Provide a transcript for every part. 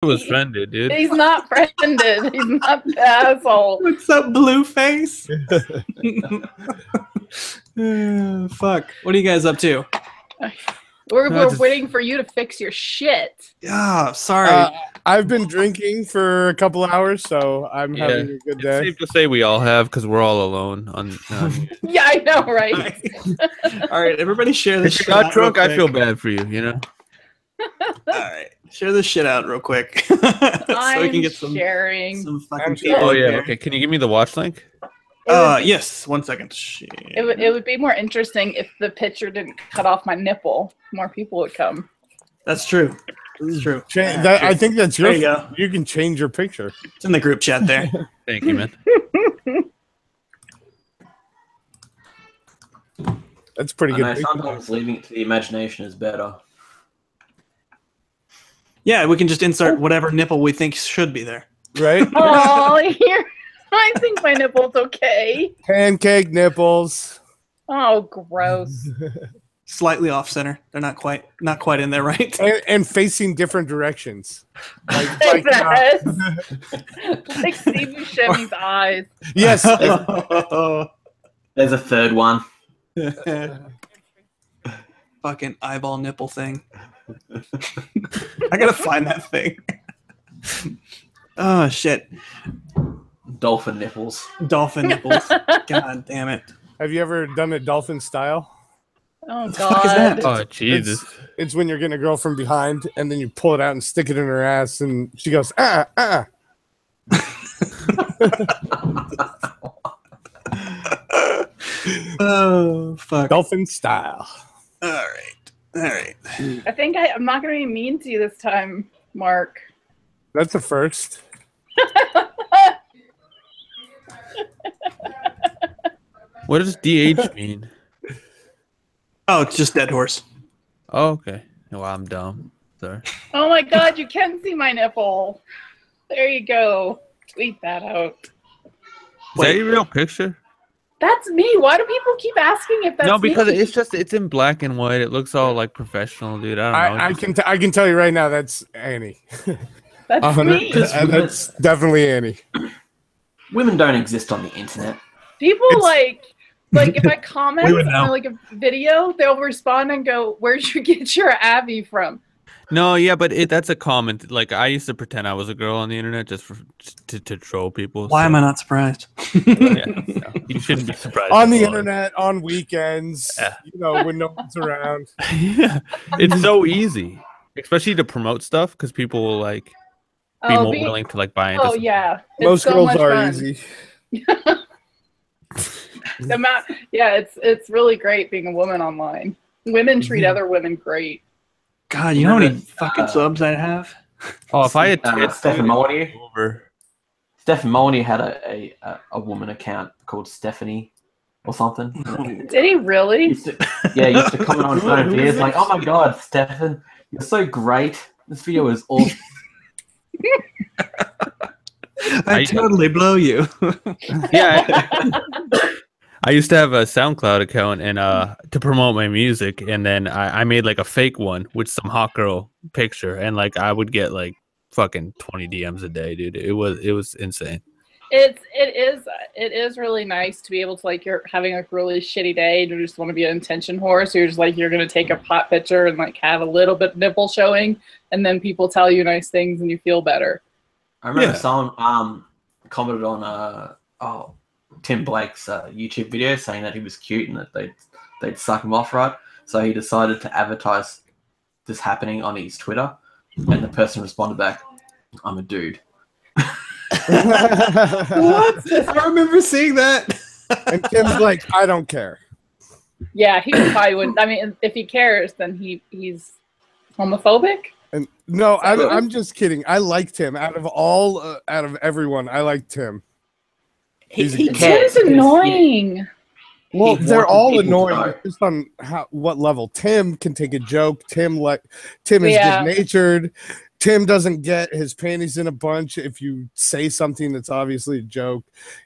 was friended, dude. He's not friended. He's not the asshole. What's up, Blueface? Fuck. What are you guys up to? We're waiting for you to fix your shit. Yeah, sorry. I've been drinking for a couple hours, so I'm having a good day. It's safe to say we all have because we're all alone. Yeah, I know, right? All right, everybody share this. If you're not drunk, I feel bad for you. You know. All right, share this shit out real quick, so we can get some sharing. Some fucking Oh yeah. Okay. Can you give me the watch link? Yes. 1 second. It would be more interesting if the picture didn't cut off my nipple. More people would come. That's true. That's true. I think that's your. There you go. You can change your picture. It's in the group chat there. Thank you, man. That's pretty good. I know sometimes leaving it to the imagination is better. Yeah, we can just insert whatever nipple we think should be there. Right? Oh, here. I think my nipple's okay. Pancake nipples. Oh, gross. Slightly off center. They're not quite in there, right? And facing different directions. Like Steve Buscemi's eyes. Yes. There's a third one. Fucking eyeball nipple thing. I gotta find that thing. Oh shit. Dolphin nipples. Dolphin nipples. God damn it. Have you ever done it dolphin style? Oh the fuck is that? God. Oh Jesus. It's when you're getting a girl from behind and then you pull it out and stick it in her ass and she goes, Oh fuck. Dolphin style. All right. I think I'm not going to be mean to you this time, Mark. That's a first. What does DH mean? Oh, it's just dead horse. Oh, okay. Well, I'm dumb. Sorry. Oh my God, you can see my nipple. There you go. Tweet that out. Is that your real picture? That's me. Why do people keep asking if that's No, because me? it's in black and white. It looks all like professional, dude. I don't know. I can tell you right now that's Annie. That's me. That's definitely Annie. Women don't exist on the internet. People like if I comment on like a video, they'll respond and go, "Where'd you get your Abby from?" No, yeah, but that's a comment. Like I used to pretend I was a girl on the internet just to troll people. Why am I not surprised? Yeah, no, you shouldn't be surprised. On the internet, on weekends, when no one's around. Yeah, it's so easy, especially to promote stuff because people will be more willing to buy into. Oh yeah, most girls are easy. It's really great being a woman online. Women treat other women great. God, you know how many fucking subs I have? Oh, if I had Stephen Molyneux. Stephen Molyneux had a woman account called Stephanie or something. Did he really? He used to comment on phone videos like, "Oh my God, Stephen, you're so great. This video is awesome." I totally blow you. Yeah. I used to have a SoundCloud account and to promote my music, and then I made a fake one with some hot girl picture, and I would get fucking 20 DMs a day, dude. It was insane. It is really nice to be able to you're having a really shitty day and you just want to be an attention whore, so you're just you're gonna take a pot picture and have a little bit of nipple showing, and then people tell you nice things and you feel better. I remember someone commented on Tim Blake's YouTube video saying that he was cute and that they'd suck him off, right? So he decided to advertise this happening on his Twitter, and the person responded back, "I'm a dude." What? I remember seeing that. And Tim's like, "I don't care." Yeah, he probably wouldn't. I mean, if he cares, then he's homophobic. And no, I'm just kidding. I like Tim. Out of everyone, I like Tim. Tim's annoying. Well, they're all annoying just on what level. Tim can take a joke. Tim is good-natured. Tim doesn't get his panties in a bunch if you say something that's obviously a joke.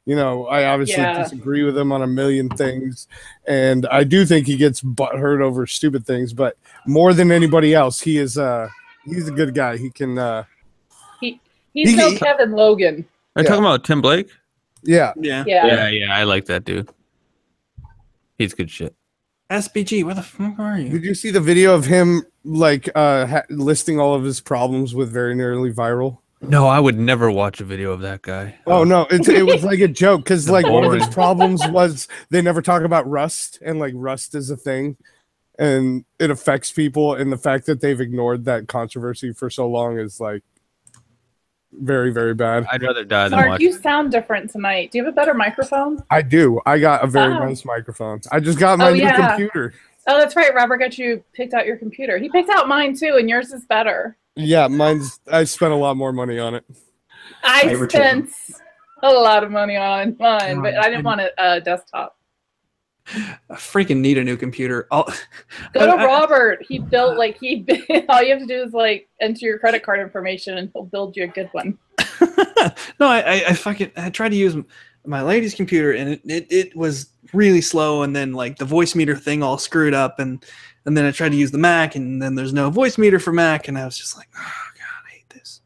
I obviously disagree with him on a million things, and I do think he gets butthurt over stupid things. But more than anybody else, he's a good guy. He can He's no Kevin Logan. Are you talking about Tim Blake? Yeah. Yeah. I like that dude. He's good shit. SBG, where the fuck are you? Did you see the video of him like listing all of his problems with very nearly viral? No, I would never watch a video of that guy. Oh no, it was like a joke because like one of his problems was they never talk about Rust, and like Rust is a thing, and it affects people, and the fact that they've ignored that controversy for so long is like very, very bad. I'd rather die than Mark, watch. you sound different tonight. Do you have a better microphone? I do. I got a very nice microphone. I just got my new computer. Oh, that's right. Robert picked out your computer. He picked out mine too, and yours is better. Yeah, I spent a lot more money on it. I spent a lot of money on mine, but I didn't want a desktop. I freaking need a new computer. Go to Robert. He built all you have to do is like enter your credit card information and he'll build you a good one. No, I tried to use my lady's computer and it was really slow, and then like the voice meter thing all screwed up, and then I tried to use the Mac, and then there's no voice meter for Mac, and I was just like, oh god, I hate this.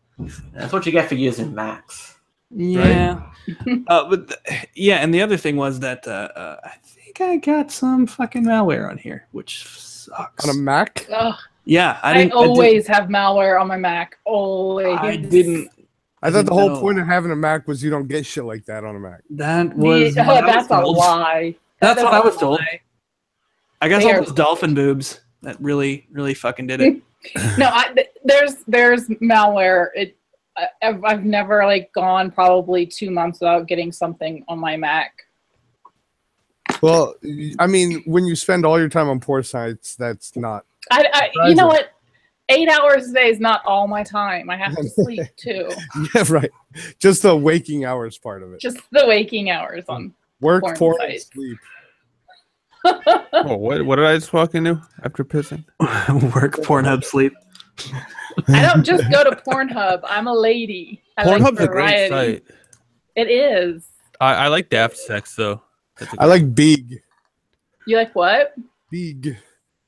That's what you get for using Macs. Yeah. Right? And the other thing was that I think I got some fucking malware on here, which sucks. On a Mac? Ugh. Yeah, I always have malware on my Mac. Always. I thought the whole point of having a Mac was you don't get shit like that on a Mac. That was that's a lie. That's what I was told. I guess all those dolphin boobs that really, really fucking did it. No, there's malware. I've never like gone probably 2 months without getting something on my Mac. Well, I mean, when you spend all your time on porn sites, that's not. You know what? 8 hours a day is not all my time. I have to sleep too. Yeah, right. Just the waking hours part of it. Just the waking hours on work, porn, and sleep. Oh, what did I just walk into after pissing? Work, Pornhub, sleep. I don't just go to Pornhub. I'm a lady. Pornhub's a great site. It is. I like Daft Sex though. I like Big. You like what? Big.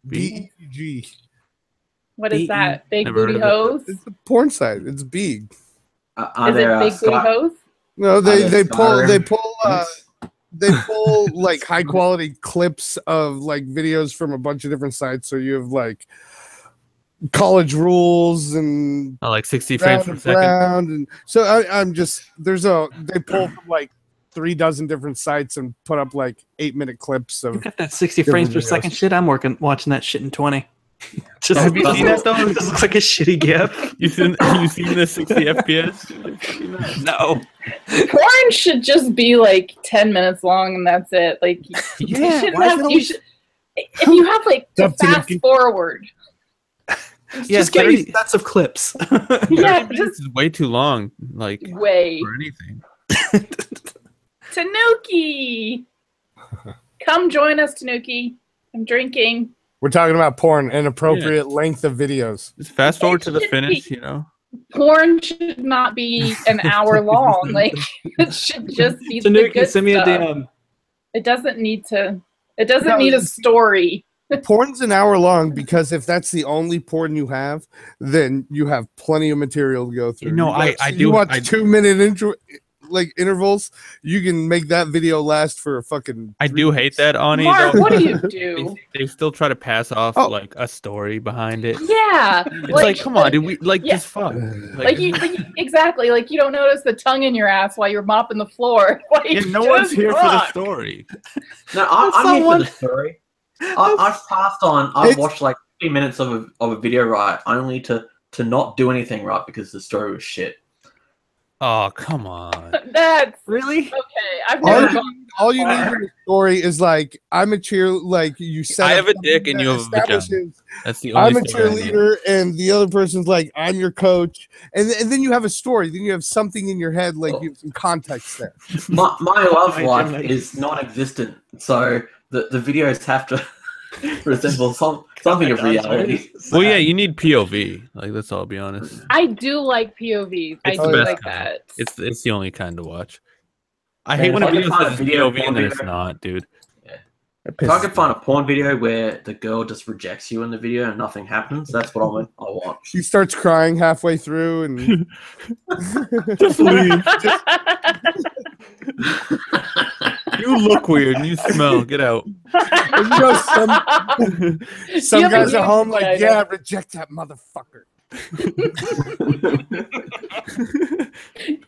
B-E-G. What is that? Big Booty Hose? It's a porn site. It's Big. Is it Big Booty Hose? No, they pull like high quality clips of like videos from a bunch of different sites. So you have like College Rules and like 60 frames per second. And so I'm just they pull from like 36 different sites and put up like 8-minute clips of. You got that 60 frames per second shit. I'm watching that shit in 20. Have you seen that though? It just looks like a shitty GIF. You seen the 60 FPS? No. Porn should just be like 10 minutes long and that's it. Like if you have like to fast forward. Just get me sets of clips. Yeah, this is way too long. Like way for anything. Tanuki, come join us, Tanuki. I'm drinking. We're talking about porn, inappropriate length of videos. Just fast forward to the finish, Porn should not be an hour long. Like it should just be Tanuki, the good send me a stuff. DM. It doesn't need to. It doesn't need a story. Porn's an hour long because if that's the only porn you have, then you have plenty of material to go through. You watch 2-minute intervals, you can make that video last for a fucking. I do hate that, Ani. Mark, what do you do? They still try to pass off like a story behind it. Yeah, it's like come on, dude. We just fuck. Exactly. Like you don't notice the tongue in your ass while you're mopping the floor. Like, no one's here for the story. No, I'm here for the story. I've passed on. I've watched like 50 minutes of a video right, only to not do anything right because the story was shit. Oh, come on. That's really okay. I've never all you need in the story is like I'm a you said I have a dick and you have a vagina. That's the only I'm a cheerleader and the other person's like I'm your coach, and then you have a story. Then you have something in your head, like you have some context there. My love life is non-existent, so the videos have to resemble something of reality. Well, yeah, you need POV. Like, let's all be honest. I do like POV. I do like that. It's the only kind to watch. I hate when a video says POV and then it's not, dude. Yeah. If I could find a porn video where the girl just rejects you in the video and nothing happens, that's what I want. She starts crying halfway through and Just leave. You look weird. You smell. Get out. you know, some You have guys a at home good like, idea. yeah, reject that motherfucker.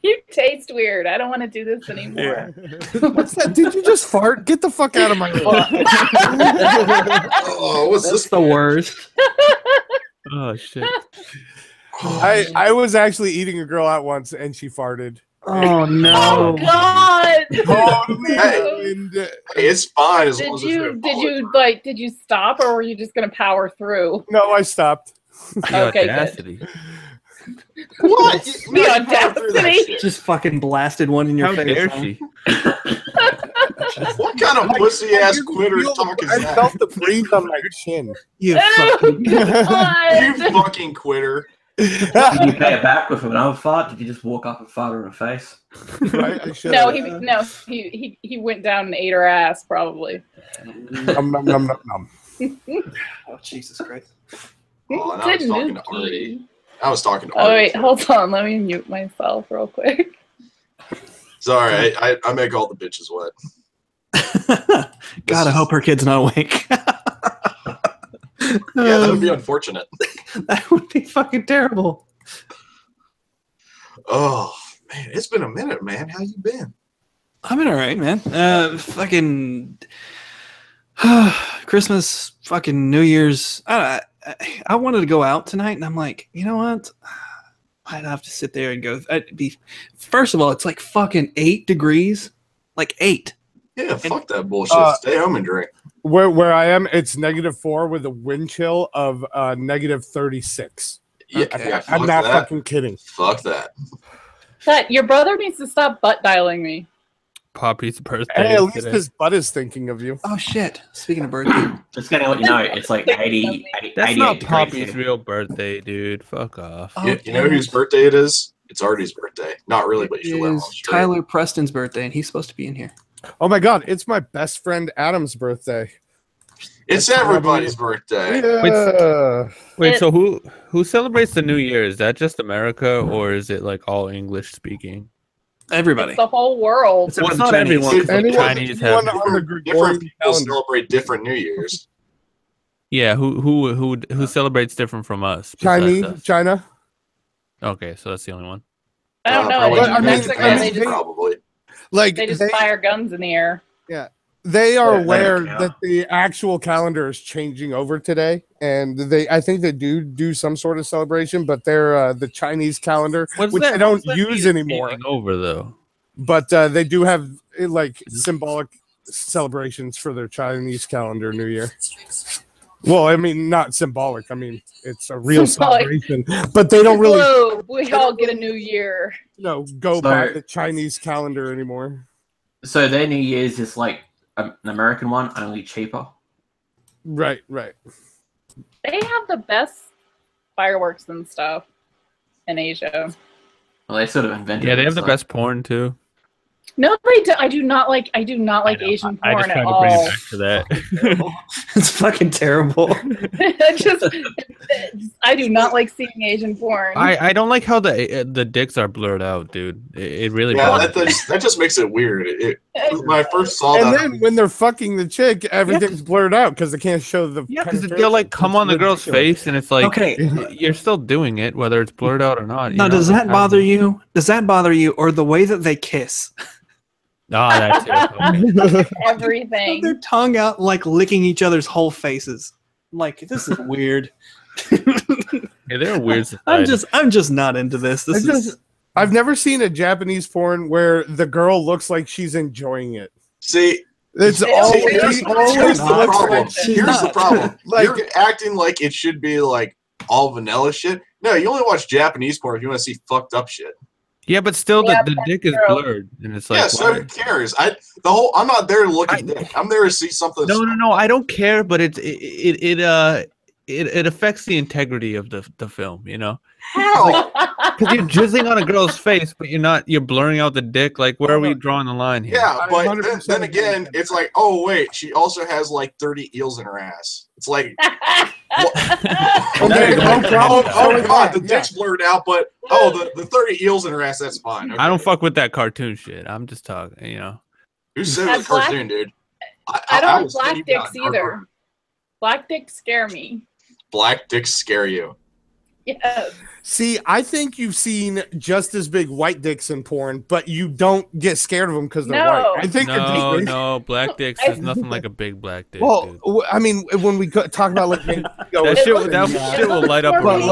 You taste weird. I don't want to do this anymore. What's that? Did you just fart? Get the fuck out of my butt. Oh, what's That's this? the worst. Oh shit. I was actually eating a girl out once and she farted. Oh Oh no. God! And, Hey, it's fine as long as Did you stop, or were you just gonna power through? no, I stopped. The Okay, good. audacity. What? The audacity. Just fucking blasted one in your How face. dare huh? she? What kind of pussy ass quitter talk is I that? felt the breeze on my chin. You Oh, fucking. God. You fucking quitter. Did you pay it back with another fart? Did you just walk up and fart her in the face? Right? I should No, have. he went down and ate her ass probably. Nom, nom, nom, nom, nom. Oh, Jesus Christ. Oh, and I was talking to Artie. I was talking to Oh Artie. wait, hold on. Let me mute myself real quick. Sorry, I make all the bitches wet. God, I hope her kid's not awake. Yeah, that would be unfortunate. That would be fucking terrible. Oh man, it's been a minute, man. How you been? I've been all right, man. Fucking Christmas, fucking New Year's. I wanted to go out tonight, and I'm like, you know what? I'd have to sit there and go. First of all, it's like fucking 8 degrees, like 8. Yeah, fuck that bullshit. Stay home and drink. Where I am, it's -4 with a wind chill of -36. Yeah, Okay. yeah, I'm fuck not that. fucking kidding. Fuck that. That your brother needs to stop butt dialing me. Poppy's birthday. Hey, at least today. his butt is thinking of you. Oh shit! Speaking of birthday, Just gonna let you know, it's like 80, That's 88 not degrees Poppy's here. real birthday, dude. Fuck off. Oh, You know whose birthday it is? It's Artie's birthday. Not really, but you should let him it's off straight. Tyler Preston's birthday, and he's supposed to be in here. Oh my god, it's my best friend Adam's birthday. It's That's everybody's birthday. Yeah. Wait, It- so who celebrates the New Year? Is that just America, or is it like all English speaking? Everybody. It's the whole world. Except Well, for it's the not Chinese. everyone. 'Cause the Anyone, Chinese have anyone on the Different Gregorian people calendar. celebrate different New Years. Yeah, who celebrates different from us? besides Chinese, us? China. Okay, so that's the only one. I don't know. Probably But, I In mean, Mexico, Japan, they just probably. Like they just fire guns in the air. they are Yeah, aware yeah. that the actual calendar is changing over today, and I think they do some sort of celebration, but they're the Chinese calendar, which they don't use anymore. Over though. But they do have like symbolic celebrations for their Chinese calendar New Year. Well, I mean, not symbolic. I mean, it's a real Symbolic. celebration, but they don't really, Whoa, we all get a new year. go So- by the Chinese calendar anymore. So their New Year's is like an American one, only cheaper. Right, right. They have the best fireworks and stuff in Asia. Well, they sort of invented. Yeah, they it, have the so- best porn too. No, they do. I do not like Asian I porn just at tried to bring all. it back to that. It's fucking terrible. I do not like seeing Asian porn. I don't like how the dicks are blurred out, dude. It really Yeah, bothers that just makes it weird. When I first saw And that, then when they're fucking the chick, everything's blurred out because they can't show the. Yeah, because penetration. they'll like come It's on the girl's ridiculous. face, and it's like, Okay. you're still doing it, whether it's blurred out or not. Now, does that bother you? Does that bother you, or the way that they kiss? Ah, that's it. Okay. Everything. Their tongue out, like licking each other's whole faces. Like, this is weird. Yeah, they're a weird society. I'm just not into this. This is I've never seen a Japanese porn where the girl looks like she's enjoying it. see, It's They always, don't- here's, She always here's the looks problem. like she's Here's the not. problem. Like- You're acting like it should be like all vanilla shit. No, you only watch Japanese porn if you want to see fucked up shit. Yeah, but still, Yeah, the dick is true. blurred, and it's like, Yeah, so why- who cares? I'm not there to look at dick. I'm there to see something. no, I don't care, but it affects the integrity of the film, you know? How? Because you're jizzing on a girl's face, but you're blurring out the dick. Like, where are we drawing the line here? Yeah, but 100% then again, it's like, oh wait, she also has like 30 eels in her ass. It's like, okay, no problem. oh god, the dick's blurred out, but the 30 eels in her ass, that's fine. Okay. I don't fuck with that cartoon shit. I'm just talking, you know. Who said it was a cartoon, dude? I don't was like black thinking about dicks either. Black dicks scare me. Black dicks scare you. Yes. See, I think you've seen just as big white dicks in porn, but you don't get scared of them because they're white. I think no, black dicks. There's nothing like a big black dick. Well, dude. I mean, when we talk about like that shit will light up a but room.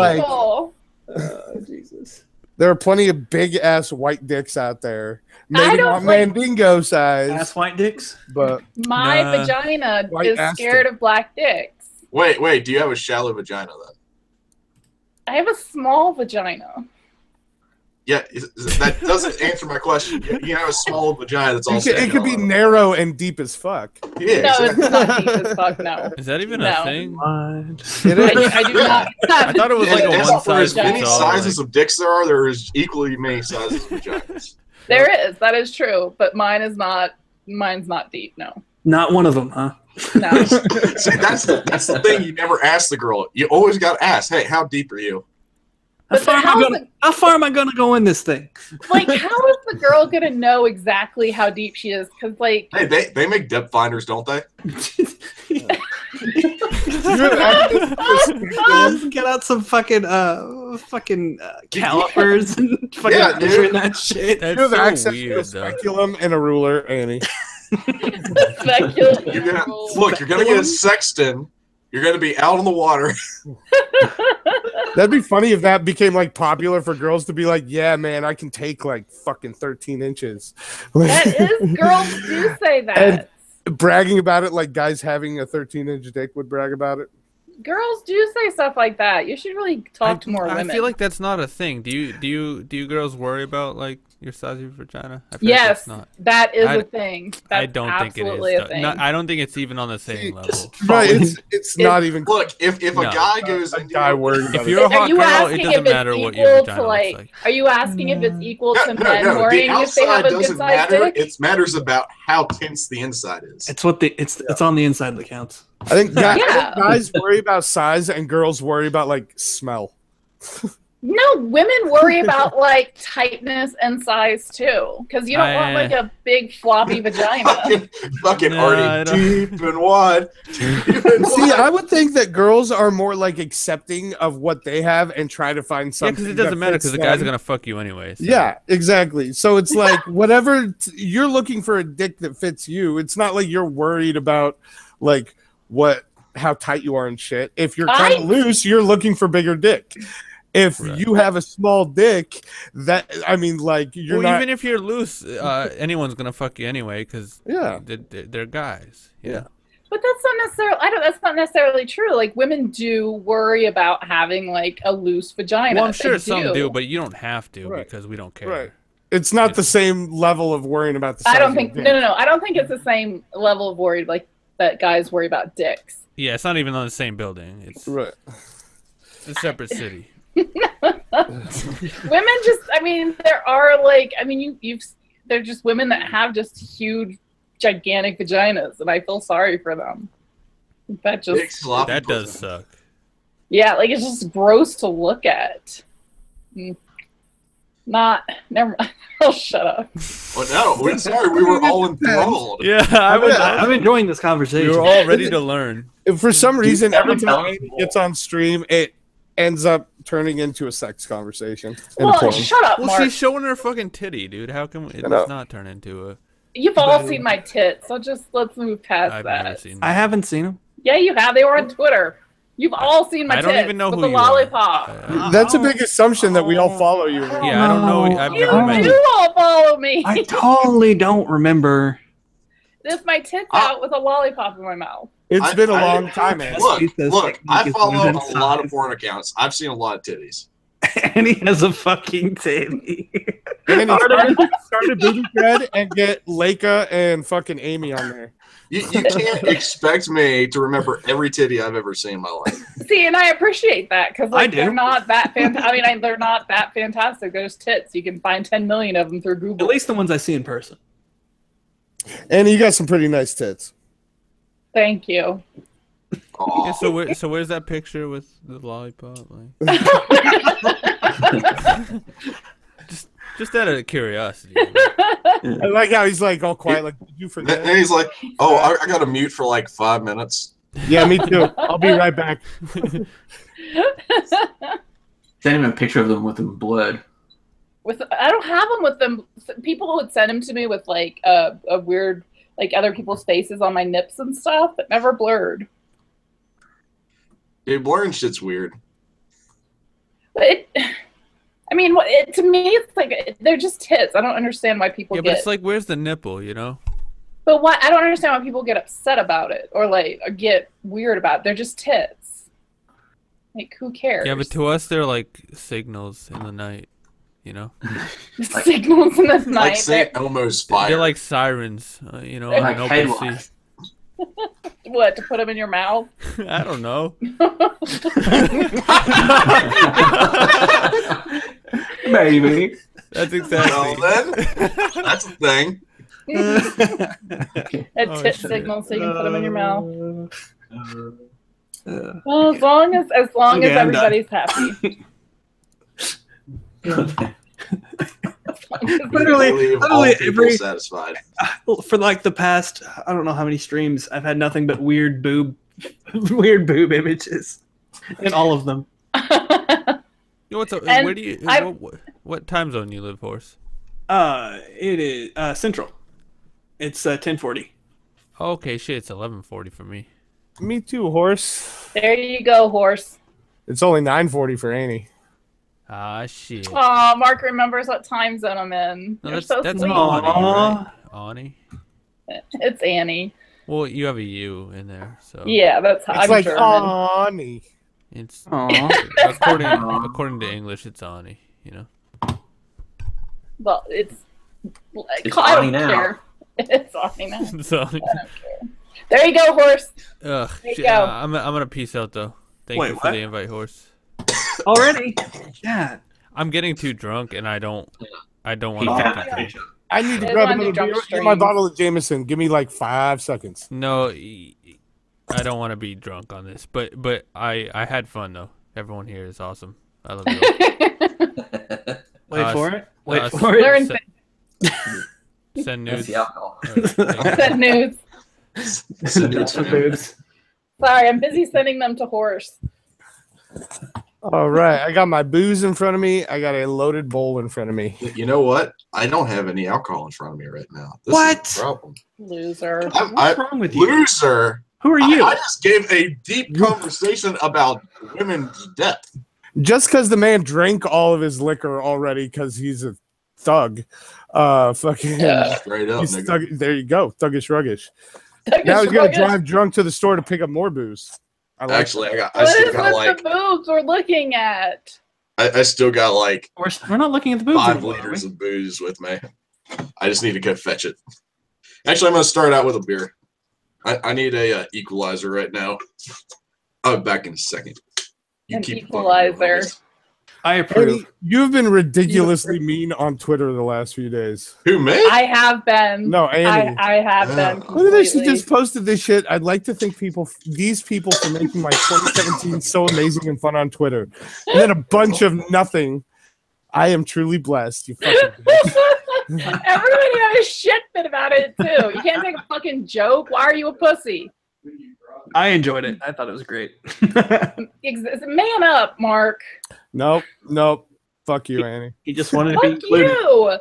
like, Jesus, there are plenty of big ass white dicks out there. I Maybe don't not like- Mandingo size, Ass white dicks. but My Nah. vagina White is ass scared dick. of black dicks. Wait, do you have a shallow vagina then? I have a small vagina. Yeah, that doesn't answer my question. You have a small vagina that's all it could be narrow and deep as fuck. Yeah, No, exactly. it's not deep as fuck, no. Is that even No. a thing? It is. I do not have I thought it was like a And one for as size many fits all. sizes of dicks there is equally many sizes of vaginas. There is, that is true, but mine's not deep, no. Not one of them, huh? No. See, that's the thing you never ask the girl. You always got to ask, hey, how deep are you? But How far am I gonna go in this thing? Like, how is the girl gonna know exactly how deep she is? Because, like, Hey, they make depth finders, don't they? Get out some fucking calipers and fucking Yeah, dude. measuring that shit. That's You have so access to a weird, though. speculum and a ruler, Annie. speculate. You're gonna get a sextant. You're gonna be out on the water. That'd be funny if that became like popular for girls to be like, yeah, man, I can take like fucking 13 inches. That is, girls do say that. And bragging about it like guys having a 13-inch dick would brag about it. Girls do say stuff like that. You should really talk to more women. I feel like that's not a thing. Do you girls worry about like your size of your vagina? I feel like yes, that's not. that is a thing. That's I don't think it absolutely is. a thing. No, I don't think it's even on the same level. Right, it's not even. Look, if a No. guy goes A into guy worried about If it. you're a Are hot you girl, it asking doesn't if it's matter what equal your to vagina like? looks like. Are you asking if it's equal to men the worrying if they have outside a good doesn't sized matter. dick? It matters about how tense the inside is. It's it's on the inside that counts. I think Yeah. guys worry about size and girls worry about like smell. No, women worry about like tightness and size too, because you don't want like a big floppy vagina. fucking No, I already don't- deep and wide. See, I would think that girls are more like accepting of what they have and try to find Yeah, something. because it doesn't that matter fits because the guys them. are gonna fuck you anyway. So. Yeah, exactly. So it's like whatever you're looking for a dick that fits you. It's not like you're worried about like how tight you are and shit. If you're kind of loose, you're looking for bigger dick. If Right. you have a small dick, like you're Well, not. even if you're loose, anyone's gonna fuck you anyway because Yeah. they're guys. Yeah. But that's not necessarily. That's not necessarily true. Like women do worry about having like a loose vagina. Well, I'm sure They some do, but you don't have to Right. because we don't care. Right. It's not the same level of worrying about the size I don't of think. your No, dick. no, no. I don't think it's the same level of worry like that guys worry about dicks. Yeah, it's not even on the same building. It's Right. a separate city. Women just. I mean, there are like. I mean, they're just women that have just huge, gigantic vaginas, and I feel sorry for them. That Big just. sloppy That does pussy. suck. Yeah, like it's just gross to look at. Never mind. Oh, shut up. Well, no, we're sorry. We were all enthralled. Yeah, I'm enjoying this conversation. we were all ready to learn. If for some reason, that every would time tell it us gets on stream, it ends up turning into a sex conversation. and Well, porn. shut up, Well, Mark. she's showing her fucking titty, dude. How can it I know. does not turn into a? You've all seen my tits, so just let's move past I've that. never seen. I haven't seen him. Yeah, you have. They were on Twitter. You've all seen my I tits. don't even know with who the you are. lollipop. That's a big assumption that we all follow you. Yeah, I don't know. I've You never met do you. all follow me. I totally don't remember. This my tits out with a lollipop in my mouth. It's been a long time, man. Look, I follow a lot of porn accounts. I've seen a lot of titties. And he has a fucking titty. And then start a booby thread and get Leica and fucking Amy on there. You can't expect me to remember every titty I've ever seen in my life. See, and I appreciate that because I do. they're not that fantastic. I mean, they're not that fantastic. They're just tits. You can find 10 million of them through Google. At least the ones I see in person. And you got some pretty nice tits. Thank you. Yeah, so where's that picture with the lollipop? Like? just out of curiosity. I like how he's like all quiet, like, did you forget? And he's like, "Oh, I got to mute for like 5 minutes." Yeah, me too. I'll be right back. Send him a picture of them with them blurred. I don't have them with them. People would send them to me with like a weird, like other people's faces on my nips and stuff, but never blurred. Dude, blurring shit's weird. But I mean, to me, it's like they're just tits. I don't understand why people Yeah, get. but it's like, where's the nipple? You know. But why? I don't understand why people get upset about it or like get weird about it. They're just tits. Like, who cares? Yeah, but to us, they're like signals in the night. You know. Signals in the night. Like St. Elmo's fire. They're like sirens. You know. They're like nobody headlights. sees. What, to put them in your mouth? I don't know. Maybe. That's exactly. Well, then, that's a thing. A Oh, tit shit. signal so you can put them in your mouth. Well, as long as Okay, I'm done. everybody's happy. Literally Leave all people every satisfied. for like the past, I don't know how many streams, I've had nothing but weird boob images in all of them. Yo, what's up? And Where do you? What time zone you live, Horse? It is Central. It's 10:40. Okay, shit. It's 11:40 for me. Me too, horse. There you go, horse. It's only 9:40 for Annie. Ah, shit. Oh, Mark remembers what time zone I'm in. No, You're that's so that's sweet. Ani, right? Ani. It's Annie. Well, you have a U in there, so Yeah, that's how It's I'm like German. Annie. it's Aw. according to English, it's Ani. You know. Well, it's It's I don't Ani now. care. It's Ani now. So, I don't care. There you go, horse. ugh, There you shit, go. I'm gonna peace out though. Thank Wait, you for what? the invite, Horse. Already? Yeah. I'm getting too drunk and I don't He want found to. that picture. I need to There's grab one another drunk beer. Get streams. my bottle of Jameson. Give me like 5 seconds. No, I don't want to be drunk on this, but I had fun though. Everyone here is awesome. I love you all. Wait for it. Wait uh, for it. Learn Send That's nudes. the alcohol. Send nudes. Nudes for boobs. Sorry, I'm busy sending them to horse. All right. I got my booze in front of me. I got a loaded bowl in front of me. You know what? I don't have any alcohol in front of me right now. This What? is the problem. Loser. What's wrong with you? Loser. Who are you? I just gave a deep conversation about women's depth. Just because the man drank all of his liquor already because he's a thug. Fucking. Straight up, He's nigga. thug, there you go. Thuggish ruggish. Now he's going to drive drunk to the store to pick up more booze. I like Actually, I What still is got with like the boobs we're looking at? I still got like We're not looking at the boobs 5 anymore, are liters we? of booze with me. I just need to go fetch it. Actually, I'm gonna start out with a beer. I need a equalizer right now. I'll be back in a second. An fucking equalizer. doing this. I Eddie, approve. you've been ridiculously mean on Twitter the last few days. Who, me? I have been. No, Annie. I have been. Yeah. Look at this. She completely. just posted this shit. I'd like to thank these people for making my 2017 so amazing and fun on Twitter. And then a bunch of nothing. I am truly blessed. You fucking bitch. Everybody had a shit fit about it too. You can't take a fucking joke. Why are you a pussy? I enjoyed it. I thought it was great. Man up, Mark. Nope. Fuck you, Annie. He just wanted to be Fuck included. you.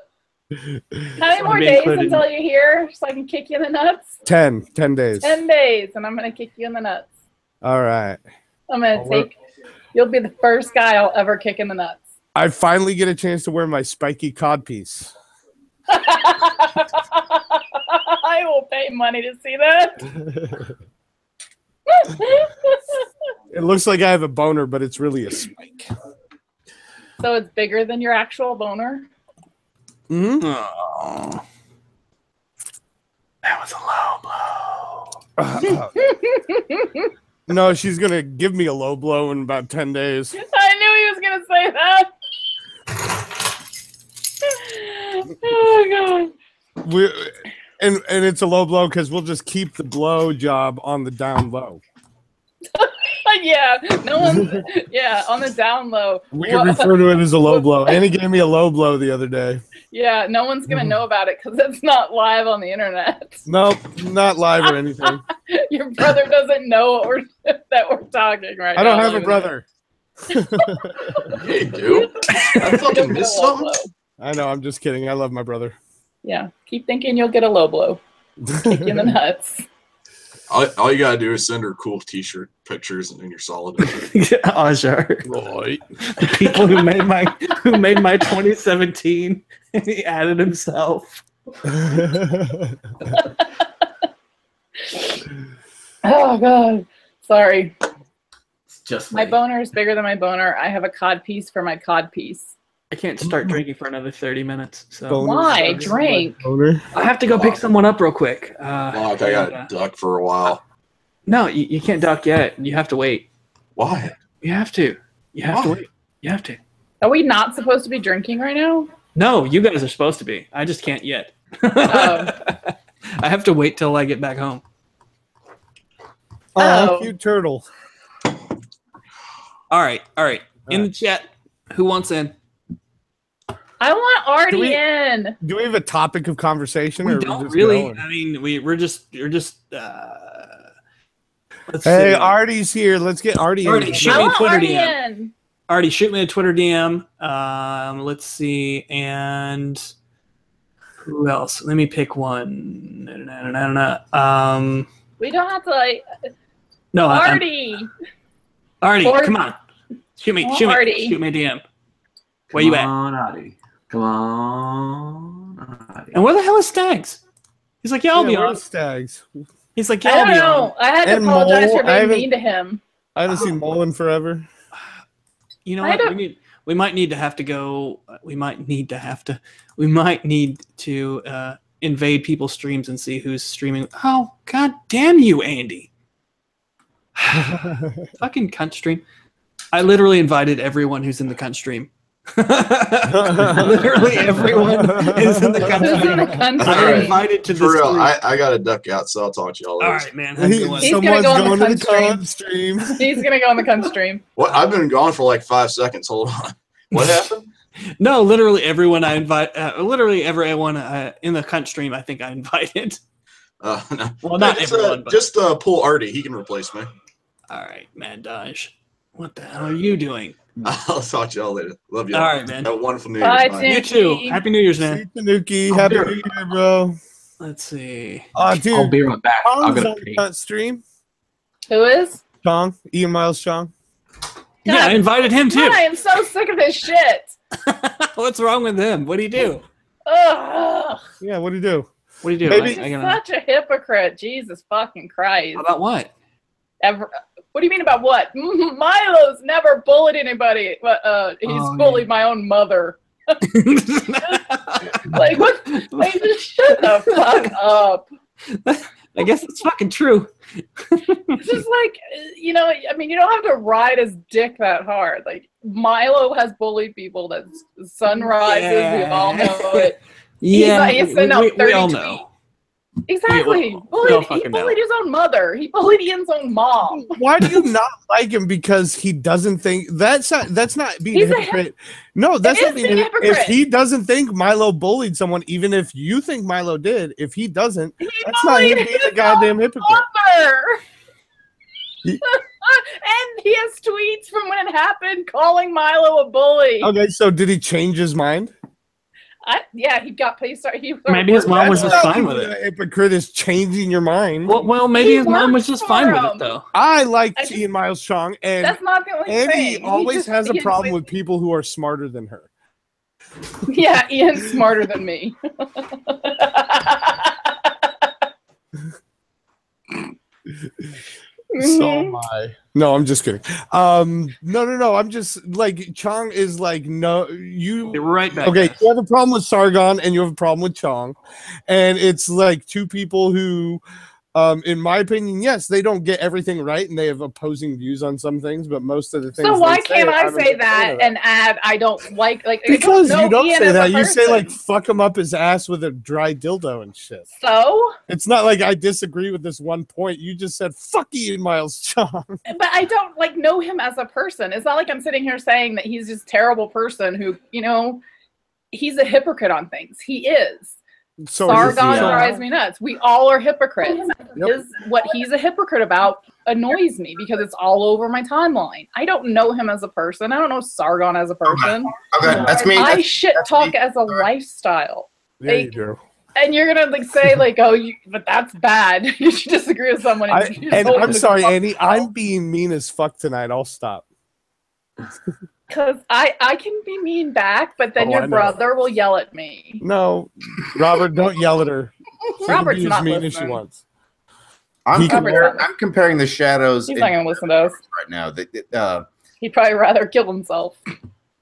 How many Wanna more be days included. until you're here so I can kick you in the nuts? 10 days. 10 days, and I'm gonna kick you in the nuts. All right. I'm gonna Oh, we're- take. You'll be the first guy I'll ever kick in the nuts. I finally get a chance to wear my spiky codpiece. I will pay money to see that. It looks like I have a boner, but it's really a spike. So it's bigger than your actual boner. Mm-hmm. Oh. That was a low blow. No, she's gonna give me a low blow in about 10 days. I knew he was gonna say that. Oh god. And it's a low blow because we'll just keep the blow job on the down low. Yeah, no one's. Yeah, on the down low. We can refer to it as a low blow. Annie gave me a low blow the other day. Yeah, no one's gonna know about it because it's not live on the internet. Nope, not live or anything. Your brother doesn't know that we're talking right now. I don't have a brother. Hey, dude. I fucking missed something. I know, I'm just kidding. I love my brother. Yeah, keep thinking you'll get a low blow. Kick you in the nuts. All you gotta do is send her cool T-shirt pictures, and then you're solid. Oh, sure. Right. The people who made my 2017, and he added himself. Oh god, sorry. It's just My me. boner is bigger than my boner. I have a cod piece for my cod piece. I can't start drinking for another 30 minutes. So Boner. Why? Drink. Boner. I have to go pick someone up real quick. Fuck, I got duck for a while. No, you can't duck yet. You have to wait. Why? You have to. You have to Why? wait. You have to. Are we not supposed to be drinking right now? No, you guys are supposed to be. I just can't yet. I have to wait till I get back home. Oh. Cute turtle. All right. In the chat, who wants in? I want Artie Do we- in. Do we have a topic of conversation? We or are don't just really. going? I mean, you're just. Let's Hey, see. Artie's here. Let's get Artie. Artie, in. shoot I me a want Twitter Artie DM. in. Already shoot me a Twitter DM. Let's see, and who else? Let me pick one. No. We don't have to like No, Artie. Artie, Or- come on, shoot me Artie. a DM. Where you at? Come on, Artie. Come on, Artie. And where the hell is Stags? He's like, yeah, I'll be on. where's Stags? He's like, yeah, I I'll don't be on. know. I had to And apologize Mole, for I being haven't- mean to him. I haven't seen Mole in forever. You know I what? don't- We might need to have to go. We might need to invade people's streams and see who's streaming. Oh, god damn you, Andy! Fucking cunt stream. I literally invited everyone who's in the cunt stream. Literally everyone is in the cunt Who's in the stream. country? I invited to For this real, stream. I gotta duck out, so I'll talk to y'all later. All right, man. Have a good one. He's Someone's gonna go on going the to the cunt con stream. He's gonna go on the cunt stream. What? I've been gone for like 5 seconds. Hold on. What happened? No, literally everyone I invite. Literally everyone in the cunt stream. I think I invited. No. Well, not just, everyone, but just pull Artie. He can replace me. all right, Mad Dodge. What the hell are you doing? I'll talk to y'all later. Love y'all. All right, man. Have a wonderful New Bye, Year's. Bye. Tim. You too. Tanuki. Happy New Year's, See man. Tanuki. I'll Happy be New Year, bro. Let's see. Oh, I'll dude. be right back. I'm Chong's gonna on the pee. cunt stream. Who is? Chong. Ian Miles Chong. Yeah, I invited him too. God, I am so sick of this shit. What's wrong with him? What do you do? Ugh. Yeah, what do you do? What do you do? Maybe- He's such a hypocrite. Jesus fucking Christ. About what? What do you mean about what? Milo's never bullied anybody, but he's Oh, bullied my own mother. Like what? Like just shut the fuck up. I guess it's fucking true. It's just like you know. I mean, you don't have to ride his dick that hard. Like Milo has bullied people. That sun rises. We all know it. Yeah, He's sent out we 30 all tweets. know. Exactly. we all He fucking know. bullied his own mother. He bullied Ian's own mom. Why do you not like him? Because he doesn't think that's not being He's a a hypocrite. No, that's It not is being being a a hypocrite. If hypocrite. he doesn't think Milo bullied someone, even if you think Milo did, if he doesn't, He that's not him bullied being a his goddamn own hypocrite. mother. He- And he has tweets from when it happened calling Milo a bully. Okay, so did he change his mind? Yeah, he got he started. Maybe his mom was That's just not fine with being it. a hypocrite is changing your mind. Well, maybe He his mom was worked just fine with for it him. though. I like I just- Ian Miles Chong, and That's not the only Andy thing. He always just- has a he problem always- with people who are smarter than her. Yeah, Ian's smarter than me. So am I. No, I'm just kidding. No. I'm just like Chong is like no. You're right back. Okay, you have a problem with Sargon and you have a problem with Chong, and it's like two people who, in my opinion, yes, they don't get everything right and they have opposing views on some things, but most of the things. So why they can't I I'm a say big fan that of and add I don't like because I you don't Ian say as a that. You say like person. fuck him up his ass with a dry dildo and shit. So? It's not like I disagree with this one point. You just said fuck Ian Miles Chong. But I don't like know him as a person. It's not like I'm sitting here saying that he's just a terrible person who, he's a hypocrite on things. He is. So Sargon drives me nuts. We all are hypocrites. Yep. What he's a hypocrite about annoys me because it's all over my timeline. I don't know him as a person. I don't know Sargon as a person. Okay, that's me. I shit talk as a lifestyle. Yeah, you do. And you're gonna say but that's bad. You should disagree with someone. And I'm sorry, Andy. I'm being mean as fuck tonight. I'll stop. Because I can be mean back, but then your brother will yell at me. No, Robert, don't yell at her. She Robert's can be not as mean listening. as she wants. I'm comparing the shadows He's not gonna listen to us right now. He'd probably rather kill himself.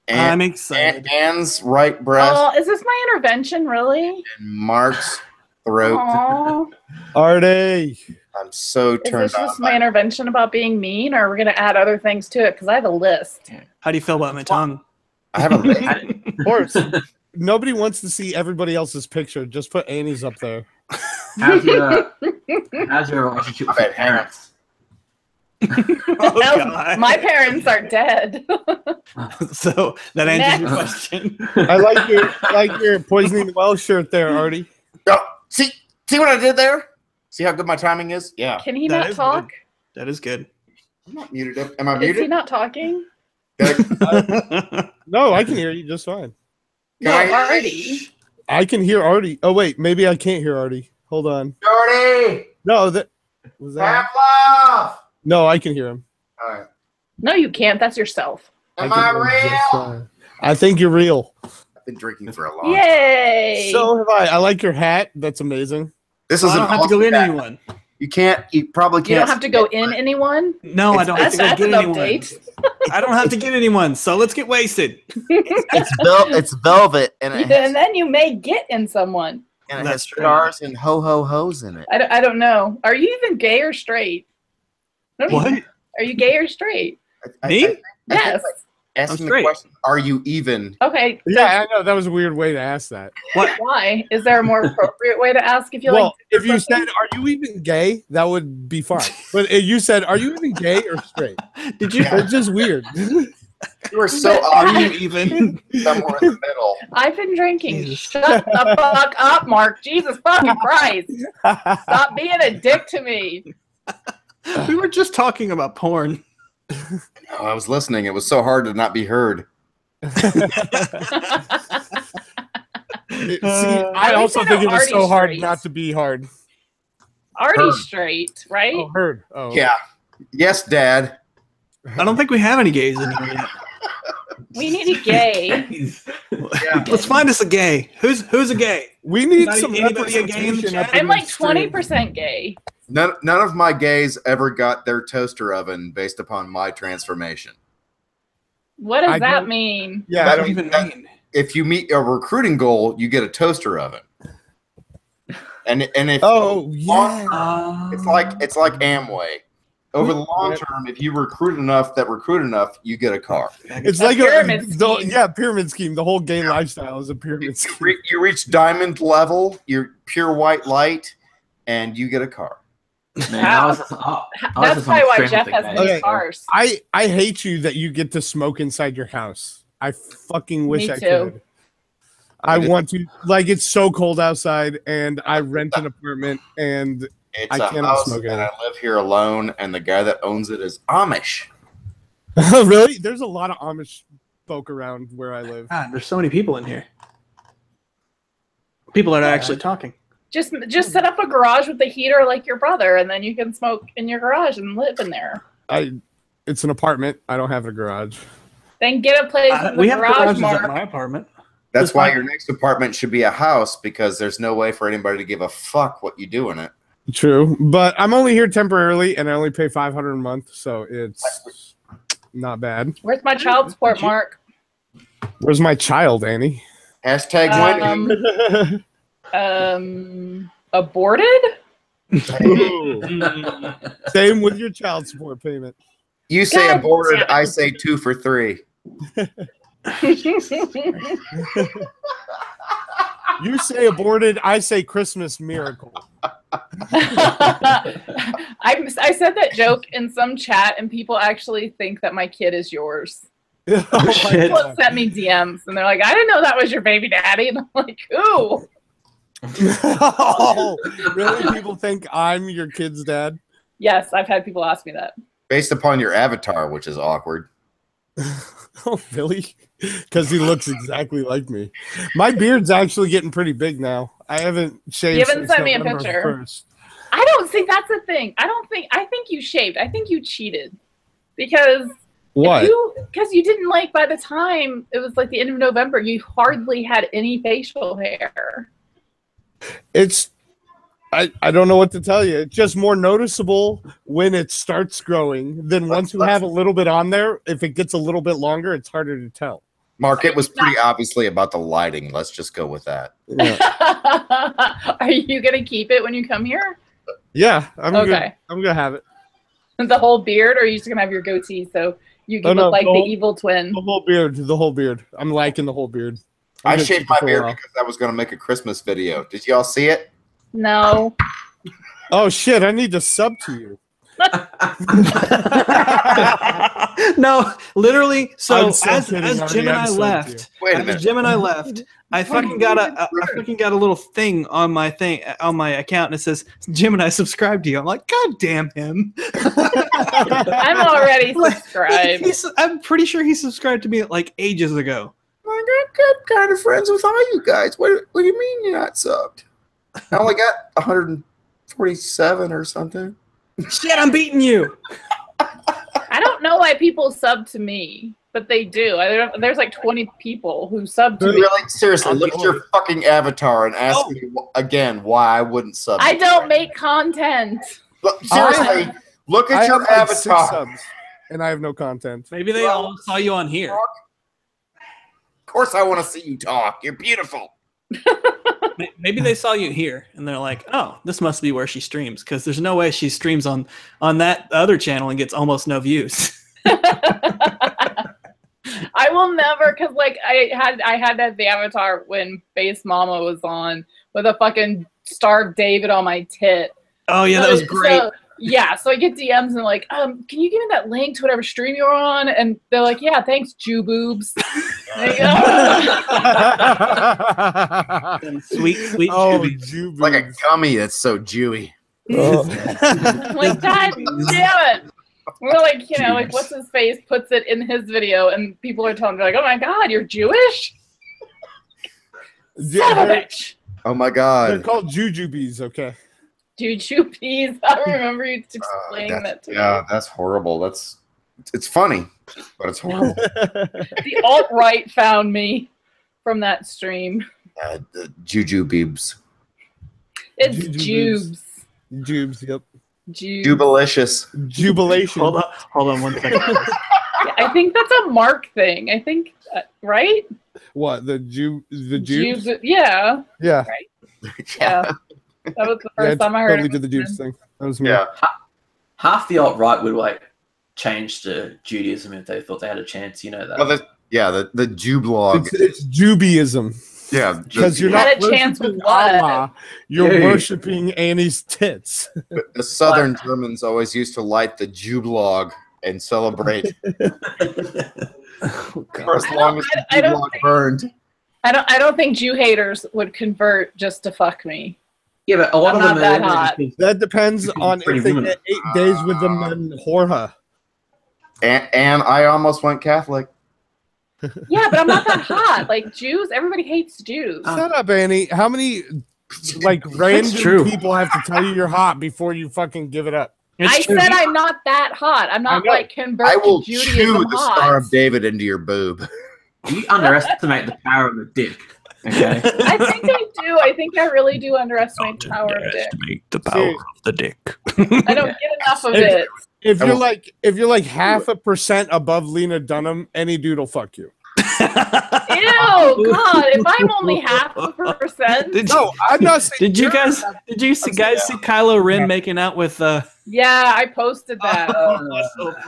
I'm excited. Anne's right breast. Oh, is this my intervention, really? And Mark's throat. Aww. Artie. I'm so turned on. Is this just my intervention about being mean, or are we going to add other things to it? Because I have a list. How do you feel about my tongue? I have a list. Of course. Nobody wants to see everybody else's picture. Just put Annie's up there. How's your relationship with your parents? My parents are dead. So that answers your question. I like your poisoning the well shirt there, Artie. Oh, see what I did there? See how good my timing is? Yeah. Can he not talk? Good. That is good. I'm not muted. Am I Is muted? he not talking? No, I can hear you just fine. Artie. I can hear Artie. Oh wait, maybe I can't hear Artie. Hold on. Jordy! No, that was that. Pavlov! No, I can hear him. All right. No, you can't. That's yourself. Am I real? I think you're real. I've been drinking for a long time. Yay! So have I. I like your hat. That's amazing. This I is don't have to go in anyone. You probably can't. You don't have to go in anyone? No, I don't have to go That's get an anyone. update. I don't have to get anyone, so let's get wasted. It's velvet and it has, And then you may get in someone. and it has That's true. stars and ho-ho-hos in it. I don't know. Are you even gay or straight? No, What? Are you gay or straight? Me? Yes. Asking the straight. question, are you even? Okay. Yeah, I know that was a weird way to ask that. Why? Is there a more appropriate way to ask if you Well, like? if you said, "Are you even gay?" that would be fine. But if you said, "Are you even gay or straight?" Did you? It's just weird. You are so Are you obvious even? somewhere in the middle. I've been drinking. Jesus. Shut the fuck up, Mark. Jesus fucking Christ. Stop being a dick to me. We were just talking about porn. Oh, I was listening. It was so hard to not be heard. See, I also I think know it was so Artie's hard straight. not to be hard. Artie's straight, right? Oh, heard. Oh, Yeah. Yes, Dad. I don't think we have any gays in here yet. We need a gay. Let's find us a gay. Who's a gay? We need Not some anybody a gay in the representation. chat? up in I'm like this stream. 20% gay. None of my gays ever got their toaster oven based upon my transformation. What does I that don't- mean? Yeah, What I does don't that even mean? If you meet a recruiting goal, you get a toaster oven. And if Oh yeah. it's like Amway. Over the long term, if you recruit enough, you get a car. It's A like pyramid scheme. pyramid scheme. The whole gay lifestyle is a pyramid scheme. You reach diamond level, you're pure white light, and you get a car. Man, I was just That's on probably why stream Jeff with has the many guys. cars. I hate you that you get to smoke inside your house. I fucking wish Me I too. could. I want to, like, it's so cold outside, and I rent an apartment, and It's I a cannot house, smoke and in I it. live here alone, and the guy that owns it is Amish. Really? There's a lot of Amish folk around where I live. God, there's so many people in here. People that are actually talking. Just set up a garage with a heater like your brother, and then you can smoke in your garage and live in there. It's an apartment. I don't have a garage. Then get a place with We a have garage, garages Mark. at my apartment. That's Just why like- your next apartment should be a house, because there's no way for anybody to give a fuck what you do in it. True, but I'm only here temporarily, and I only pay $500 a month, so it's not bad. Where's my child support, Mark? Where's my child, Annie? Hashtag winning. Aborted? Same with your child support payment. You say God aborted, damn it. I say 2 for 3. You say aborted, I say Christmas miracle. I said that joke in some chat, and people actually think that my kid is yours. Oh my Shit. People God. sent me DMs, and they're like, "I didn't know that was your baby daddy," and I'm like, "Who?" Oh, really? People think I'm your kid's dad? Yes, I've had people ask me that. Based upon your avatar, which is awkward. Oh, really? Because he looks exactly like me. My beard's actually getting pretty big now. I haven't shaved. You haven't since sent me a November picture. 1st. I don't think that's a thing. I think you shaved. I think you cheated because What? Because you didn't like by the time it was like the end of November, you hardly had any facial hair. It's I don't know what to tell you. It's just more noticeable when it starts growing than once you have a little bit on there. If it gets a little bit longer, it's harder to tell. Mark, it was pretty obviously about the lighting. Let's just go with that. Yeah, Are you gonna keep it when you come here? yeah, I'm Okay. gonna have it. The whole beard, or are you just gonna have your goatee so you can Oh, no, look like the the whole- evil twin? The whole beard, the whole beard. I'm liking the whole beard. I'm I gonna shaved keep my it for a beard while. because I was going to make a Christmas video. Did y'all see it? No. Oh shit! I need to sub to you. No, literally. So I'm as so kidding, as Jim and I I'm so left, Wait a as minute. Jim and I left, I fucking got a little thing on my account, and it says Jim and I subscribed to you. I'm like, God damn him! I'm already subscribed. I'm pretty sure he subscribed to me like ages ago. I got good kind of friends with all you guys. What do you mean you're not subbed? I only got 147 or something. Shit, I'm beating you. I don't know why people sub to me, but they do. There's like 20 people who sub to me. Really? Seriously, look at your fucking avatar and ask me again why I wouldn't sub. I you. don't make content. Look, seriously, look I at your have like 6 avatar. subs, and I have no content. Maybe they all saw you on here. Of course, I want to see you talk. You're beautiful. Maybe they saw you here, and they're like, "Oh, this must be where she streams," because there's no way she streams on that other channel and gets almost no views. I will never, because like I had the avatar when Base Mama was on with a fucking starved David on my tit. Oh yeah, that was great. So I get DMs and like, can you give me that link to whatever stream you're on? And they're like, yeah, thanks, Jew boobs. Like, Sweet. Oh, Juby. Juby. Like a gummy that's so Jewy. I'm like, God damn it. We're like, you know, like what's his face puts it in his video and people are telling me like, oh my God, you're Jewish? Son of a bitch. Oh my They're God. called jujubes, okay. Jujubees. I remember you explaining that to me. Yeah, that's horrible. It's funny, but it's horrible. The alt-right found me from that stream. The Juju Beebs. It's Jujubes. Jubes. Jubes, yep. Jubes. Jubilicious. Jubilation. Hold on 1 second. Yeah, I think that's a Mark thing. I think, right? What, the Jubes? Jubes. Yeah. Yeah. Yeah. That was the first time I heard totally it. did the Jubes thing. That was me. Yeah. Half the alt-right would like change to Judaism if they thought they had a chance. You know that. Well, the Jew blog. It's Jubyism. Yeah, Because you're Had not a chance worshiping with what? Allah, you're Dude. worshiping Annie's tits. the Southern Germans always used to light the Jew blog and celebrate for as long as the I Jew don't blog think- burned. I don't think Jew haters would convert just to fuck me. Yeah, but a lot I'm of them not that are hot. That depends Because on it's pretty if they women. get 8 days with them in Horha. And I almost went Catholic. Yeah, but I'm not that hot. Like Jews, everybody hates Jews. Shut up, Annie. How many like random true. people have to tell you you're hot before you fucking give it up? I said I'm not that hot. I'm not I know. like convert I will to chew Judaism the hot. Star of David into your boob. You underestimate the power of the dick. Okay. I think they do do. I think I really do underestimate the power of dick. Underestimate the power of the dick. I don't get enough of it. If you're like 0.5% above Lena Dunham, any dude will fuck you. Ew, God! If I'm only 0.5%. No, I'm not saying. Did you guys see Kylo Ren making out with Yeah, I posted that.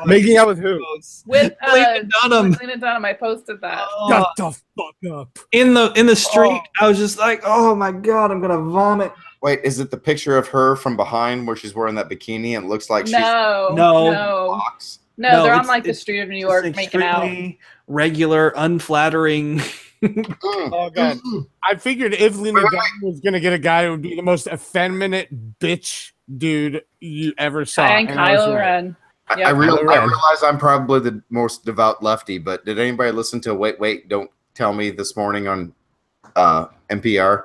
Making out with who? With Lena Dunham. with Lena Dunham, I posted that. Shut the fuck up. in the street? I was just like, oh my God, I'm gonna vomit. Wait, is it the picture of her from behind where she's wearing that bikini and it looks like she's No, No. no, box? no. They're on it's- like the it's street of New York just making out. extremely regular, unflattering. Oh god. I figured if Lena Dunham was gonna get a guy, it would be the most effeminate bitch dude you ever saw. And And I was Kylo right. Ren. I Yep. realize I'm probably the most devout lefty, but did anybody listen to Wait, Don't Tell Me this morning on NPR?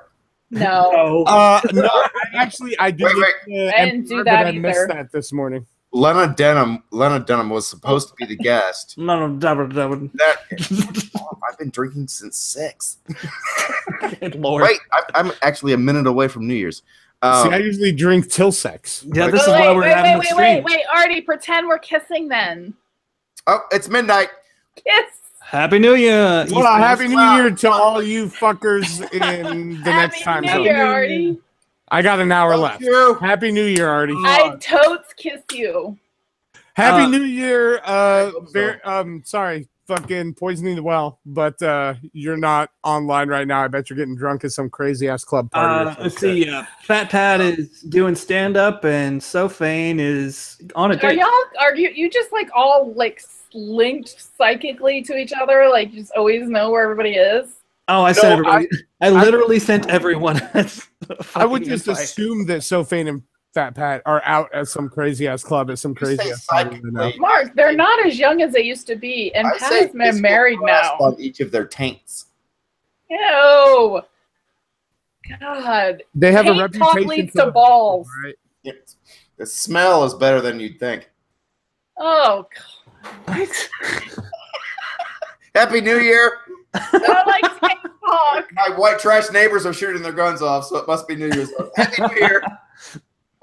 No. No, I did. Wait. I didn't do but that I missed either. that this morning. Lena Dunham was supposed to be the guest. No, I've been drinking since 6. Good Lord. Wait, I'm actually a minute away from New Year's. See, I usually drink till sex. Yeah, this is why we're having the stream. Wait, Artie, pretend we're kissing then. Oh, it's midnight. Kiss. Happy New Year. Well, happy New Year to all you fuckers in the next time. Happy New Year, Artie. I got an hour left. You. Happy New Year, Artie. I totes kiss you. Happy New Year. Sorry, fucking poisoning the well, but you're not online right now. I bet you're getting drunk at some crazy ass club party. Let's see. Fat Pat is doing stand up, and Sophane is on a date. Are you just like all like linked psychically to each other? Like you just always know where everybody is? Oh, I sent everybody. I literally sent everyone. I would just assume that Sophane and Fat Pat are out at some crazy ass club at some crazy ass party. Mark, they're not as young as they used to be, and Pat is married now. On each of their taints. Ew. God. They have a Taint talk reputation leads for to balls. right? The smell is better than you'd think. Oh, God. Happy New Year! I like taint talk. My white trash neighbors are shooting their guns off, so it must be New Year's. Happy New Year!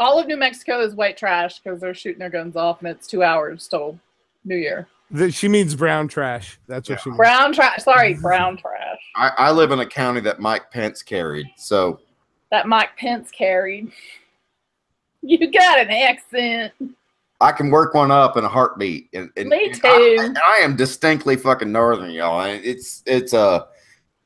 All of New Mexico is white trash because they're shooting their guns off, and it's 2 hours till New Year. She means brown trash. That's what she means. Brown trash. Sorry, brown trash. I live in a county that Mike Pence carried, so That Mike Pence carried. You got an accent. I can work one up in a heartbeat. Me too. I am distinctly fucking northern, y'all. It's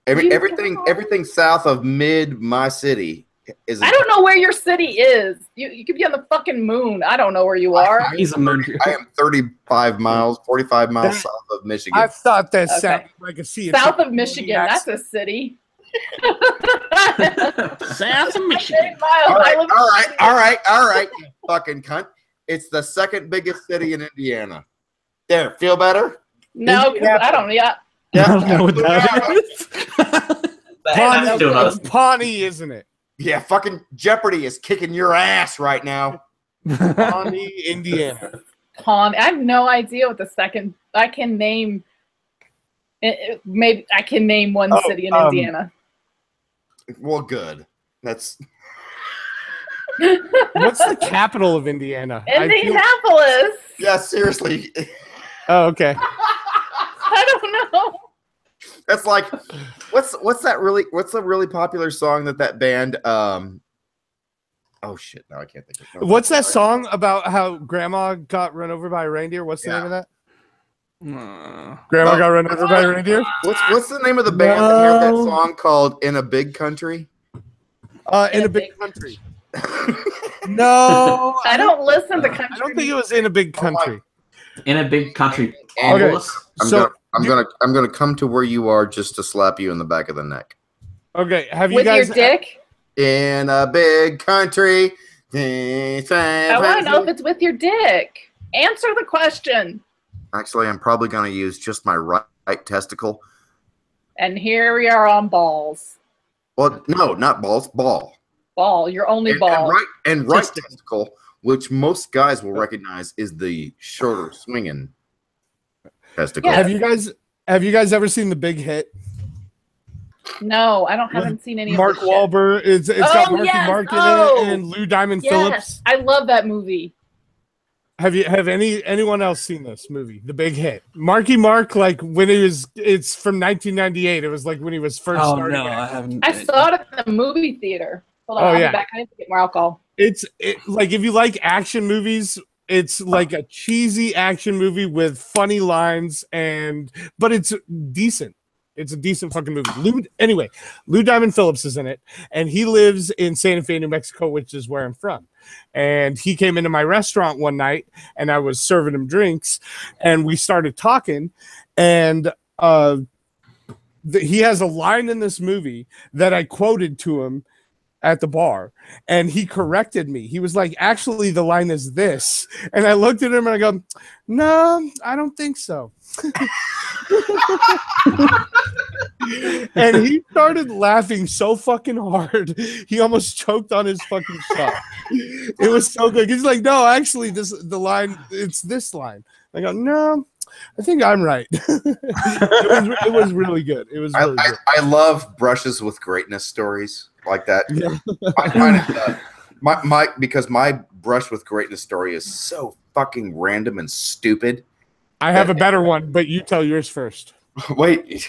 everything south of my city is. I don't know where your city is. You could be on the fucking moon. I don't know where you are. He's a moon. I am 45 miles south of Michigan. I thought that Okay. sounded like a sea. South of Michigan. That's a city. South of Michigan. All right, you fucking cunt. It's the second biggest city in Indiana. There, feel better? No, because I don't. Yeah. I don't know what that is. It's Pawnee, isn't it? Yeah, fucking Jeopardy is kicking your ass right now. Pawnee, Indiana. I have no idea what the second. I can name. Maybe I can name one city in Indiana. Well, good. That's. What's the capital of Indiana? Indianapolis. Yeah, seriously. Oh, okay. I don't know. That's like, what's the really popular song that band? Oh shit! No, I can't think of it. What's that song about how grandma got run over by a reindeer? What's the name of that? Grandma got run over by a reindeer? What's the name of the band that had that song called "In a Big Country"? In a Big Country. No, I don't listen to country. I don't think it was In a Big Country. In a Big Country. Okay. I'm gonna come to where you are just to slap you in the back of the neck. Okay, have you With guys your dick? In a big country. I want to know if it's with your dick. Answer the question. Actually, I'm probably gonna use just my right testicle. And here we are on balls. Well, no, not balls. Ball. Ball. Your only ball. And right testicle, which most guys will recognize is the shorter swinging testicle. Yeah. Have you guys ever seen The Big Hit? No, I haven't seen any Mark of this shit. Wahlberg. It's got Marky Mark in it and Lou Diamond Phillips. Yes, I love that movie. Have anyone else seen this movie, The Big Hit? Marky Mark, like when it's from 1998. It was like when he was first starting. No, I haven't. I saw it at the movie theater. Hold on, I'll be back. I need to get more alcohol. It's like if you like action movies, it's like a cheesy action movie with funny lines but it's decent. It's a decent fucking movie. Lou Diamond Phillips is in it, and he lives in Santa Fe, New Mexico, which is where I'm from. And he came into my restaurant one night, and I was serving him drinks, and we started talking, and he has a line in this movie that I quoted to him at the bar, and he corrected me. He was like, actually, the line is this. And I looked at him, and I go, no, I don't think so. And he started laughing so fucking hard he almost choked on his fucking shot. It was so good. He's like, no, actually, it's this line. I go, no, I think I'm right. It was really good. It was really good. I love brushes with greatness stories like that. Yeah. Because my brush with greatness story is so fucking random and stupid. I have a better one, but you tell yours first. Wait.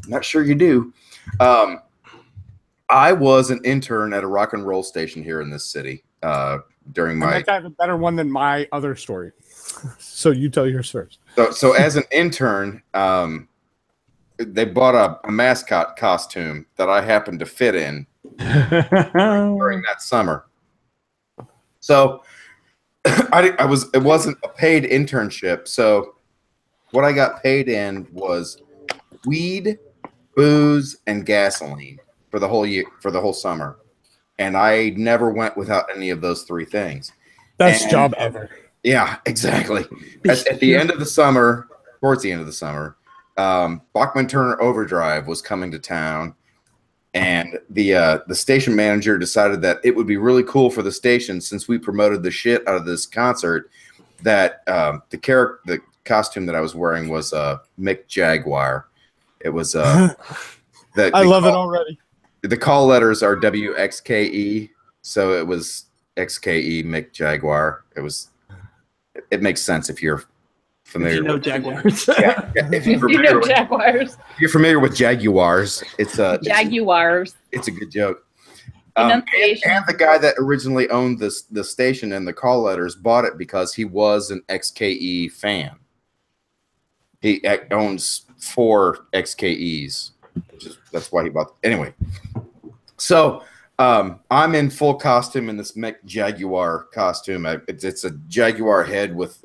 Not sure you do. I was an intern at a rock and roll station here in this city during my. I have a better one than my other story. So you tell yours first. So as an intern, they bought a mascot costume that I happened to fit in during that summer. So it wasn't a paid internship. So what I got paid in was weed, booze, and gasoline for the whole year, for the whole summer. And I never went without any of those three things. Best job ever. Yeah, exactly. At the end of the summer, towards the end of the summer, Bachman Turner Overdrive was coming to town, and the station manager decided that it would be really cool for the station, since we promoted the shit out of this concert, that the costume that I was wearing was Mick Jaguar. It was I love it already. The call letters are WXKE, so it was XKE Mick Jaguar. It makes sense if you're familiar. If you know with Jaguars. Yeah, if you're You know Jaguars. If you're familiar with Jaguars, Jaguars. It's a good joke. And the guy that originally owned the station and the call letters bought it because he was an XKE fan. He owns 4 XKEs. That's why he bought it. Anyway, so I'm in full costume in this Mick Jaguar costume. It's a Jaguar head with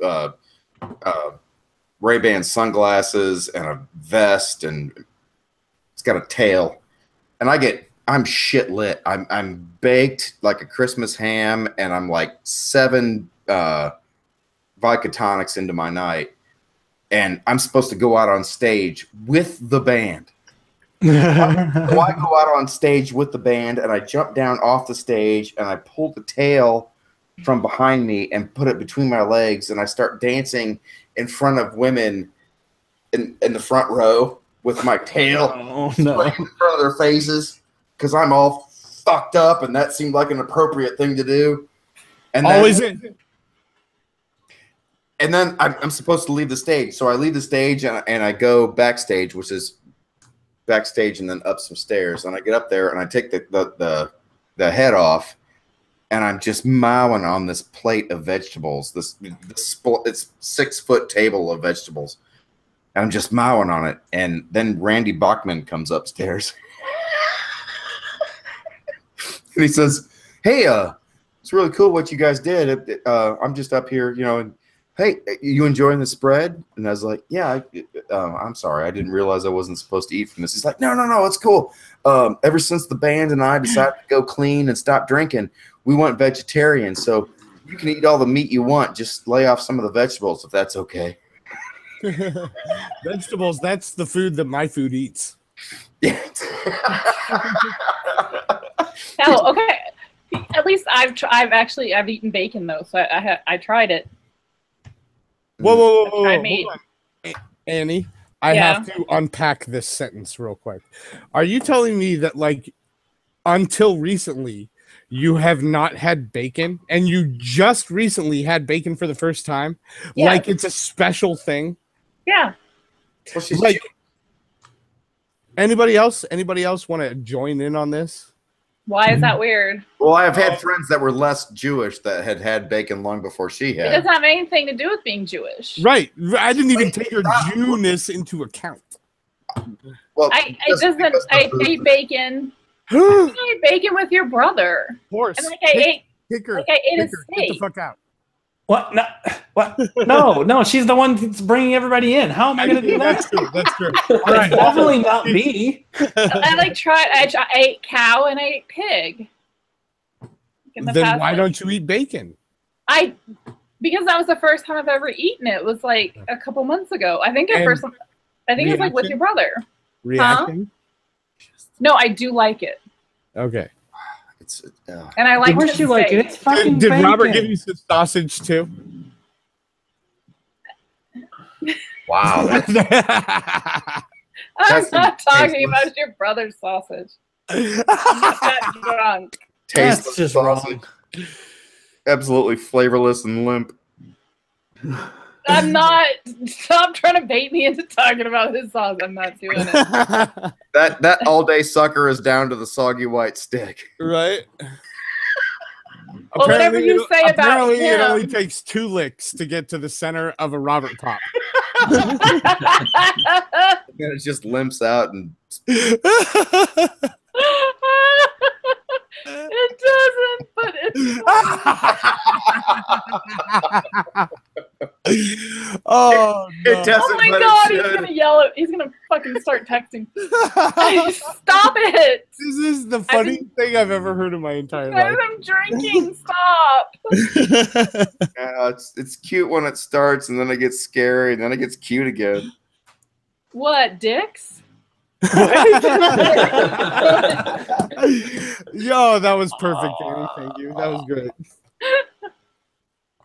Ray-Ban sunglasses and a vest, and it's got a tail. And I'm shit lit. I'm baked like a Christmas ham, and I'm like 7 vodka tonics into my night, and I'm supposed to go out on stage with the band. So I go out on stage with the band, and I jump down off the stage, and I pull the tail from behind me and put it between my legs, and I start dancing in front of women in the front row with my tail in front of their faces, because I'm all fucked up, and that seemed like an appropriate thing to do. And then I'm supposed to leave the stage, so I leave the stage and I go backstage, which is backstage and then up some stairs, and I get up there and I take the head off, and I'm just mowing on this plate of vegetables. It's 6-foot table of vegetables, and I'm just mowing on it. And then Randy Bachman comes upstairs, and he says, "Hey, it's really cool what you guys did. I'm just up here, and hey, you enjoying the spread?" And I was like, "Yeah, I'm sorry. I didn't realize I wasn't supposed to eat from this." He's like, No, it's cool. Ever since the band and I decided to go clean and stop drinking, we went vegetarian. So you can eat all the meat you want. Just lay off some of the vegetables, if that's okay. Vegetables, that's the food that my food eats. Yeah. Oh, okay. At least I've eaten bacon though, so I tried it. Whoa. I Hold on. Annie, I Yeah. have to unpack this sentence real quick. Are you telling me that, like, until recently, you have not had bacon, and you just recently had bacon for the first time? Yeah. Like it's a special thing? Yeah. Well, she's Like, anybody else want to join in on this? Why is that weird? Well, I've had friends that were less Jewish that had had bacon long before she It had. doesn't have anything to do with being Jewish. Right. I didn't even take your Jewness into account. Well, I ate bacon. Horse, I ate bacon with your brother. And like I ate kicker, like I ate a get the steak. fuck out. What? No, what? No, she's the one that's bringing everybody in. How am I going to do that? That's true. That's true. It's definitely not me. I ate cow and I ate pig. Then why don't you eat bacon? Because that was the first time I've ever eaten it. It was like a couple months ago. I think it was like with your brother. Reacting? No, I do like it. Okay. And I like Of course you like it. It's fucking Did bacon. Robert give you some sausage too? Wow. I'm not talking about your brother's sausage. I'm not that drunk. Tasteless just sausage. Absolutely flavorless and limp. I'm not. Stop trying to bait me into talking about his sauce. I'm not doing it. That all day sucker is down to the soggy white stick. Right. Well, whatever you say about apparently it him. only takes 2 licks to get to the center of a Robert pop. And it just limps out and It doesn't, but it's oh, no. it doesn't. oh my but god, it he's should. gonna yell at, he's gonna fucking start texting. Stop it! This is the funniest thing I've ever heard in my entire Guys, life. I'm drinking. Stop. Yeah, it's cute when it starts, and then it gets scary, and then it gets cute again. What, dicks? Yo, that was perfect, Danny. Thank you. That was great.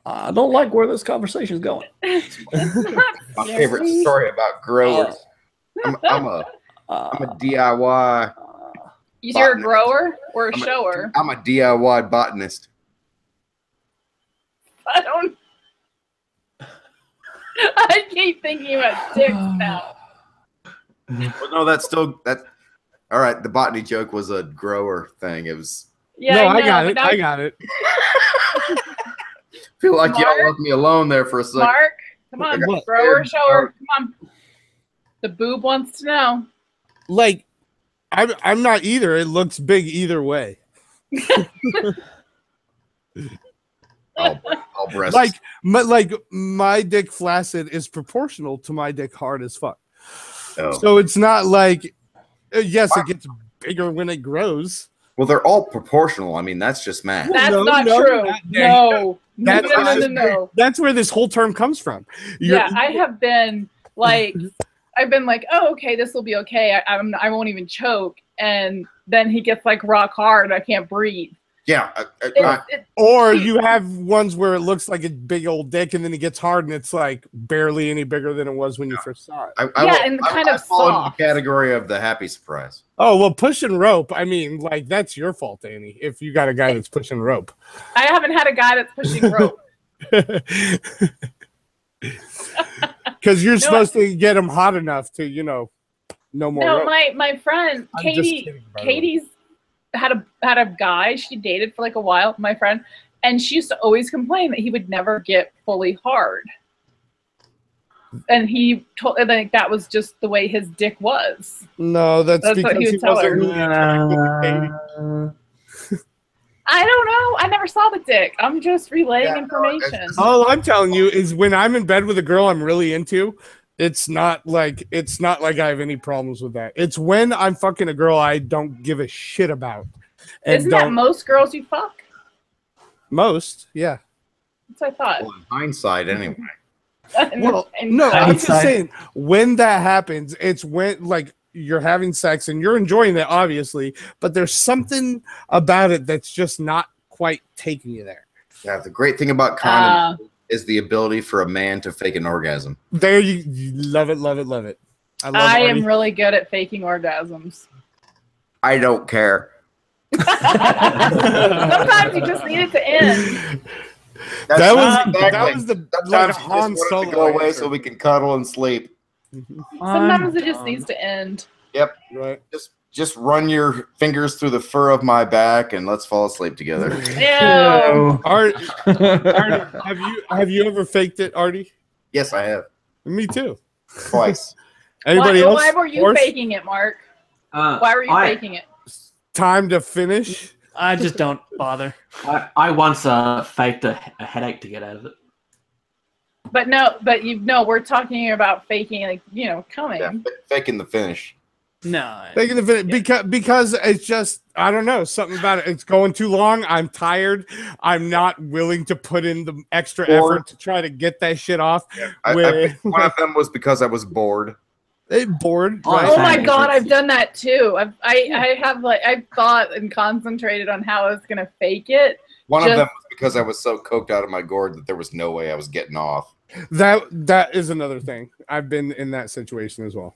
I don't like where this conversation is going. My favorite story about growers. I'm a DIY. You're a grower or a shower? I'm a DIY botanist. I don't. I keep thinking about dicks now. Well, no, that's all right. The botany joke was a grower thing. It was. Yeah, No, I I got know, it. but now- I got it. Feel like Mark? y'all left me alone there for a second. Mark, come on, What? grower, shower, come on. The boob wants to know. Like, I'm not either. It looks big either way. All breasts. Like my dick flaccid is proportional to my dick hard as fuck. Oh. So it's not like, yes, it gets bigger when it grows. Well, they're all proportional. I mean, that's just math. That's No, not no, true. that- No. No. That's where this whole term comes from. Yeah, I have been like, oh, okay, this will be okay. I won't even choke. And then he gets like rock hard. I can't breathe. Yeah. Or you have ones where it looks like a big old dick, and then it gets hard, and it's like barely any bigger than it was when you first saw it. I fall into the category of the happy surprise. Oh, well, pushing rope. I mean, like, that's your fault, Danny, if you got a guy that's pushing rope. I haven't had a guy that's pushing rope. Because you're supposed to get him hot enough to, no more No, rope. my friend I'm just Katie. kidding, by the way. Katie's had a guy she dated for like a while. My friend, and she used to always complain that he would never get fully hard. And he told like that was just the way his dick was. No, that's what because he he would tell wasn't her. really attracted to Katie. I don't know. I never saw the dick. I'm just relaying information. All I'm telling you is when I'm in bed with a girl I'm really into, it's not like I have any problems with that. It's when I'm fucking a girl I don't give a shit about. And Isn't that most girls you fuck? Most, yeah. That's what I thought. Well, in hindsight, anyway. Well, no, I'm just saying when that happens, it's when like you're having sex and you're enjoying it, obviously, but there's something about it that's just not quite taking you there. Yeah, the great thing about condoms is the ability for a man to fake an orgasm. There you love it, love it, love it. I am really good at faking orgasms. I don't care. Sometimes you just need it to end. That was the sometimes like you just want it to go away so we can cuddle and sleep. Sometimes it just needs to end. Yep. Right. Just run your fingers through the fur of my back and let's fall asleep together. Ew. Artie, have you ever faked it, Artie? Yes, I have. Me too. Twice. Anybody else? Why were you faking it, Mark? Why were you faking it? Time to finish. I just don't bother. I once faked a headache to get out of it. But we're talking about faking, like, coming. Yeah, faking the finish. No. Faking the finish because it's just, I don't know, something about it. It's going too long. I'm tired. I'm not willing to put in the extra effort to try to get that shit off. Yeah. One of them was because I was bored. Bored. Right? Oh my god, I've done that too. I've thought and concentrated on how I was gonna fake it. One of them was because I was so coked out of my gourd that there was no way I was getting off. That is another thing. I've been in that situation as well.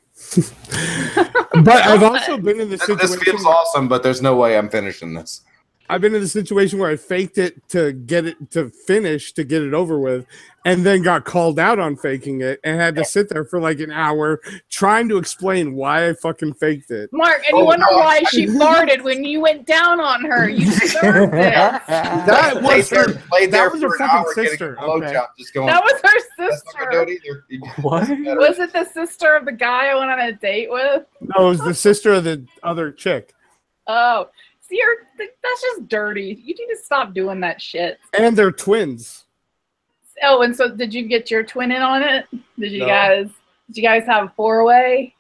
But I've also been in the situation. This feels awesome, but there's no way I'm finishing this. I've been in the situation where I faked it to get it to finish, to get it over with, and then got called out on faking it and had to sit there for like an hour trying to explain why I fucking faked it. Mark, and you wonder why she farted when you went down on her. You deserved it. That was her fucking sister. Okay. That was her sister. What? Was it the sister of the guy I went on a date with? No, it was the sister of the other chick. Oh. See, that's just dirty. You need to stop doing that shit. And they're twins. Oh, and so did you get your twin in on it? Did you guys have a 4-way?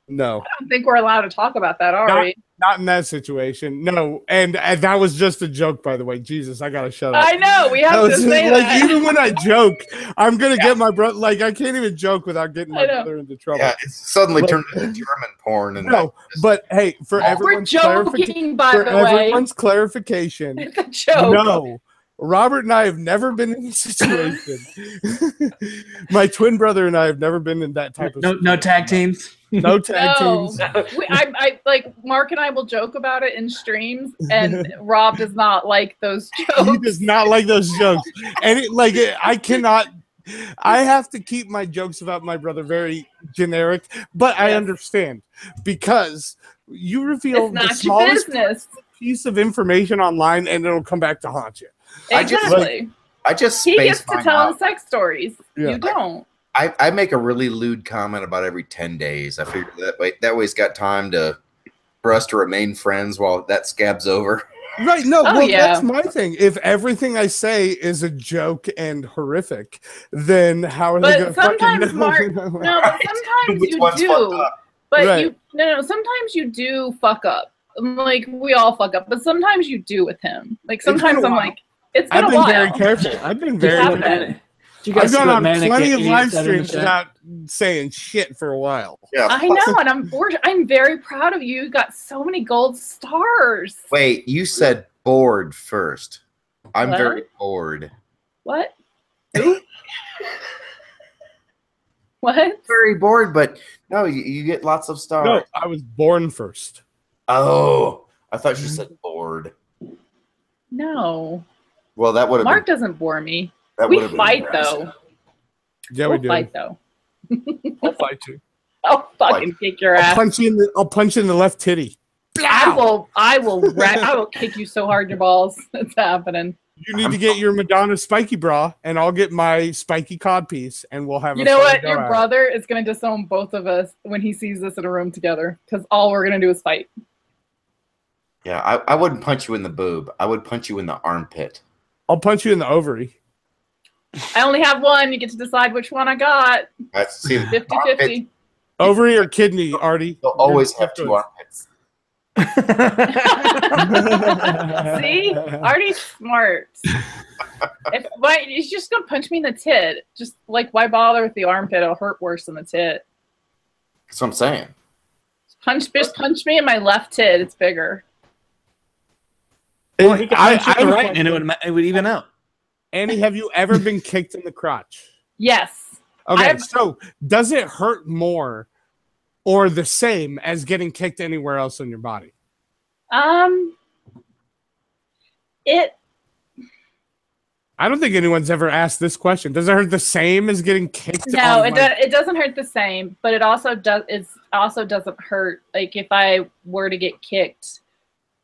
No. I don't think we're allowed to talk about that, are we? Not in that situation. No. And that was just a joke, by the way. Jesus, I gotta shut up. I know. We have to say that. Even when I joke, I'm gonna get my brother. Like, I can't even joke without getting my brother into trouble. Yeah, it's suddenly turned into German porn. And no, but hey, for everyone's clarification, it's a joke. No. Robert and I have never been in this situation. My twin brother and I have never been in that type of situation. No tag teams. No tag teams. I like Mark and I will joke about it in streams, and Rob does not like those jokes. He does not like those jokes, and I cannot. I have to keep my jokes about my brother very generic, but I understand because you reveal the smallest piece of information online, and it'll come back to haunt you. Exactly. He gets to tell him sex stories. Yeah. You don't. I make a really lewd comment about every 10 days. I figure that way he's got time for us to remain friends while that scab's over. Right. No, that's my thing. If everything I say is a joke and horrific, then how are they going to fucking know? Mark, no, but sometimes you do. But sometimes you do fuck up. Like, we all fuck up, but sometimes you do with him. Like, sometimes I'm like, it's been a while. I've been very careful. I've been very careful. I've gone on plenty of live streams without saying shit for a while. Yeah, I know, and I'm very proud of you. You got so many gold stars. Wait, you said bored first. I'm very bored. What? Who? What? Very bored, but no, you get lots of stars. No, I was born first. Oh, I thought you said bored. No. Well, that would have. Mark doesn't bore me. That we fight though. Yeah, we do. Fight though. I'll fight you. I'll fucking kick your ass. I'll punch you in the left titty. I will kick you so hard in your balls. It's happening. You need to get your Madonna spiky bra, and I'll get my spiky codpiece, and we'll have. You know what? Your brother is going to disown both of us when he sees us in a room together, because all we're going to do is fight. Yeah, I wouldn't punch you in the boob. I would punch you in the armpit. I'll punch you in the ovary. I only have one. You get to decide which one I got. That's 50-50. Ovary or kidney, Artie? You'll always have two armpits. See? Artie's smart. He's just going to punch me in the tit. Just like, why bother with the armpit? It'll hurt worse than the tit. That's what I'm saying. Just punch me in my left tit. It's bigger. Well, he could punch you right, and it would even out. Annie, have you ever been kicked in the crotch? Yes. Okay, so does it hurt more or the same as getting kicked anywhere else in your body? I don't think anyone's ever asked this question. Does it hurt the same as getting kicked? No, it doesn't hurt the same, but it also doesn't hurt. Like if I were to get kicked,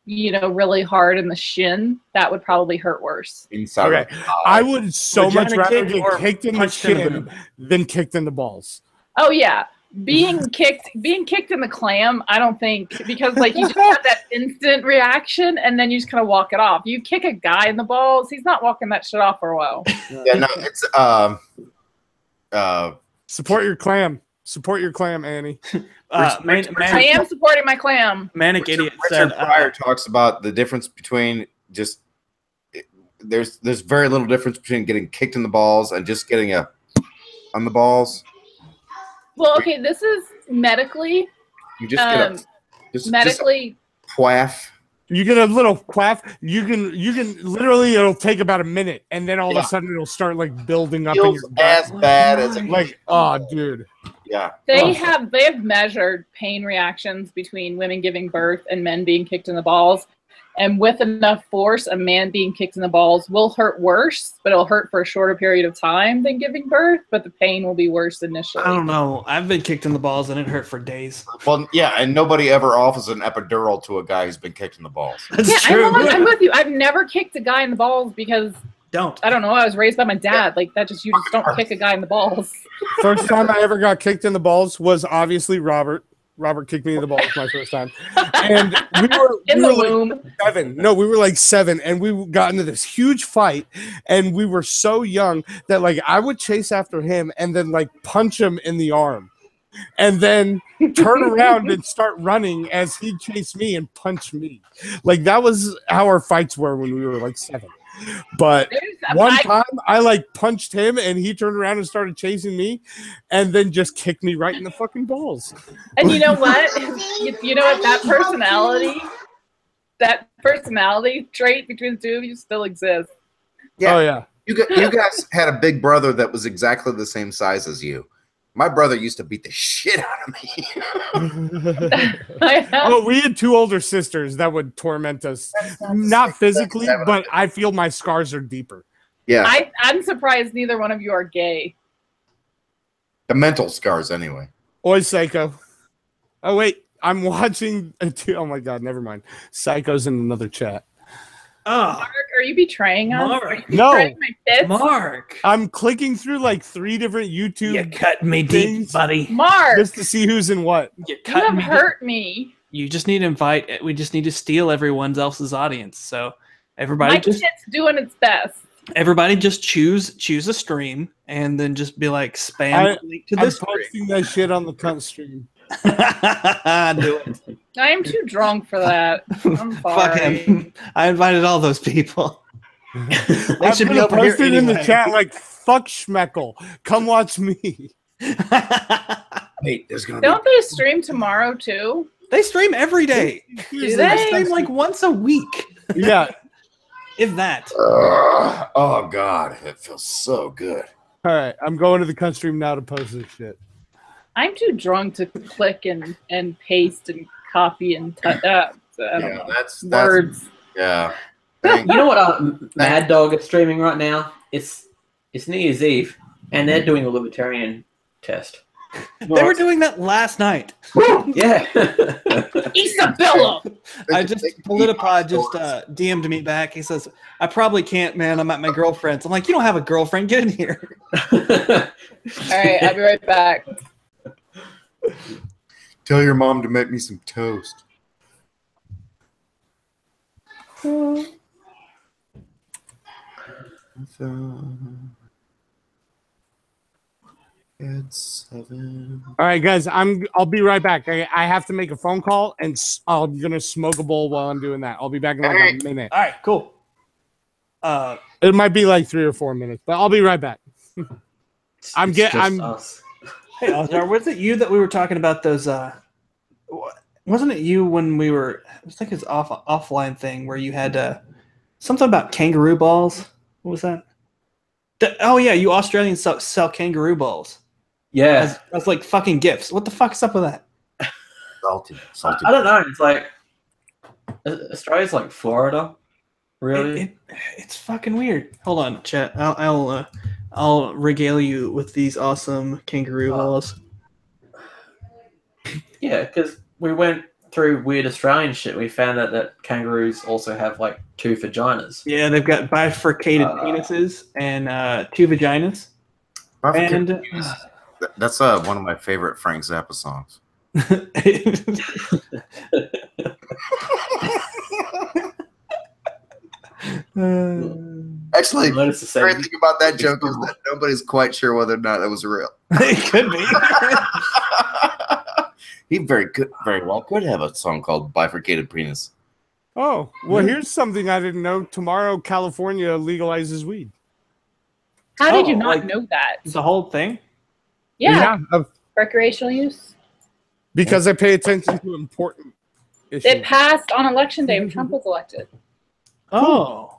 really hard in the shin, that would probably hurt worse. Inside. Okay. I would so much rather get kicked in the chin than kicked in the balls. Oh yeah. Being kicked in the clam, I don't think, because like you just have that instant reaction and then you just kind of walk it off. You kick a guy in the balls, he's not walking that shit off for a while. Yeah, no, it's support your clam. Support your clam, Annie. I am supporting my clam. Manic Idiot Richard Pryor talks about the difference between there's very little difference between getting kicked in the balls and just getting on the balls. Well, okay, this is medically. You just get medically. Quaff. You get a little quaff. You can literally, it'll take about a minute, and then all of a sudden it'll start like building up in your as bad as oh, dude. Yeah. They have measured pain reactions between women giving birth and men being kicked in the balls. And with enough force, a man being kicked in the balls will hurt worse, but it'll hurt for a shorter period of time than giving birth, but the pain will be worse initially. I don't know. I've been kicked in the balls and it hurt for days. Well, yeah, and nobody ever offers an epidural to a guy who's been kicked in the balls. That's true. I'm with you. I've never kicked a guy in the balls because I don't know. I was raised by my dad. Like that, you just don't kick a guy in the balls. First time I ever got kicked in the balls was obviously Robert. Robert kicked me in the balls my first time, and we were like 7. No, we were like 7, and we got into this huge fight, and we were so young that like I would chase after him and then like punch him in the arm, and then turn around and start running as he'd chase me and punch me. Like that was how our fights were when we were like 7. But one time I like punched him and he turned around and started chasing me and then just kicked me right in the fucking balls. And you know what? You know what? That personality trait between the two of you still exists. Yeah. Oh yeah. You guys had a big brother that was exactly the same size as you. My brother used to beat the shit out of me. Oh, we had 2 older sisters that would torment us. Not physically, but I feel my scars are deeper. Yeah. I'm surprised neither one of you are gay. The mental scars, anyway. Oi, Psycho. Oh, wait. I'm watching. Oh, my God. Never mind. Psycho's in another chat. Oh, Mark, are you betraying us? Mark. No, Mark. I'm clicking through like 3 different YouTube. You cut me deep, buddy. Mark, just to see who's in what. You have hurt me. You just need to invite. We just need to steal everyone else's audience. So everybody, my shit's doing its best. Everybody, just choose a stream and then just be like spam link to this. I'm posting that shit on the cunt stream. Do it. I am too drunk for that. I'm sorry. Fuck him. I invited all those people. They should be posted in the chat like "fuck Schmeckle." Come watch me. Wait, there's gonna Don't they stream tomorrow too? They stream every day. Do they stream like once a week. Yeah, if that. Oh God, it feels so good. All right, I'm going to the cunt stream now to post this shit. I'm too drunk to click and paste and copy and that's words. Yeah. You know what? Mad Dog is streaming right now. It's New Year's Eve, and they're doing a libertarian test. They were doing that last night. Yeah. Isabella. Politipod just DM'd me back. He says, "I probably can't, man. I'm at my girlfriend's." I'm like, "You don't have a girlfriend. Get in here." All right, I'll be right back. Tell your mom to make me some toast. All right, guys, I'll be right back. I have to make a phone call, and I'm gonna smoke a bowl while I'm doing that. I'll be back in like a minute. All right, cool. It might be like 3 or 4 minutes, but I'll be right back. Hey, Ozar, was it you that we were talking about those? Wasn't it you when we were? I was thinking it's offline thing where you had something about kangaroo balls. What was that? Oh yeah, you Australians sell kangaroo balls. Yeah, that's like fucking gifts. What the fuck's up with that? salty. I don't know. It's like Australia's like Florida, really. It's fucking weird. Hold on, chat. I'll regale you with these awesome kangaroo laws. Yeah, because we went through weird Australian shit. We found out that kangaroos also have like 2 vaginas. Yeah, they've got bifurcated penises and 2 vaginas. And that's one of my favorite Frank Zappa songs. Actually, the great thing about that joke is that nobody's quite sure whether or not that was real. It could be. He very well could have a song called "Bifurcated Penis." Oh, well, here's something I didn't know. Tomorrow, California legalizes weed. How did you not know that? The whole thing? Yeah. Recreational use? Because I pay attention to important issues. It passed on election day when Trump was elected. Oh.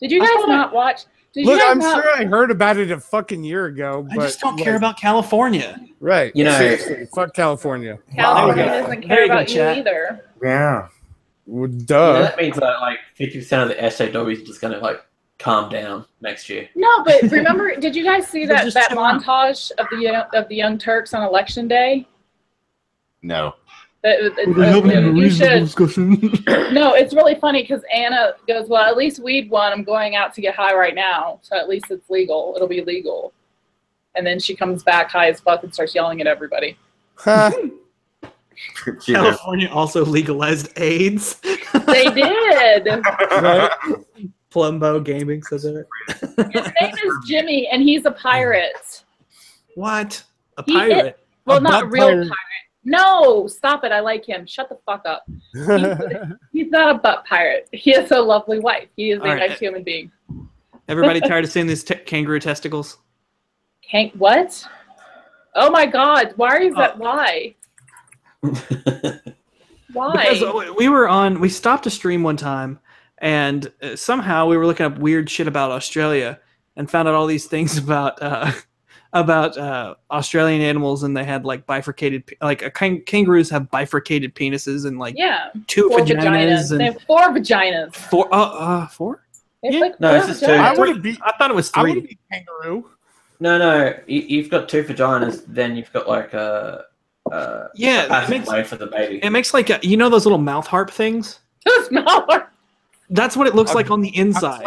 Did you guys not watch? I'm sure I heard about it a fucking year ago. But I just don't care about California. Right. You know, seriously, fuck California. California doesn't care about you either. Yeah. Well, duh. Yeah, that means that like 50% of the SJWs are just going to like calm down next year. No, but remember, did you guys see that montage of the Young Turks on election day? No. You should. No, it's really funny because Anna goes, well, at least weed won. I'm going out to get high right now, so at least it's legal. It'll be legal. And then she comes back high as fuck and starts yelling at everybody. California also legalized AIDS. They did. Right? Plumbo Gaming says it. His name is Jimmy, and he's a pirate. What? A pirate? Not a real pirate. No, stop it. I like him. Shut the fuck up. He's not a butt pirate. He has a lovely wife. He is a nice human being. Everybody tired of seeing these kangaroo testicles? What? Oh my God. Why is that? Why? Why? Because we stopped a stream one time, and somehow we were looking up weird shit about Australia and found out all these things about Australian animals, and they had like bifurcated, kangaroos have bifurcated penises and like 2 vaginas. And they have 4 vaginas. 4? It's like no, it's just 2. I thought it was 3. I want to be a kangaroo. No, you've got 2 vaginas, then you've got like a way for the baby. It makes like those little mouth harp things. Those mouth harp. That's what it looks like on the inside.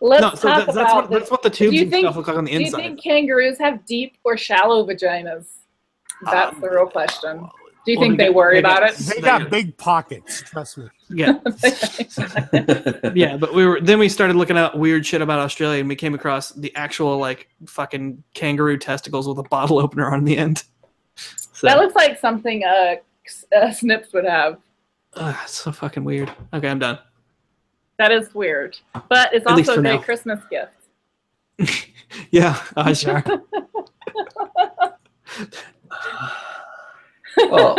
Let's talk about that's what the tubes and stuff look like on the inside. Do you think kangaroos have deep or shallow vaginas? That's the real question. Do you think they worry about it? They got big pockets. Trust me. Yeah. Yeah, but we started looking at weird shit about Australia, and we came across the actual like fucking kangaroo testicles with a bottle opener on the end. So, that looks like something Snips would have. It's so fucking weird. Okay, I'm done. That is weird, but it's also a great Christmas gift. Yeah, sure. Well,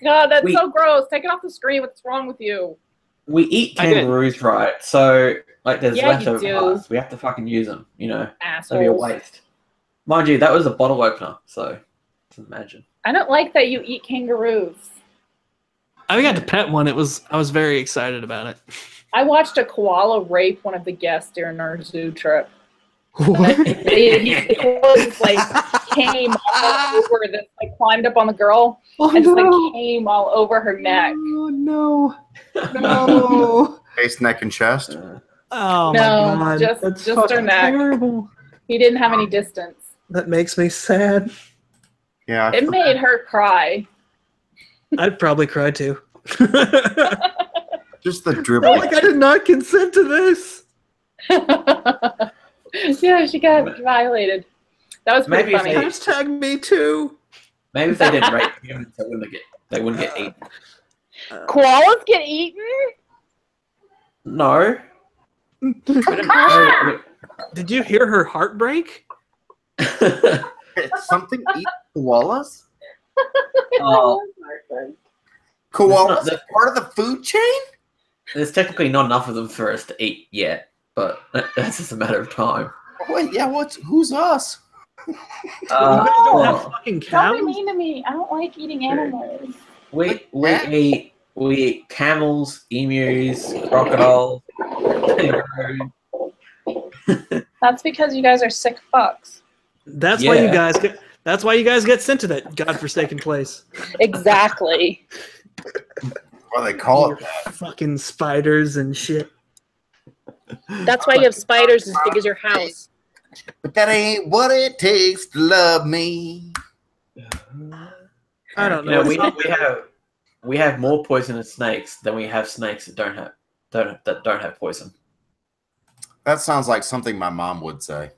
God, that's so gross. Take it off the screen. What's wrong with you? We eat kangaroos, right? So, like, there's leftover parts. We have to fucking use them, Assholes. That'd be a waste. Mind you, that was a bottle opener, so imagine. I don't like that you eat kangaroos. I got to pet one. I was very excited about it. I watched a koala rape one of the guests during our zoo trip. What? He was like came all over this, like climbed up on the girl and just like came all over her neck. Oh no! Face, neck, and chest. Oh my God! Just her neck. Terrible. He didn't have any distance. That makes me sad. Yeah, it made her cry. I'd probably cry too. Just the dribble. Like I did not consent to this. Yeah, she got violated. That was pretty funny. Hashtag me too. Maybe if they didn't rape humans, they wouldn't get eaten. Koalas get eaten? No. Did you hear her heart break? Something eat koalas? Koalas are part of the food chain? There's technically not enough of them for us to eat yet, but that's just a matter of time. Wait, who's us? don't have fucking cows? Don't be mean to me. I don't like eating animals. We eat camels, emus, crocodiles. kangaroos. That's because you guys are sick fucks. That's why you guys get. That's why you guys get sent to that godforsaken place. Exactly. Well, they call it that. Fucking spiders and shit. That's why you have spiders as big as your house. But that ain't what it takes to love me. I don't know. We have more poisonous snakes than we have snakes that don't have poison. That sounds like something my mom would say.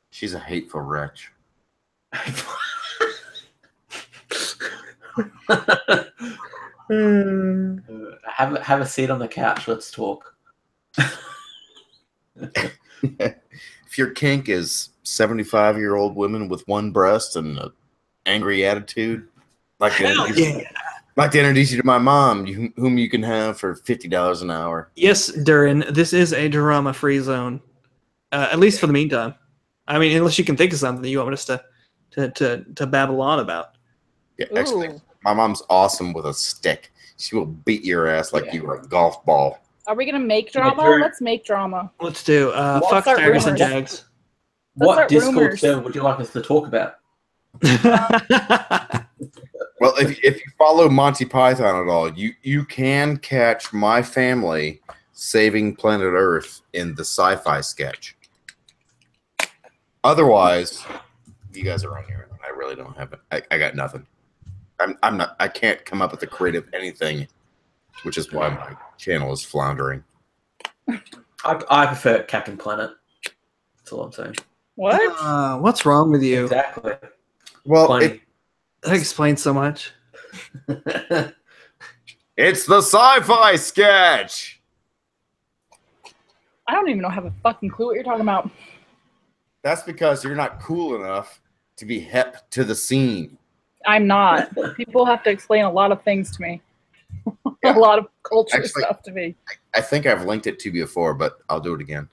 She's a hateful wretch. Have a seat on the couch. Let's talk. If your kink is 75-year-old women with one breast and an angry attitude, like to introduce you to my mom, whom you can have for $50 an hour. Yes, Durin, this is a drama-free zone, at least for the meantime. I mean, unless you can think of something that you want us to babble on about. Yeah, actually, my mom's awesome with a stick. She will beat your ass like you were a golf ball. Are we gonna make drama? Let's make drama. Let's do. Fuck Tigers and Jags. What Discord server would you like us to talk about? Well, if you follow Monty Python at all, you can catch my family saving planet Earth in the sci-fi sketch. Otherwise, you guys are on here. I really don't have it. I got nothing. I'm not. I can't come up with a creative anything, which is why my channel is floundering. I prefer Captain Planet. That's all I'm saying. What? What's wrong with you? Exactly. Well, that explains so much. It's the sci-fi sketch. I don't even have a fucking clue what you're talking about. That's because you're not cool enough to be hep to the scene. I'm not. People have to explain a lot of things to me. A lot of culture stuff to me. I think I've linked it to you before, but I'll do it again.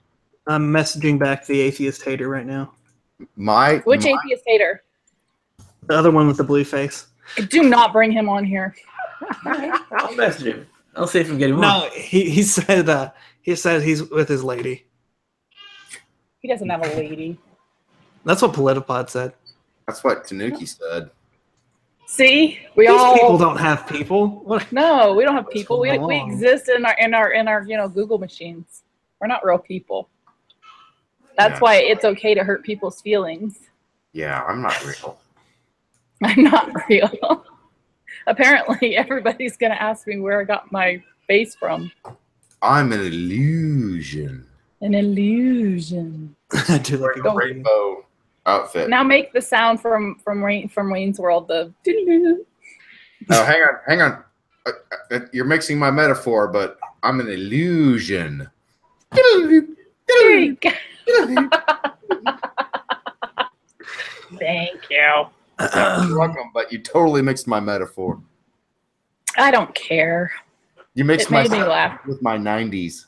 I'm messaging back the atheist hater right now. Which atheist hater? The other one with the blue face. Do not bring him on here. I'll message him. I'll see if I can get him on. No, he said he's with his lady. He doesn't have a lady. That's what Politipod said. That's what Tanuki said. See, These people don't have people. What? No, we don't have people. We exist in our Google machines. We're not real people. That's why it's okay to hurt people's feelings. Yeah, I'm not real. I'm not real. Apparently, everybody's gonna ask me where I got my face from. I'm an illusion. An illusion. I do like a rainbow outfit. Now make the sound from Wayne's World. The. Oh, hang on. You're mixing my metaphor, but I'm an illusion. Thank you. You're welcome, but you totally mixed my metaphor. I don't care. You mixed made me laugh with my 90s.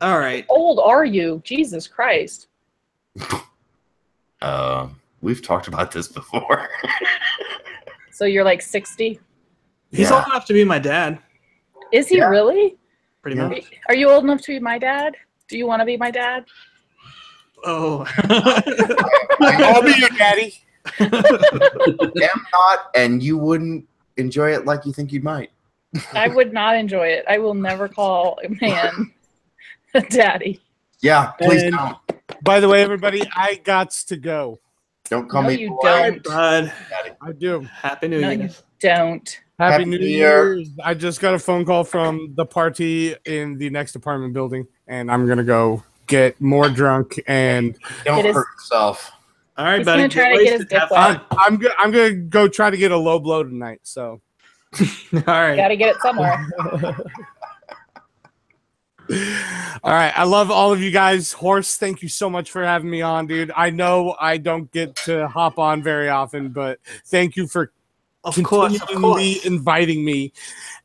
All right. How old are you? Jesus Christ. We've talked about this before. So you're like 60? He's old enough to be my dad. Is he really? Pretty much. Are you old enough to be my dad? Do you want to be my dad? Oh. I'll be your daddy. Am not, and you wouldn't enjoy it like you think you might. I would not enjoy it. I will never call a man a daddy. Yeah, please don't. By the way, everybody, I gots to go. Don't call me. You don't. Bud. I do. Happy New Year. You don't. Happy New Year. I just got a phone call from the party in the next apartment building, and I'm going to go get more drunk and don't hurt yourself. All right, He's buddy. gonna try to get his dick wet. I'm gonna go try to get a low blow tonight. So, all right, gotta get it somewhere. All right, I love all of you guys. Horse, thank you so much for having me on, dude. I know I don't get to hop on very often, but thank you for Of course, inviting me,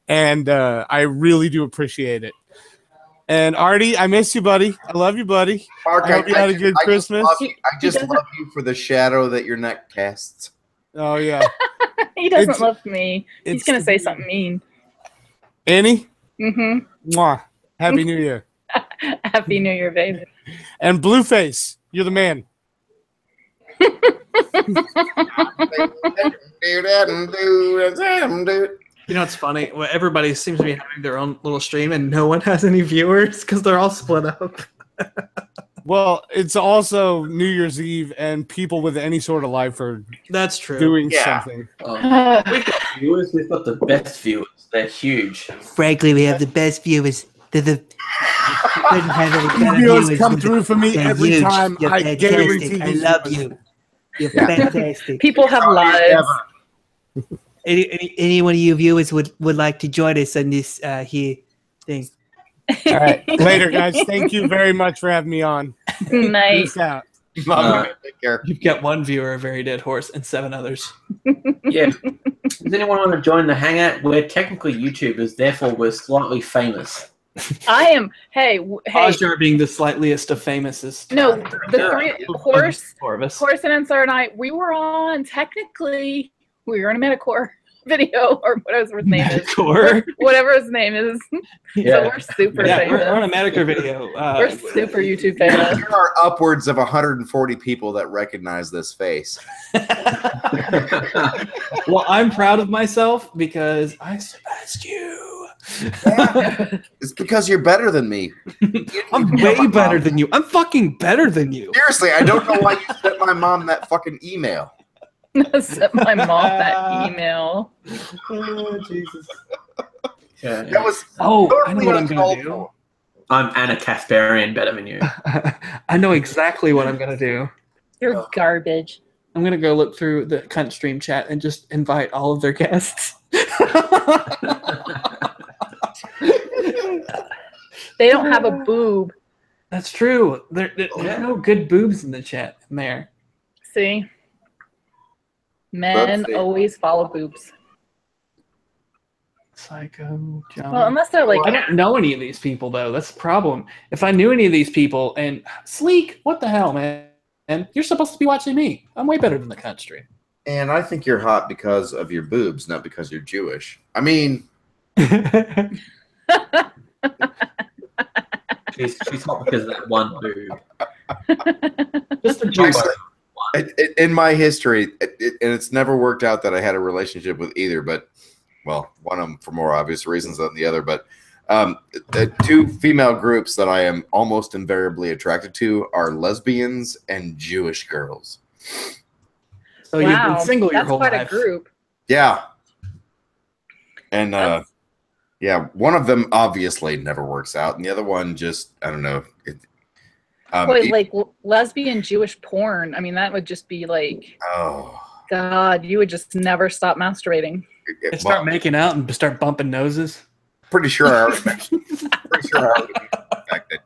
and I really do appreciate it. And Artie, I miss you, buddy. I love you, buddy. Mark, I hope you had a good Christmas. I just love you for the shadow that your neck casts. Oh yeah. He doesn't love me. He's gonna say something mean. Annie? Mm-hmm. Mwah. Happy New Year. Happy New Year, baby. And Blueface, you're the man. You know, it's funny. Well, everybody seems to be having their own little stream, and no one has any viewers because they're all split up. Well, it's also New Year's Eve, and people with any sort of life are That's true. doing something. We've got viewers. We've got the best viewers. They're huge. Frankly, we have the best viewers. They're the couldn't have any better Viewers come through for me They're every huge. time. You're I guarantee fantastic. I these love viewers. you. You're fantastic. People have lives. Any one of you viewers would like to join us on this here thing. All right. Later, guys. Thank you very much for having me on. Nice. Peace out. Take care. You've got one viewer, a very dead horse, and 7 others. Yeah. Does anyone want to join the hangout? We're technically YouTubers, therefore we're slightly famous. I am. Hey. Ajar being the slightliest of famousest. No, the three horse, Four of us. Horse and Ansar and I. We were on. Technically, we were in a Metacore video, or whatever his name is. Metacore? Whatever his name is. Yeah. So we're super Yeah, famous. we're on a Metacore video. We're super YouTube famous. There are upwards of 140 people that recognize this face. Well, I'm proud of myself because I surpassed you. It's because you're better than me. I'm way better than you. I'm fucking better than you. Seriously, I don't know why you sent my mom that fucking email. Sent my mom that email. Oh, Jesus. Yeah. That was Oh, I know totally what I'm going uncalled to do. for. I'm Anna Kasparian better than you. I know exactly what I'm going to do. You're garbage. I'm going to go look through the cunt stream chat and just invite all of their guests. They don't have a boob. That's true. There's no good boobs in the chat in there. See? Men Oopsie. always follow boobs. Psycho John. Well, unless they're like. I don't know any of these people, though. That's the problem. If I knew any of these people, and Sleek, what the hell, man? And you're supposed to be watching me. I'm way better than the cunt stream. And I think you're hot because of your boobs, not because you're Jewish. I mean, She's hot because of that one boob. Just a seriously, in my history, and it's never worked out that I had a relationship with either, but, well, one of them for more obvious reasons than the other, but the 2 female groups that I am almost invariably attracted to are lesbians and Jewish girls. So you've been single your whole life. That's quite a group. Yeah. And, yeah, one of them obviously never works out, and the other one just, I don't know. Wait, like lesbian Jewish porn. I mean, that would just be like, oh, God, you would just never stop masturbating. And start making out and start bumping noses. Pretty sure I already mentioned. Pretty sure I already mentioned the fact that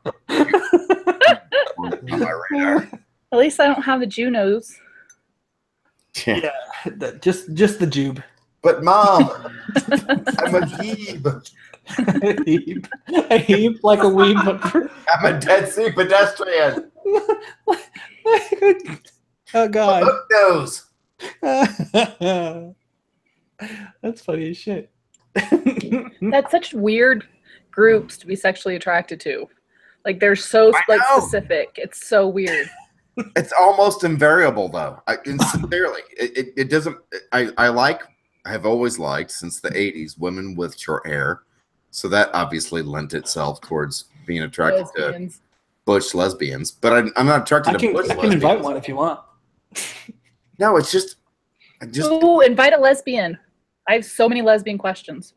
on my radar. At least I don't have the Jew nose. Yeah, just the jube. But Mom, I'm a heeb. A heap like a weeb, but I'm a Dead Sea pedestrian. Oh God. Look nose. That's funny as shit. That's such weird groups to be sexually attracted to. Like they're so like specific. It's so weird. It's almost invariable though. Sincerely, it doesn't. I have always liked since the 80s women with short hair, so that obviously lent itself towards being attracted to butch lesbians. But I'm not attracted to butch lesbians. I can invite one if you want. No, it's just. Ooh, invite a lesbian. I have so many lesbian questions.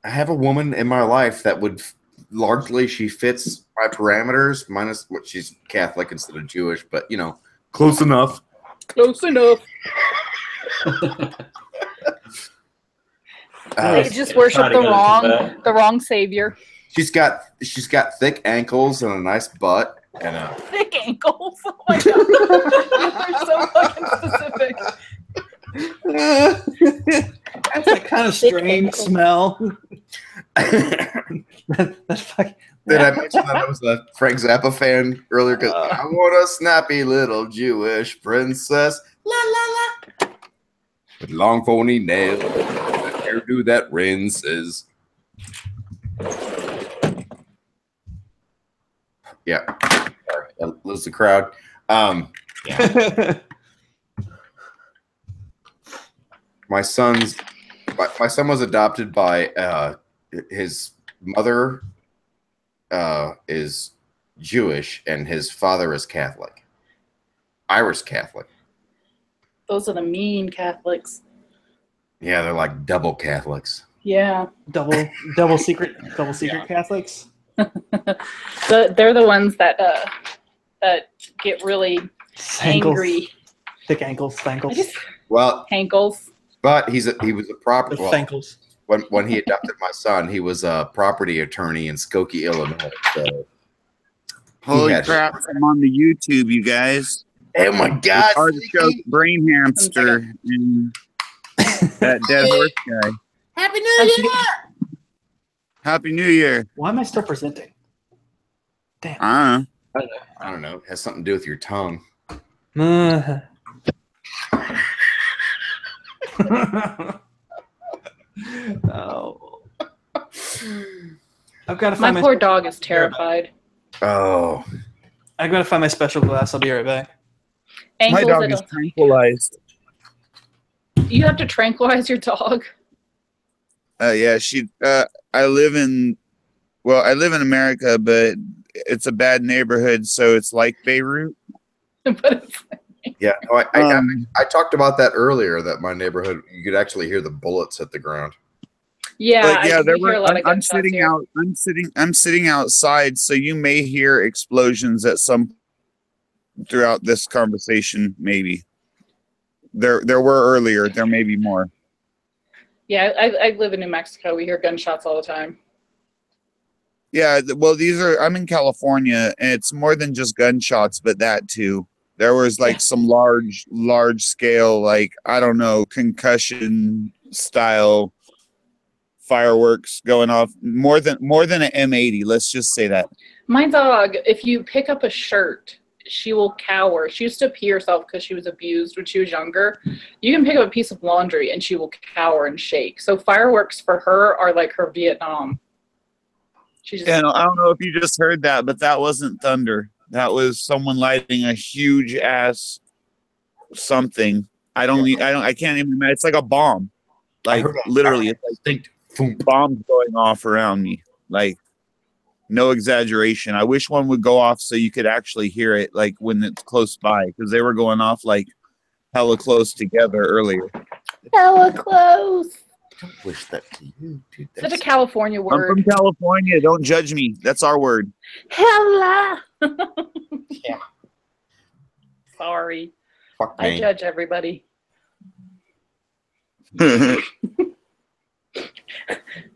I have a woman in my life that would largely she fits my parameters, minus what she's Catholic instead of Jewish, but you know, close enough. Close enough. They just worship the wrong savior. She's got thick ankles and a nice butt and a thick ankles. Oh my God, you're so fucking specific. That's a kind of strange smell. That's fucking. Did I mention that I was a Frank Zappa fan earlier? Because I want a snappy little Jewish princess, la la la, with long phony nails, a hairdo that rinses. Yeah, all right, that was the crowd. Yeah. My son was adopted by his mother is Jewish and his father is Catholic, Irish Catholic. Those are the mean Catholics. Yeah, they're like double Catholics. Yeah. Double secret Catholics. They're the ones that get really angry. Thick ankles, thankles. Well, ankles. But he was a property. Thankles. When he adopted my son, he was a property attorney in Skokie, Illinois. So holy crap! I'm on the YouTube, you guys. Oh my God! Artichoke brain hamster and that dead horse guy. Happy New Year! Happy New Year. Why am I still presenting? Damn. I don't know. It has something to do with your tongue. Oh. I've got to find my poor dog is terrified. Oh. I've got to find my special glass. I'll be right back. My dog is tranquilized. You have to tranquilize your dog? Yeah, I live in America, but it's a bad neighborhood, so it's like Beirut. Yeah, I talked about that earlier. That my neighborhood, you could actually hear the bullets hit the ground. Yeah, yeah. I'm sitting out. I'm sitting outside, so you may hear explosions at some throughout this conversation. Maybe there were earlier. There may be more. Yeah, I live in New Mexico. We hear gunshots all the time. Yeah, well, I'm in California, and it's more than just gunshots, but that too. There was like some large scale, like, I don't know, concussion style fireworks going off, more than an M80. Let's just say that. My dog, if you pick up a shirt, she will cower. She used to pee herself because she was abused when she was younger. You can pick up a piece of laundry and she will cower and shake. So fireworks for her are like her Vietnam. And I don't know if you just heard that, but that wasn't thunder. That was someone lighting a huge ass something. I can't even imagine. It's like a bomb. Like literally, it's like bombs going off around me. Like, no exaggeration. I wish one would go off so you could actually hear it, like when it's close by, because they were going off like hella close together earlier. Hella close. I don't wish that to you, dude. Such a California word. I'm from California. Don't judge me. That's our word. Hella. Yeah. Sorry. Fuck I me. judge everybody.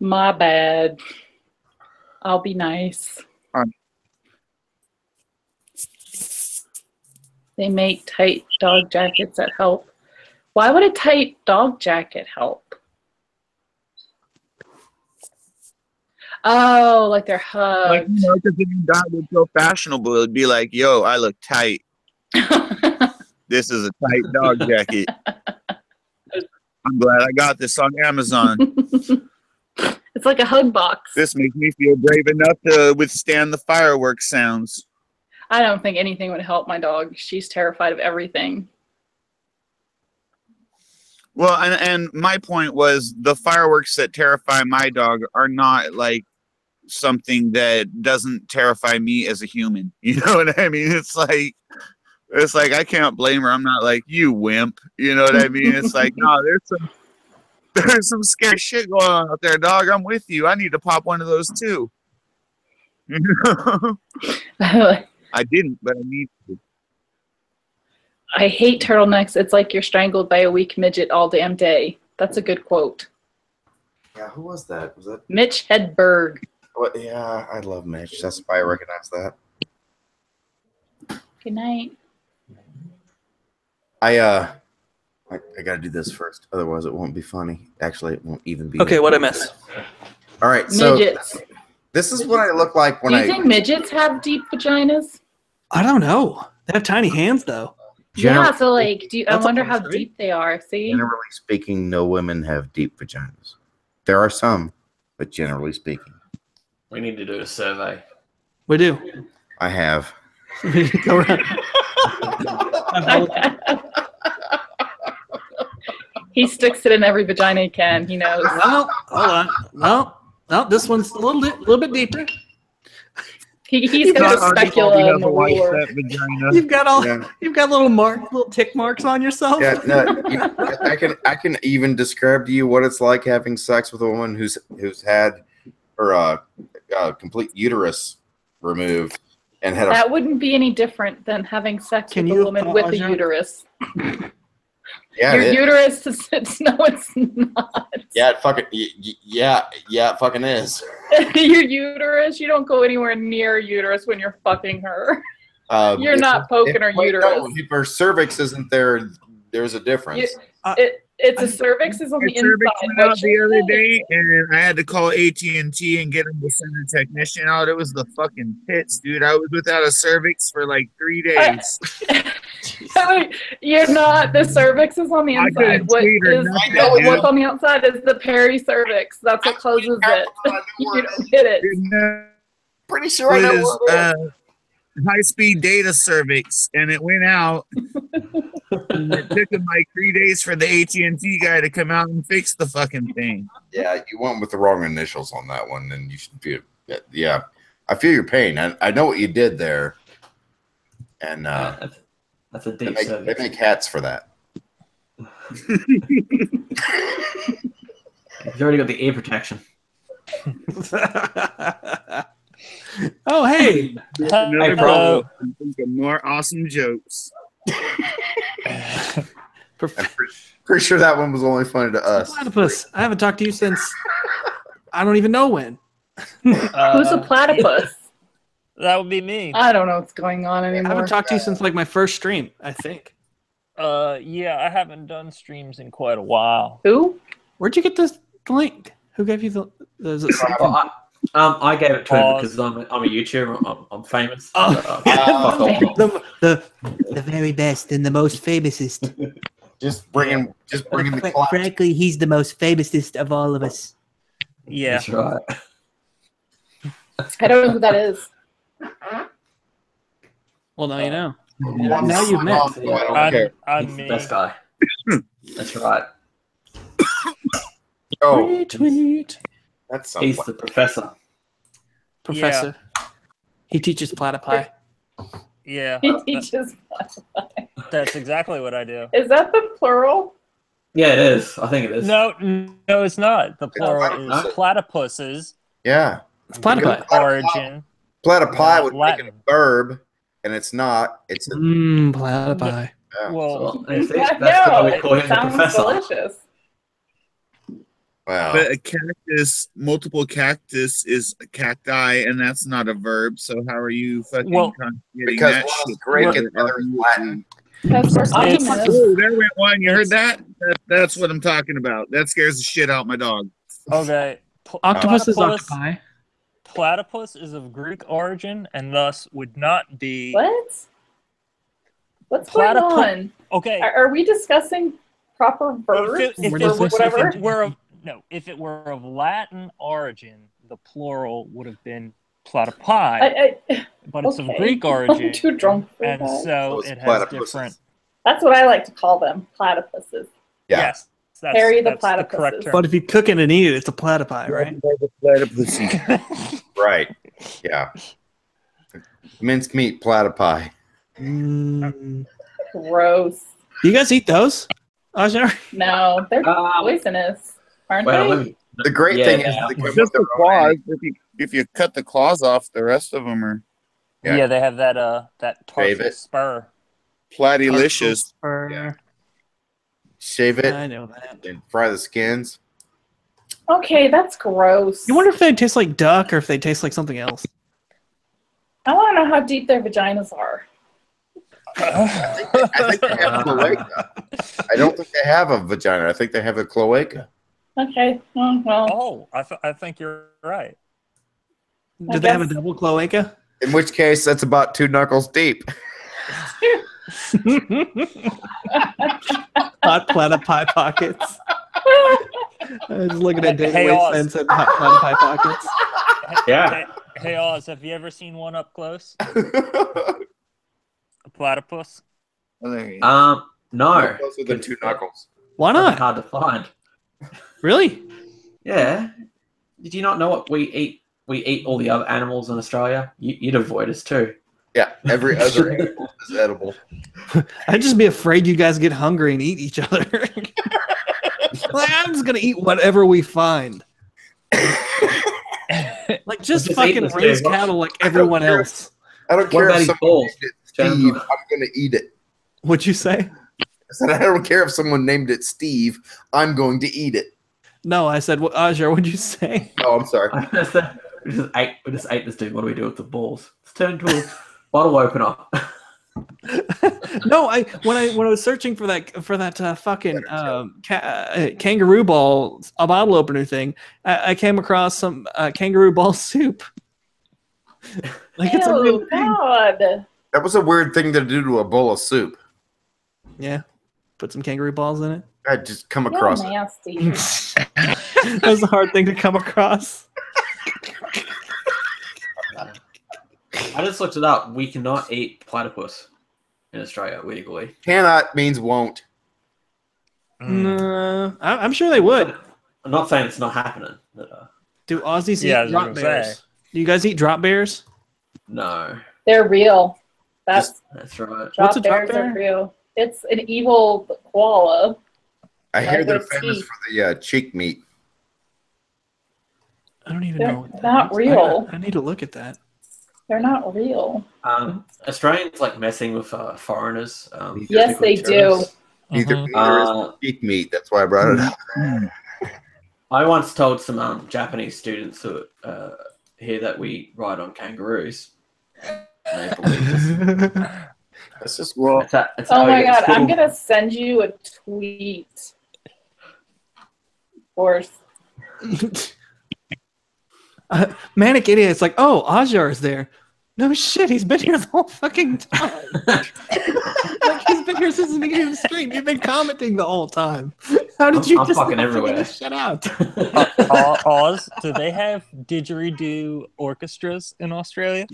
My bad. I'll be nice. They make tight dog jackets that help. Why would a tight dog jacket help? Oh, like they're hugged. Like, because if you got it so fashionable, it'd be like, yo, I look tight. This is a tight dog jacket. I'm glad I got this on Amazon. It's like a hug box. This makes me feel brave enough to withstand the fireworks sounds. I don't think anything would help my dog. She's terrified of everything. Well, and my point was the fireworks that terrify my dog are not like something that doesn't terrify me as a human. You know what I mean? It's like I can't blame her. I'm not like, you wimp. You know what I mean? It's like, no, there's some scary shit going on out there, dog. I'm with you. I need to pop one of those too. I didn't, but I need to. I hate turtlenecks. It's like you're strangled by a weak midget all damn day. That's a good quote. Yeah, who was that? Was that Mitch Hedberg? What? Yeah, I love Mitch. That's why I recognize that. Good night. I gotta do this first, otherwise it won't be funny. Actually, it won't even be. Okay, what I miss? All right, so Midgets. this is what I look like when Do you think midgets have deep vaginas? I don't know. They have tiny hands though. Yeah, so like, I That's wonder a how mystery. deep they are. See? Generally speaking, no women have deep vaginas. There are some, but generally speaking, We need to do a survey. We do. I have. Go around. He sticks it in every vagina he can. He knows. Well, hold on. No, this one's a little bit deeper. He's got a specula in the ruler. You've got all. Yeah. You've got little tick marks on yourself. Yeah, no, I can even describe to you what it's like having sex with a woman who's had her complete uterus removed and had That wouldn't be any different than having sex with a woman with a uterus. Yeah, Your it is. uterus is no, it's not. Yeah, it fucking yeah, it fucking is. Your uterus, you don't go anywhere near uterus when you're fucking her. You're not poking her uterus. No, if her cervix isn't there, there's a difference. It's a cervix is on the cervix inside. went out the other day, and I had to call AT&T and get them to send a technician out. It was the fucking pits, dude. I was without a cervix for like 3 days. You're not. The cervix is on the I inside. couldn't sleep or nothing, What's dude. on the outside is the pericervix. That's what closes it. You don't hit it. Pretty sure I know It was, what it is. high-speed data cervix, and it went out. And it took him like 3 days for the AT&T guy to come out and fix the fucking thing. Yeah, you went with the wrong initials on that one, and you should feel. Yeah, I feel your pain. I know what you did there, and that's a deep they make hats for that. He's already got the ear protection. Oh, hey. Another bro. Think of more awesome jokes. Pretty sure that one was only funny to us. Platypus. I haven't talked to you since I don't even know when. Who's a platypus? That would be me. I don't know what's going on anymore. I haven't talked to you since like my first stream, I think. Yeah, I haven't done streams in quite a while. Who? Where'd you get this link? Who gave you the? Is it something? I gave it to him because I'm a YouTuber. I'm famous. Oh. The very best and the most famousest. Just bringing the clock. Frankly, he's the most famousest of all of us. Yeah, that's right. I don't know who that is. Well, now you know. Now you've met. I'm me. Best guy. That's right. Oh, Retweet. That's He's the professor. Professor. He teaches platypi. Yeah, He teaches platypi. that's exactly what I do. Is that the plural? Yeah, it is. I think it is. No, it's not. The plural platypus. is platypuses. Yeah. It's platypi. Origin. Platypi would Latin. make it a verb, and it's not. It's a Platypi. yeah. Well, That's Yeah, why we no, call it him the sounds professor. delicious. Wow. But a cactus, multiple cactus is a cacti, and that's not a verb. So how are you fucking conjugating Because that one is shit? Greek and the other is Latin. Because we're optimists. Oh, there went one. You heard that? That's what I'm talking about. That scares the shit out of my dog. okay. Octopus is Platypus- octopi. Platypus is of Greek origin and thus would not be. What? What's going on? Okay. Are we discussing proper verbs If or it whatever? were of Latin origin, the plural would have been platypi. But it's of okay. Greek I'm origin, too drunk for and that. so it's it has platypuses. different. That's what I like to call them, platypuses. Yeah. Yes, that's, Harry the that's the correct platypuses. term. But if you cook it and eat it, it's a platypi, right? Right. Yeah. Minced meat platypi. Gross. Do you guys eat those? Ajar? No, they're poisonous, aren't Well, they? The great thing is they come Just with the their claws. own. If you cut the claws off, the rest of them are Yeah, they have that that tarsal Shave it. spur. platylicious. Yeah. Shave it I know that. and fry the skins. Okay, that's gross. You wonder if they taste like duck or if they taste like something else. I want to know how deep their vaginas are. I think they have cloaca. I don't think they have a vagina. I think they have a cloaca. Okay. Oh, I think you're right. Did they have a double cloaca? In which case, that's about 2 knuckles deep. Hot platypi pockets. I was looking at David Hey, Oz. and said hot platypi pockets. Yeah. Hey, Oz, have you ever seen one up close? A platypus? No. Closer than 2 knuckles. Why Not not? hard to find. Really? Yeah. Did you not know what we eat? We eat all the other animals in Australia. You'd avoid us too. Yeah, every other animal is edible. I'd just be afraid you guys get hungry and eat each other. Like, I'm just gonna eat whatever we find. Like, just fucking eat raise this, cattle like everyone else. I don't What care about if his someone balls? named it Steve. I'm going to eat it. What'd you say? I said, I don't care if someone named it Steve. I'm going to eat it. No, I said, Ajar, what'd you say? Oh, I'm sorry. We just ate this dude. What do we do with the balls? It's turned into a bottle opener. No, when I was searching for that fucking kangaroo ball, a bottle opener thing, I came across some kangaroo ball soup. Like, it's a real thing. God. That was a weird thing to do to a bowl of soup. Yeah, put some kangaroo balls in it. I just come across You're it. nasty. That was a hard thing to come across. I just looked it up. We cannot eat platypus in Australia legally. Cannot means won't. No, I'm sure they would. I'm not saying it's not happening. But, Do Aussies Yeah, I eat was drop gonna bears? say. Do you guys eat drop bears? no, They're real. That's that's right. What's a drop drop bears bear? are real. It's an evil koala. I hear Like they're with famous teeth. for the cheek meat. I don't even They're know what that not is. real. I need to look at that. They're not real. Australians like messing with foreigners. Yes, they particularly do. tourists. Neither is cheek meat. That's why I brought it up. I once told some Japanese students who here that we ride on kangaroos. And they believed us. That's just Well, Oh my god, I'm gonna send you a tweet. Or Manic idiot. It's like, oh, Ajar is there. No shit, he's been here the whole fucking time. Like, he's been here since the beginning of the stream. You've been commenting the whole time. How did you I'm just fucking not everywhere. figure this shit out? Oz, do they have didgeridoo orchestras in Australia?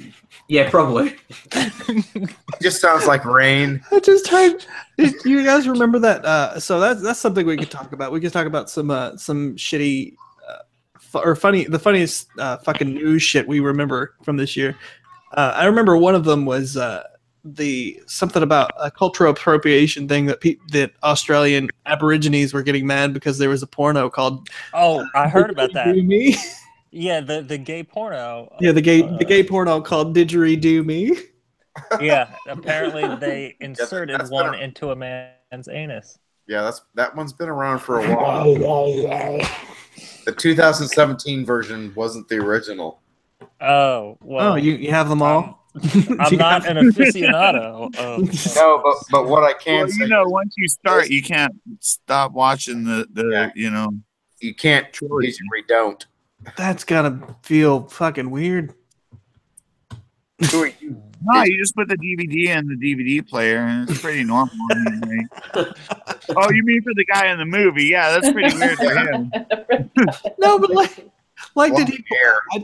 Yeah, probably. It just sounds like rain. I just heard. You guys remember that? So that's something we could talk about. We could talk about some shitty or funny, the funniest fucking news shit we remember from this year. I remember one of them was the something about a cultural appropriation thing that Australian Aborigines were getting mad because there was a porno called. Oh, I heard about that. Didgeridoo Me. Yeah, the gay porno. Yeah, the gay porno called Didgeridoo Me. Yeah, apparently they inserted one into a man's anus. Yeah, that one's been around for a while. The 2017 version wasn't the original. Oh, well. Oh, you have them all? I'm not an aficionado. No, but what I can Well, say, you know, once you start, you can't stop watching the you know. you can't. We don't. That's gotta feel fucking weird. No, you just put the DVD in the DVD player, and it's pretty normal. Anyway. Oh, you mean for the guy in the movie? Yeah, that's pretty weird for him. No, but did he?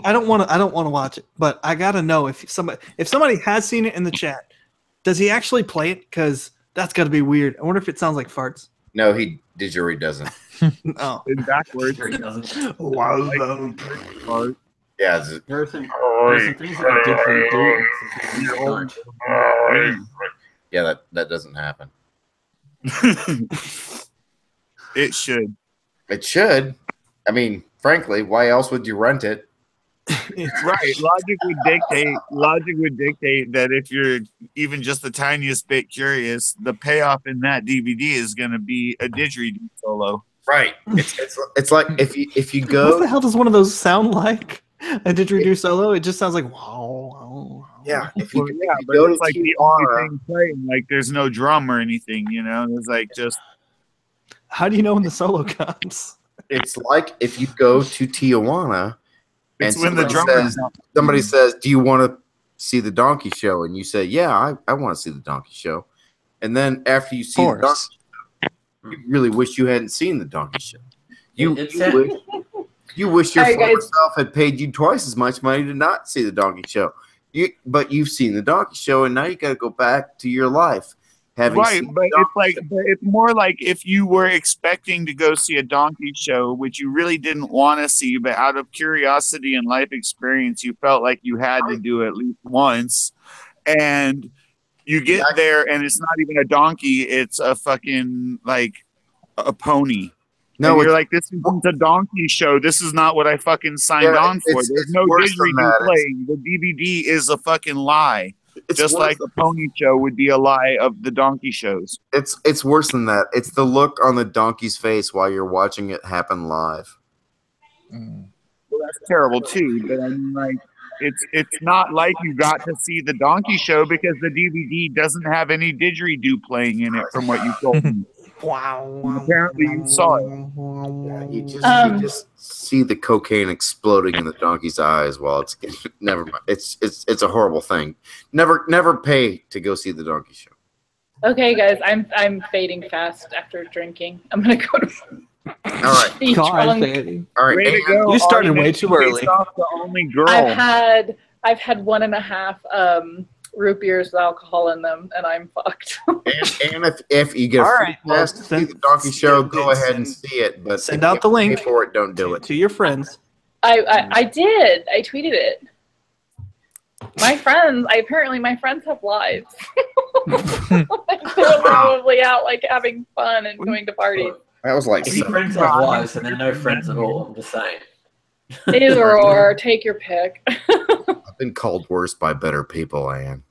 I don't want to watch it, but I gotta know if somebody has seen it in the chat. Does he actually play it? Because that's gotta be weird. I wonder if it sounds like farts. No, he didgeridoo doesn't. Oh, in backwards. He doesn't. Yeah, There are some things that didgeridoo and some things that don't. yeah, that doesn't happen. It should. It should. I mean, frankly, why else would you rent it? Right. Logic would dictate that if you're even just the tiniest bit curious, the payoff in that DVD is going to be a didgeridoo solo. Right. It's like if you go. What the hell does one of those sound like? A didgeridoo solo? It just sounds like wow. Yeah, if Well, yeah, but go to it's like the only thing playing. Like, there's no drum or anything, you know. There's like just. How do you know when the solo comes? It's like if you go to Tijuana and It's when the drummer's not- somebody says, "Do you want to see the donkey show?" And you say, "Yeah, I want to see the donkey show." And then after you see the donkey show, you really wish you hadn't seen the donkey show. You wish your former self had paid you twice as much money to not see the donkey show. But you've seen the donkey show, and now you got to go back to your life. Right, but it's more like if you were expecting to go see a donkey show, which you really didn't want to see, but out of curiosity and life experience, you felt like you had to do it at least once, and you get there and it's not even a donkey; it's a fucking like a pony. No, and you're like, this isn't a donkey show. This is not what I fucking signed on for. There's no didgeridoo playing. The DVD is a fucking lie. Just like the pony show would be a lie of the donkey shows. It's worse than that. It's the look on the donkey's face while you're watching it happen live. Well, that's terrible too. But I mean, like, it's not like you got to see the donkey show because the DVD doesn't have any didgeridoo playing in it, from what you told me. Wow. Apparently, you saw it. Yeah, you just see the cocaine exploding in the donkey's eyes while it's never mind. It's a horrible thing. Never pay to go see the donkey show. Okay, guys, I'm fading fast after drinking. I'm gonna go to. All right. Be drunk. All right. Way to go. You started way too early. The only girl. I've had 1.5 root beers with alcohol in them, and I'm fucked. and if you get a free pass to see the donkey show, go ahead and see it. But send out the link for it. Don't do it to your friends. I did. I tweeted it. My friends. Apparently my friends have lives. They're probably out like having fun and going to parties. That was like if your friends have lives and they're no friends at all. I'm just saying. Either or, take your pick. I've been called worse by better people, Anne.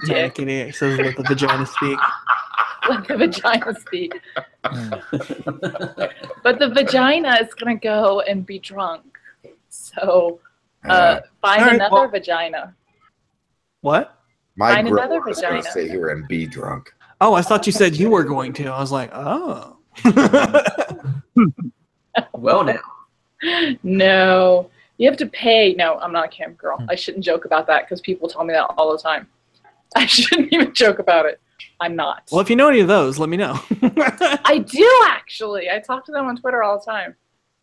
Yeah, kitty says let the vagina speak. Let the vagina speak. But the vagina is gonna go and be drunk. So find another vagina. What? My find another girl is gonna vagina. sit here and be drunk. Oh, I thought you said you were going to. I was like, oh. Well, now. No, you have to pay. No, I'm not a cam girl. I shouldn't joke about that because people tell me that all the time. I shouldn't even joke about it. I'm not. Well, if you know any of those, let me know. I do actually. I talk to them on Twitter all the time.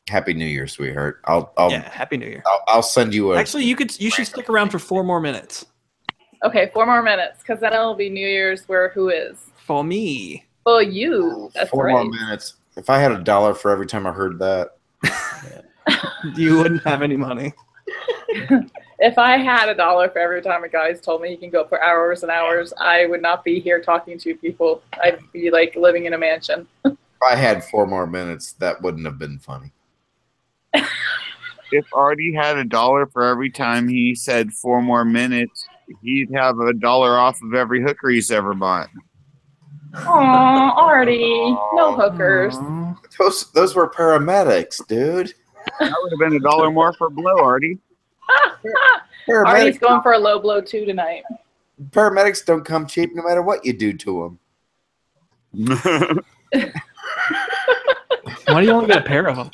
Happy New Year, sweetheart. I'll Happy New Year. I'll send you a. Actually, you should stick around for 4 more minutes. Okay, 4 more minutes because then it'll be New Year's. Where who is? For me. For you. That's 4 right. more minutes. If I had $1 for every time I heard that, you wouldn't have any money. If I had $1 for every time a guy's told me he can go for hours and hours, I would not be here talking to people. I'd be like living in a mansion. if I had 4 more minutes, that wouldn't have been funny. If Artie had $1 for every time he said 4 more minutes, he'd have $1 off of every hooker he's ever bought. Aw, Artie, no hookers. Those were paramedics, dude. That would have been $1 more for blow, Artie. Artie's going for a low blow too tonight. Paramedics don't come cheap no matter what you do to them. Why do you only get a pair of them?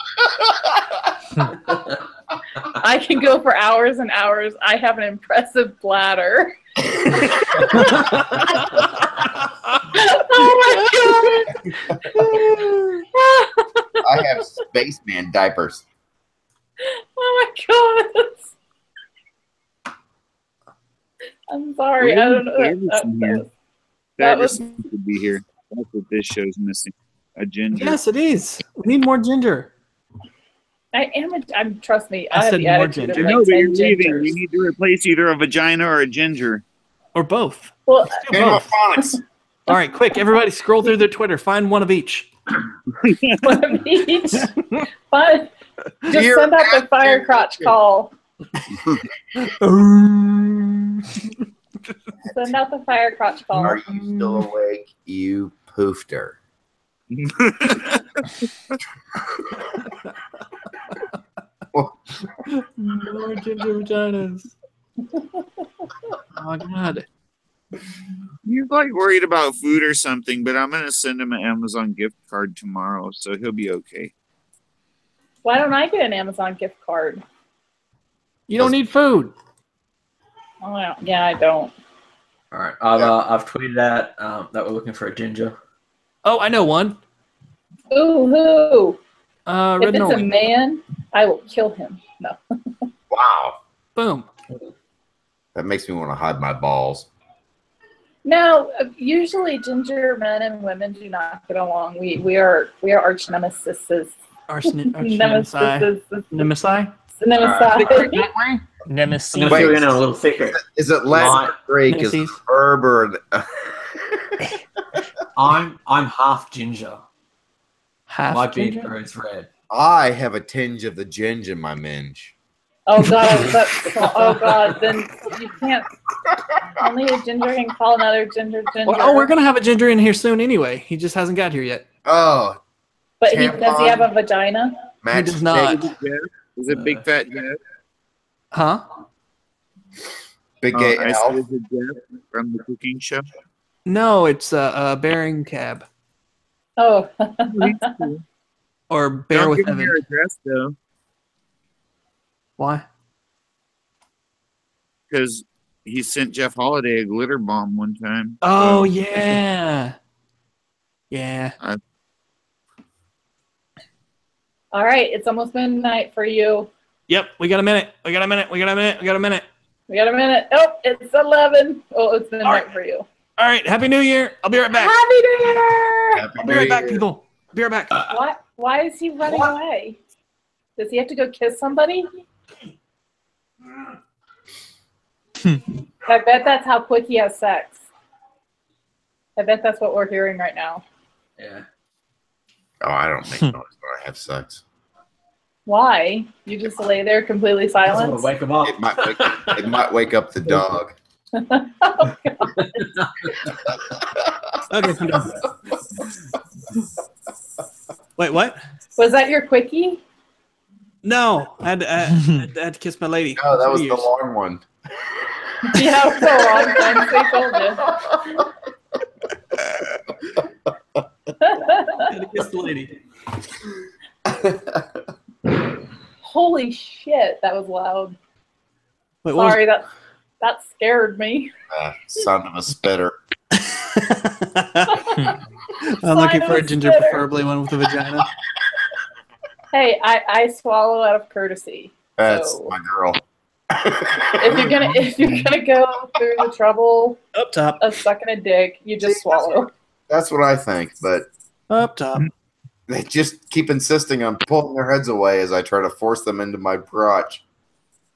I can go for hours and hours. I have an impressive bladder. Oh my god! I have spaceman diapers. Oh my god! I'm sorry. I don't know. Davison could be here. That's what this show's missing. A ginger. Yes, it is. We need more ginger. I am. I'm. Trust me. I have said the more attitude ginger. of like No, but 10 you're leaving. gingers. You need to replace either a vagina or a ginger. Or both. Well, Both. All right, quick. Everybody scroll through their Twitter. Find one of each. one of each. But just send out the fire crotch call. Send out the fire crotch call. Are you still awake? You poofed her. More ginger vaginas. Oh God. He's like worried about food or something, but I'm gonna send him an Amazon gift card tomorrow, so he'll be okay. Why don't I get an Amazon gift card? You don't need food. Oh, yeah, I don't. All right, I've tweeted out that we're looking for a ginger. Oh, I know one. Ooh, who? Red If it's a Norway. man, I will kill him. No. Wow. Boom. That makes me want to hide my balls. No, usually ginger men and women do not get along. We are arch nemesis. Nemesis. Nemesis. Nemesis. I'm gonna fill you in on a little secret. Is it Latin or Greek? Is it verb or? I'm half ginger. Half My beard ginger? grows red. I have a tinge of the ginger in my minge. Oh God, then you can't. Only a ginger can call another ginger. Well, we're gonna have a ginger in here soon anyway. He just hasn't got here yet. Oh. But does he have a vagina? He does not. Is it Big Fat Jeff? Huh? Big Gay I Al? said, is it Jeff from the cooking show? No, it's a bearing cab. Oh. Or bear Don't with give him Evan. your address though, Why? because he sent Jeff Holiday a glitter bomb one time. Oh yeah. Yeah. All right, it's almost midnight for you. Yep, we got a minute. We got a minute. We got a minute. We got a minute. We got a minute. Oh, it's 11. Oh, it's midnight for you. All right, Happy New Year. I'll be right back. Happy New Year! I'll be right back, people. Be right back. What? Why is he running away? Does he have to go kiss somebody? I bet that's how quick he has sex. I bet that's what we're hearing right now. Yeah. Oh, I don't make noise when I have sex. Why? You just lay there completely silent? Wake him up. It might wake up the dog. Okay, come down. Wait, what? Was that your quickie? No, I had to kiss my lady. No, that was the long one. Yeah, it was a long time. They told you. I had to kiss the lady. Holy shit, that was loud. Wait, what Sorry, that scared me. Son of a spitter. I'm looking for a ginger, preferably one with a vagina. Hey, I swallow out of courtesy. That's So, my girl. if you're gonna go through the trouble up top of sucking a dick, you just swallow. That's what I think, but up top. They just keep insisting on pulling their heads away as I try to force them into my crotch.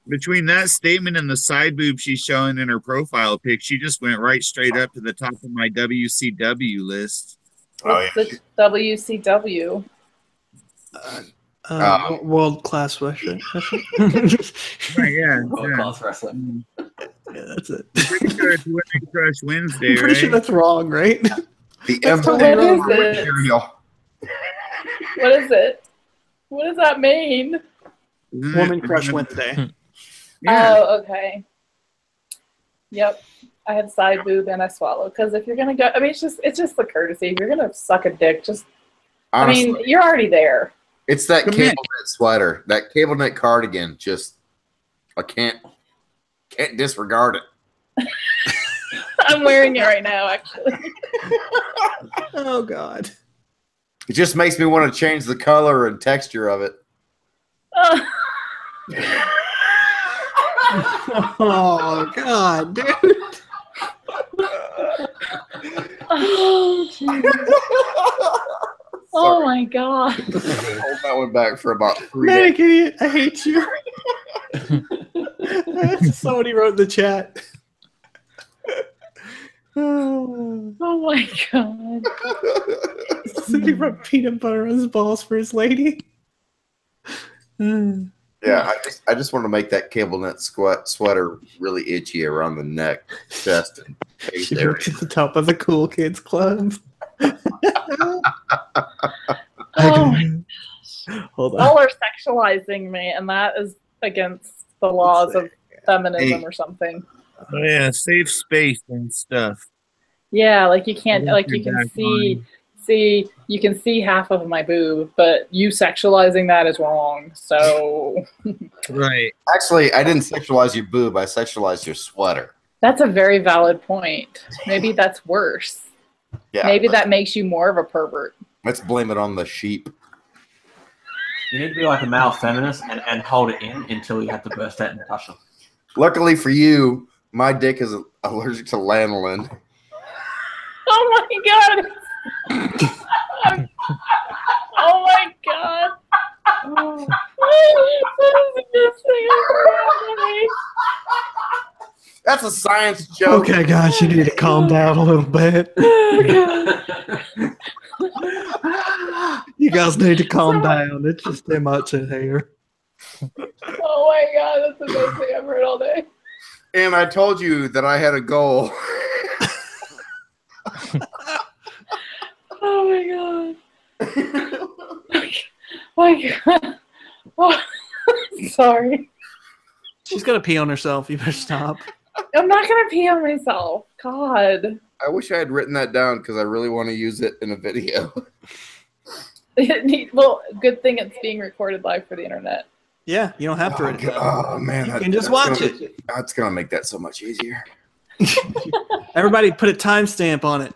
Between that statement and the side boob she's showing in her profile pic, she just went right straight up to the top of my WCW list. What's the WCW? World class wrestling. World class wrestling. Yeah, that's it. I'm pretty sure it's Women Crush Wednesday, I'm pretty right? sure that's wrong, right? The That's Emperor what is of it? Material. What is it? What does that mean? Woman Crush Wednesday. Oh, okay. Yep. I had side boob and I swallow because if you're gonna go, I mean, it's just the courtesy. If you're gonna suck a dick, just Honestly, I mean, you're already there. It's that cable knit sweater, that cable knit cardigan. Just I can't disregard it. I'm wearing it right now, actually. Oh God. It just makes me want to change the color and texture of it. Oh God, dude. Oh my God. Hold that one back for about 3 Manic days. idiot, I hate you. Somebody wrote in the chat. Oh my God. Somebody wrote peanut butter on his balls for his lady. Yeah, I just want to make that cable knit sweater really itchy around the neck, chest, and face She area. wrote at the top of the cool kids club. Oh my Hold on. All our sexualizing me, and that is against the laws of feminism or something. Oh, yeah, safe space and stuff. Yeah, like you can't, like you can you can see half of my boob, but you sexualizing that is wrong. So, right. Actually, I didn't sexualize your boob. I sexualized your sweater. That's a very valid point. Maybe that's worse. Yeah. Maybe that makes you more of a pervert. Let's blame it on the sheep. You need to be like a male feminist and hold it in until you have to burst out and touch them. Luckily for you, my dick is allergic to lanolin. Oh my god! Oh my god! Oh. That's a science joke. Okay, guys, you need to calm down a little bit. You guys need to calm down. It's just too much in here. Oh my god, that's the best thing I've heard all day. And I told you that I had a goal. Oh my god. My god. Oh, sorry. She's gonna pee on herself. You better stop. I'm not gonna pee on myself. God. I wish I had written that down because I really want to use it in a video. Well, good thing it's being recorded live for the internet. Yeah, you don't have to write it down. Oh man, You can just watch it. That's gonna make that so much easier. Everybody put a timestamp on it.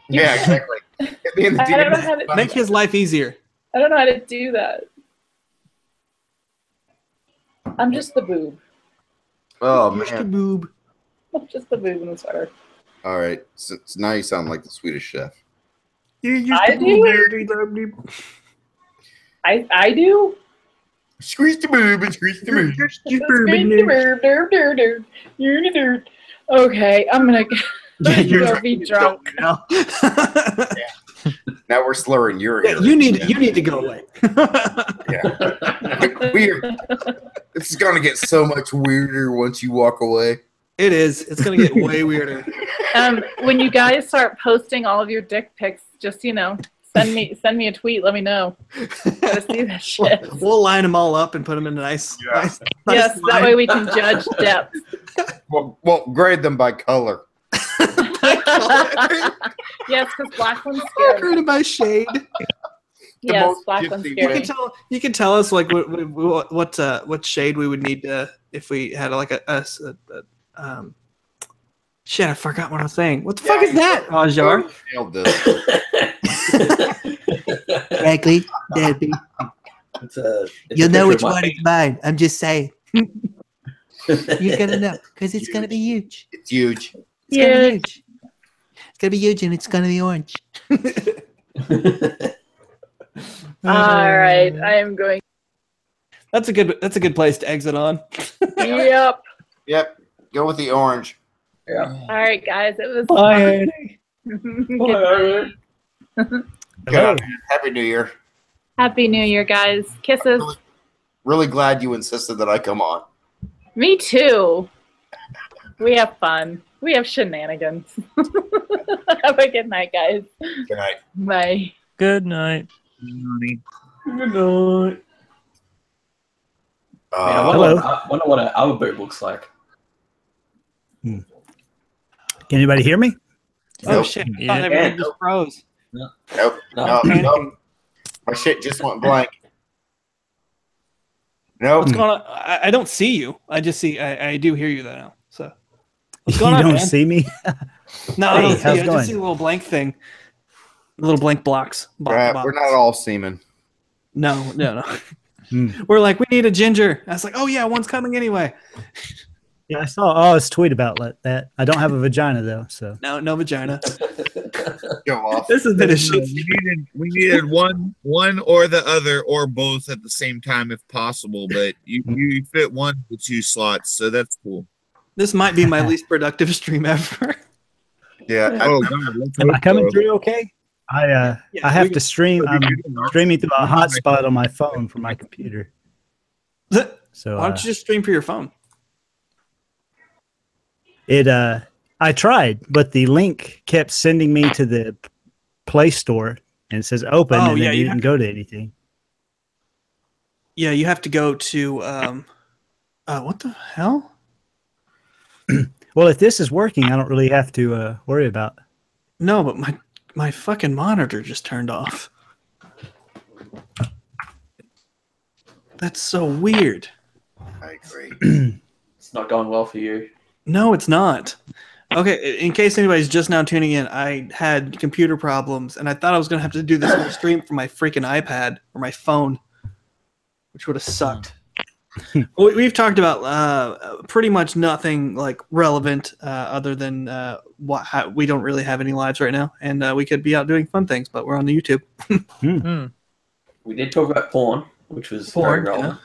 Yeah, exactly. I don't know how to Make his life easier. I don't know how to do that. I'm just the boob. Oh Just a man. boob. I'm just the boob in the sweater. All right. So now you sound like the Swedish chef. I do. I do. Squeeze the boob and squeeze the boob. Okay, I'm gonna You're be drunk. now. Now we're slurring. You need to go away. It's gonna get so much weirder once you walk away. It is. It's gonna get way weirder. When you guys start posting all of your dick pics, just send me a tweet. Let me know. Gotta see that shit. We'll line them all up and put them in a nice. Yes, that way we can judge depth. Well, grade them by color. Yes, because black one's scary. Graded by shade. Yes, black one's scary. You can tell us like what shade we would need if we had like a shit. I forgot what I was saying. What the fuck is that, Ajar? Frankly, Debbie, you'll know which one is mine. I'm just saying. You're gonna know because it's gonna be huge. It's huge. It's gonna be huge. It's gonna be huge, and it's gonna be orange. All right, I am going. That's a good place to exit on. Yep. Yep. Go with the orange. Yeah. All right, guys. It was Bye. Good. Happy New Year. Happy New Year, guys. Kisses. Really glad you insisted that I come on. Me too. We have fun. We have shenanigans. Have a good night, guys. Good night. Bye. Good night. Good night. I wonder what an other boob looks like. Can anybody hear me? Oh shit! I thought everything just froze. Nope. My shit just went blank. Nope. What's going on? I don't see you. I just see. I do hear you though now. So what's You going on, don't man? see me? No, I Hey, don't see how's you. it I going? just see a little blank thing. Little blank blocks. We're not all semen. No. We're like, we need a ginger. I was like, oh yeah, one's coming anyway. Yeah, I saw Oz tweet about that. I don't have a vagina though, so No vagina. Go off. This has been a shit. We needed one or the other or both at the same time if possible, but you fit one of the two slots, so that's cool. This might be my least productive stream ever. Yeah. Oh God, let's am I hope coming so. through okay? I have to stream. I'm streaming through a hotspot on my phone from my computer. So why don't you just stream for your phone? I tried, but the link kept sending me to the Play Store and it says open, and then you didn't go to anything. Yeah, you have to go to what the hell? Well, if this is working, I don't really have to worry about. No, but my fucking monitor just turned off. That's so weird. I agree. It's not going well for you. No, it's not. Okay, in case anybody's just now tuning in, I had computer problems, and I thought I was going to have to do this whole stream from my freaking iPad or my phone, which would have sucked. We've talked about pretty much nothing like relevant other than we don't really have any lives right now, and we could be out doing fun things, but we're on the YouTube. We did talk about porn, which was very relevant.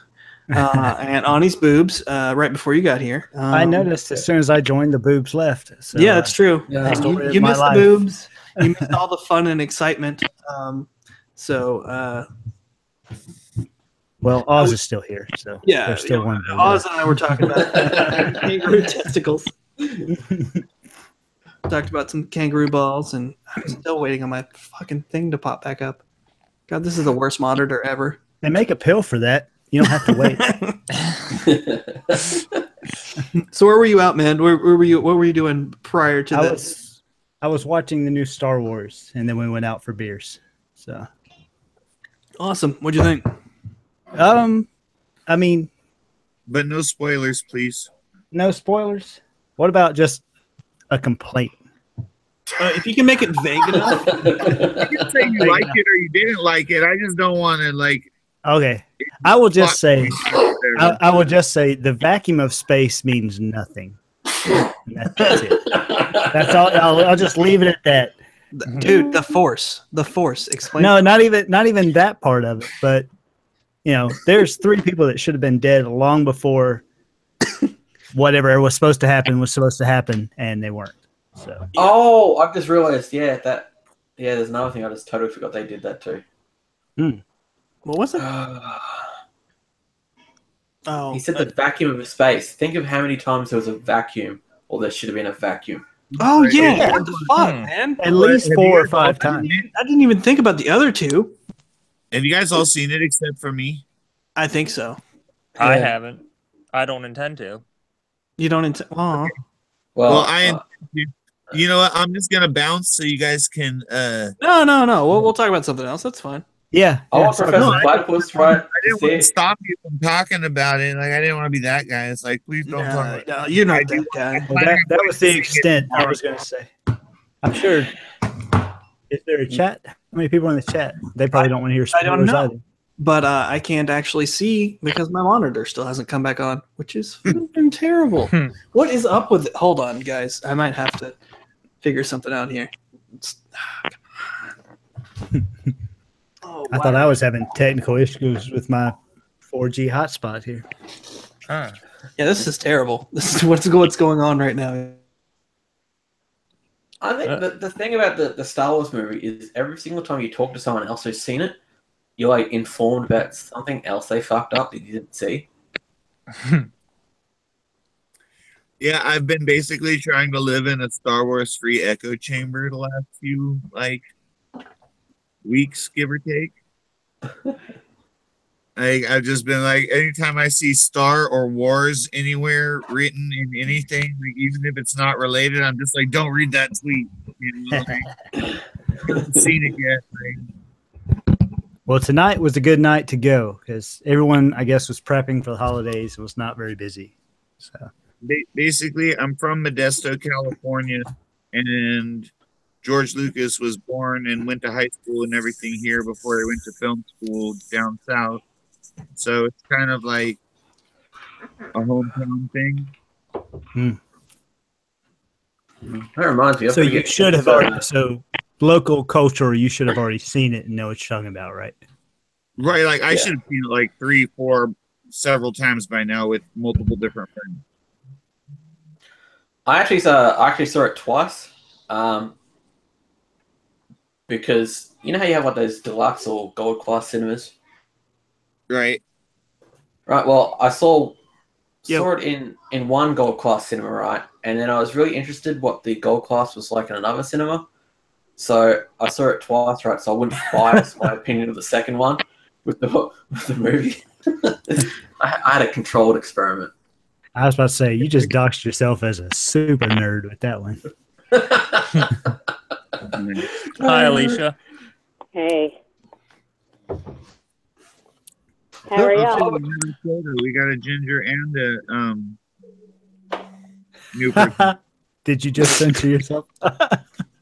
And Ani's boobs right before you got here. I noticed as soon as I joined, the boobs left. So, yeah, that's true. Yeah. You missed the boobs. You missed all the fun and excitement. Well, Oz is still here, so yeah, there's still one. Oz and I were talking about kangaroo testicles. Talked about some kangaroo balls, and I'm still waiting on my fucking thing to pop back up. God, this is the worst monitor ever. They make a pill for that. You don't have to wait. So where were you out, man? Where were you? What were you doing prior to this? I was watching the new Star Wars, and then we went out for beers. So awesome. What'd you think? I mean, but no spoilers, please. No spoilers. What about just a complaint? If you can make it vague enough, you can say you liked it or you didn't like it. I just don't want to like. Okay, I will just say, I will just say, the vacuum of space means nothing. That's it. That's all. I'll just leave it at that. Dude, the force. Explain. No, not even that part of it. But there's 3 people that should have been dead long before whatever was supposed to happen, and they weren't. So. Oh, I've just realized. There's another thing I just totally forgot they did that too. What was it? He said the vacuum of space. Think of how many times there was a vacuum, or there should have been a vacuum. Oh yeah, what the fuck, man? At least 4 or 5 times. I didn't even think about the other 2. Have you guys all seen it except for me? I think so. I haven't. I don't intend to. You don't intend? Oh. Well, I intend to. You know what? I'm just gonna bounce so you guys can. No. We'll talk about something else. That's fine. Yeah. I want Professor Platypus, right? I didn't want to stop you from talking about it. Like I didn't want to be that guy. It's like, please don't talk about it. No, you're not that guy. Well, that was the extent I was going to say. I'm sure. Is there a chat? How many people in the chat? They probably don't want to hear spoilers. I don't know. Either. But I can't actually see because my monitor still hasn't come back on, which is fucking terrible. What is up with it? Hold on, guys. I might have to figure something out here. I thought I was having technical issues with my 4G hotspot here. Yeah, this is terrible. This is what's going on right now. I think the thing about the Star Wars movie is every single time you talk to someone else who's seen it, you're like informed about something else they fucked up that you didn't see. Yeah, I've been basically trying to live in a Star Wars free echo chamber the last few weeks, give or take. I've just been like, anytime I see Star or Wars anywhere written in anything, like even if it's not related, I'm just like, don't read that tweet. I haven't seen it yet. Well, tonight was a good night to go because everyone, I guess, was prepping for the holidays and was not very busy. So basically, I'm from Modesto, California, and George Lucas was born and went to high school and everything here before he went to film school down south. So it's kind of like a hometown thing. That reminds me. So you should have already. So local culture, you should have already seen it and know what you're talking about, right? Right. Like I should have seen it like 3, 4, several times by now with multiple different friends. I actually saw it twice. Because you know how you have like those deluxe or gold class cinemas? Right. Right. Well, I saw it in one gold class cinema, right? And then I was really interested what the gold class was like in another cinema. So I saw it twice, right? So I wouldn't bias my opinion of the second one with the movie. I had a controlled experiment. I was about to say, you just doxed yourself as a super nerd with that one. Hi, Alicia. Hey. How are y'all? We got a ginger and a new person. Did you just censor yourself?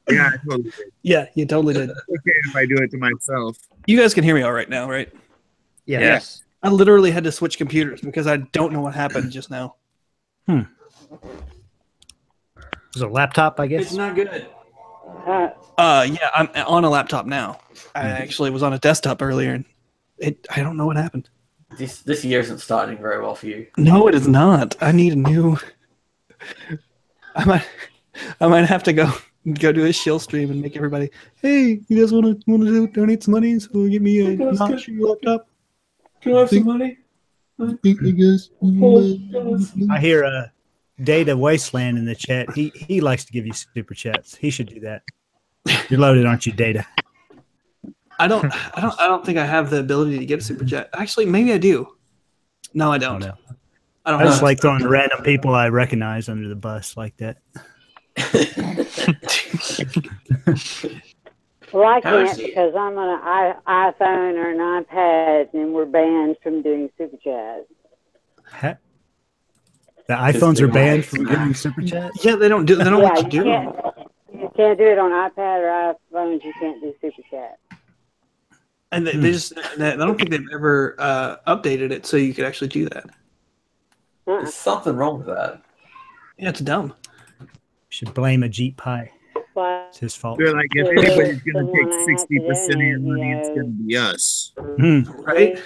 Yeah, I totally did. Yeah, you totally did. It's okay if I do it to myself. You guys can hear me all right now, right? Yeah. Yes. I literally had to switch computers because I don't know what happened just now. It was a laptop, I guess. It's not good. Yeah, I'm on a laptop now. I actually was on a desktop earlier, and I don't know what happened. This year isn't starting very well for you. No, it is not. I need a new. I might have to go do a shill stream and make everybody. Hey, you guys want to donate some money so get me a notch laptop? Can I have some money? I hear Data Wasteland in the chat. He likes to give you super chats. He should do that. You're loaded, aren't you, Data? I don't think I have the ability to get a super chat. Actually, maybe I do. No, I don't. I don't. I just like throwing random people I recognize under the bus like that. Well, I can't because I'm on an iPhone or an iPad, and we're banned from doing super chats. The iPhones are banned from doing super chats? Yeah, they don't let you do them. You can't do it on iPad or iPhones. You can't do super chat. And they just, I don't think they've ever updated it so you could actually do that. There's something wrong with that. Yeah, it's dumb. Should blame Ajit Pai. It's his fault. They're like, if anybody's going to take 60% of your money, it's going to be us. Right?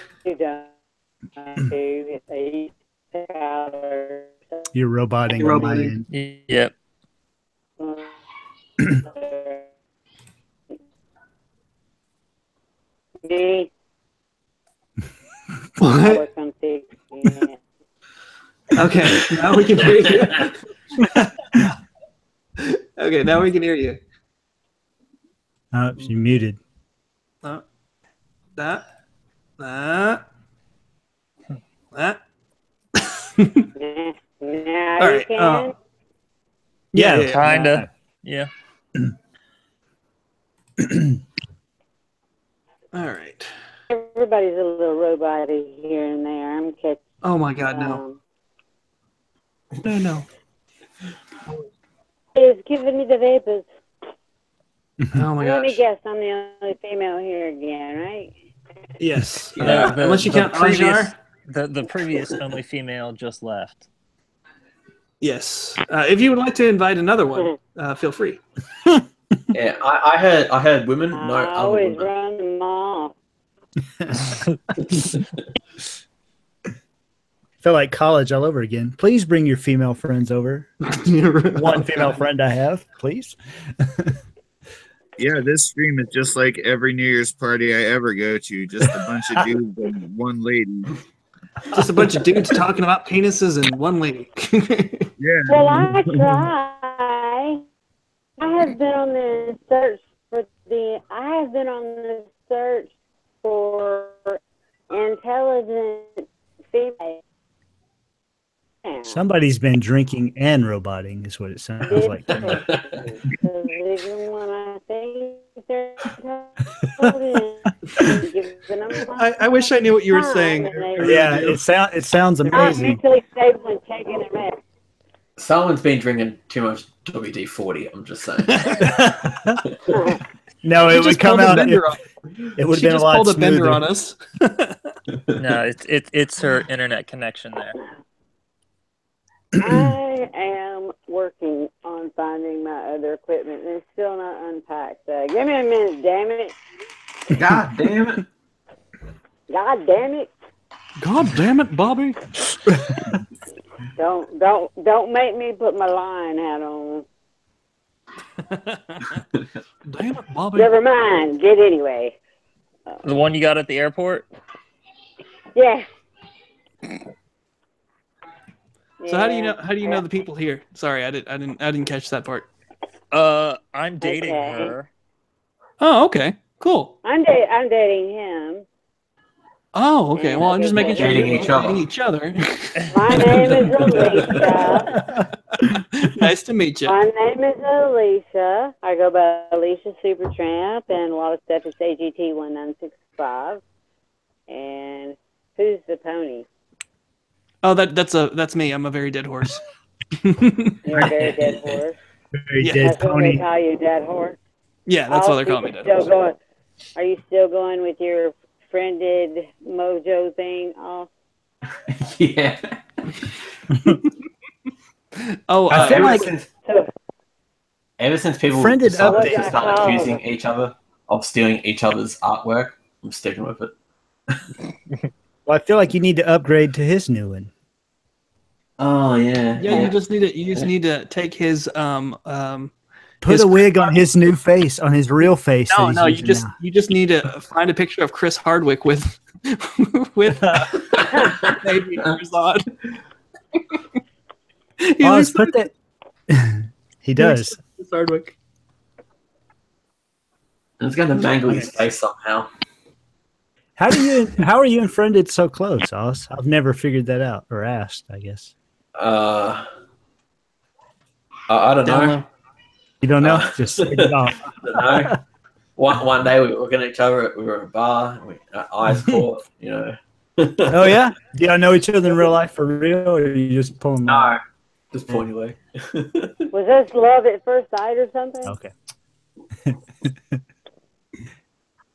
You're roboting. You're roboting. Yep. Me? What? Okay, now we can hear you. Okay, now we can hear you. Oh, you muted. That. Now All right. you can? Yeah, Kinda. Yeah. All right. Everybody's a little robot-y here and there. I'm catching. Oh my God, no. No. It's giving me the vapors. Oh my Let me gosh. guess, I'm the only female here again, right? Yes. The Unless you count previous, Ajar. the previous only female just left. Yes. If you would like to invite another one, feel free. Yeah, I heard women. No, I other always women. run them off. Feel like college all over again. Please bring your female friends over. One female friend I have, please. Yeah, this stream is just like every New Year's party I ever go to. Just a bunch of dudes and one lady. Just a bunch of dudes talking about penises and one lady. Yeah. Well, I try. I have been on the search for intelligent female. Somebody's been drinking and roboting, is what it sounds like to me. Even when I think they're I wish I knew what you were saying. Yeah, it sounds I'm amazing. mentally stable and taking a rest. Someone's been drinking too much WD-40. I'm just saying. No, it would come out. It would have been a lot pulled a bender smoother. on us. No, it's her internet connection there. I am working on finding my other equipment and it's still not unpacked. Give me a minute, damn it. God damn it. God damn it. God damn it, Bobby. Don't make me put my lion hat on. Damn it, Bobby. Never mind. Get anyway. The one you got at the airport? Yeah. So how do you know the people here? Sorry, I didn't catch that part. I'm dating her. Oh, okay. Cool. I'm dating him. Oh, okay. Well, I'm just making sure Dating you're each other. dating each other. My name is Alicia. Nice to meet you. My name is Alicia. I go by Alicia Supertramp, and a lot of stuff is AGT 1965. And who's the pony? Oh, that's me. I'm a very dead horse. You're a very dead horse. Very Yeah. dead That's what pony. they call you, dead horse. Yeah, that's why they're calling me dead horse. Are you still going with your friended mojo thing off? Yeah. Oh, I feel like Ever since people Friended decided update. to start accusing each other of stealing each other's artwork, I'm sticking with it. well, I feel like you need to upgrade to his new one. Oh yeah. Yeah, you just need to take his Put his a wig on his new face, on his real face. that he's No, you using just now. you just need to find a picture of Chris Hardwick with maybe Zod. Oh, let's put that. He does. Chris Hardwick. It's going to mangle his face somehow. How are you and Friended so close, Oz? I've never figured that out or asked, I guess. I don't know. You don't know? Just spit it off. I don't know. One day we were looking at each other. We were at a bar. Our eyes caught. You know. Oh yeah? Do y'all know each other in real life for real, or you just pulling? No, just pulling your leg. Was this love at first sight or something? Okay.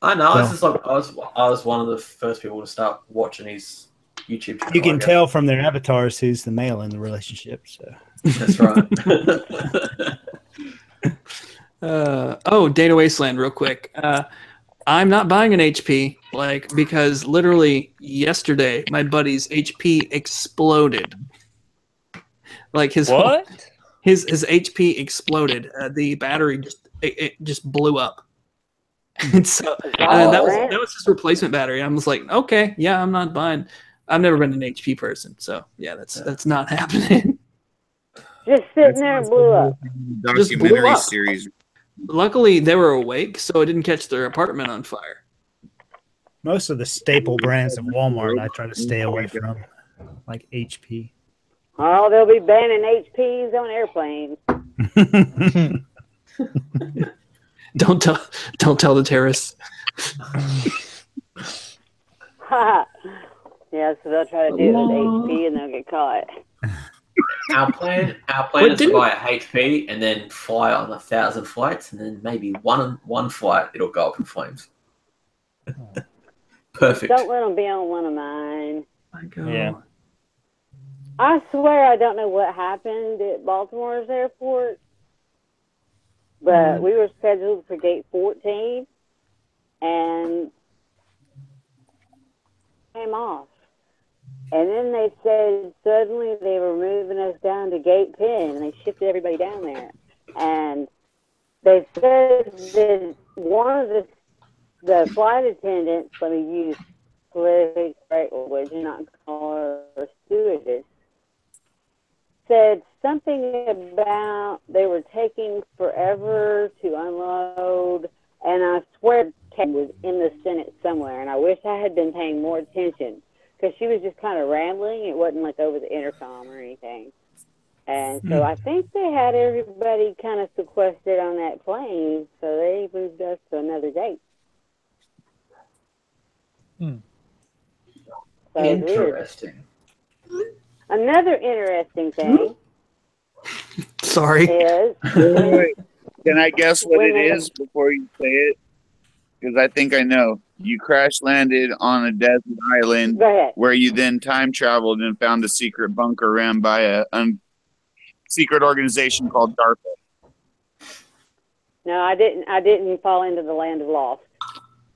I know. Well, It's just like I was one of the first people to start watching his YouTube channel. you can I guess. tell from their avatars who's the male in the relationship. So That's right. Data Wasteland, real quick. I'm not buying an HP, because literally yesterday my buddy's HP exploded. Like his HP exploded. The battery just blew up. And so that was his replacement battery. I was like, okay, yeah, I'm not buying. I've never been an HP person, so yeah, that's not happening. Just sitting there and blew up. Just blew Documentary up. series. Luckily, they were awake, so it didn't catch their apartment on fire. most of the staple brands of Walmart I try to stay away from, like HP. Oh, they'll be banning HPs on airplanes. Don't tell the terrorists. Yeah, so they'll try to do it with HP and they'll get caught. Our plan is to buy a HP and then fly on 1,000 flights, and then maybe one flight it'll go up in flames. Perfect. Don't let them be on one of mine. Yeah. I swear I don't know what happened at Baltimore's airport, but we were scheduled for gate 14 and came off. And then they said suddenly they were moving us down to gate 10 and they shifted everybody down there. And they said that one of the flight attendants, let me use politically correct language and not call her a stewardess, said something about they were taking forever to unload, and I swear Kate was in the Senate somewhere, and I wish I had been paying more attention because she was just kind of rambling. It wasn't like over the intercom or anything. And so I think they had everybody kind of sequestered on that plane, so they moved us to another gate. So interesting. Another interesting thing. Sorry. Is Wait, can I guess what it is before you say it? Because I think I know. You crash landed on a desert island where you then time traveled and found a secret bunker ran by a secret organization called DARPA. No, I didn't fall into the land of lost.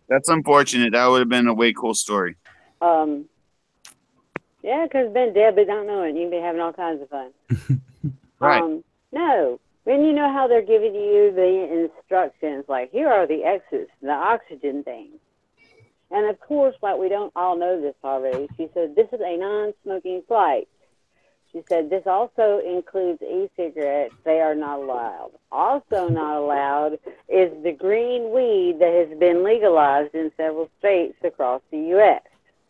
That's unfortunate. That would have been a way cool story. Yeah, because been dead but don't know it. You'd be having all kinds of fun. Right. No. When you know how they're giving you the instructions, like here are the exits, the oxygen thing. And of course, like we don't all know this already, she said, this is a non-smoking flight. She said, this also includes e-cigarettes. They are not allowed. Also not allowed is the green weed that has been legalized in several states across the U.S.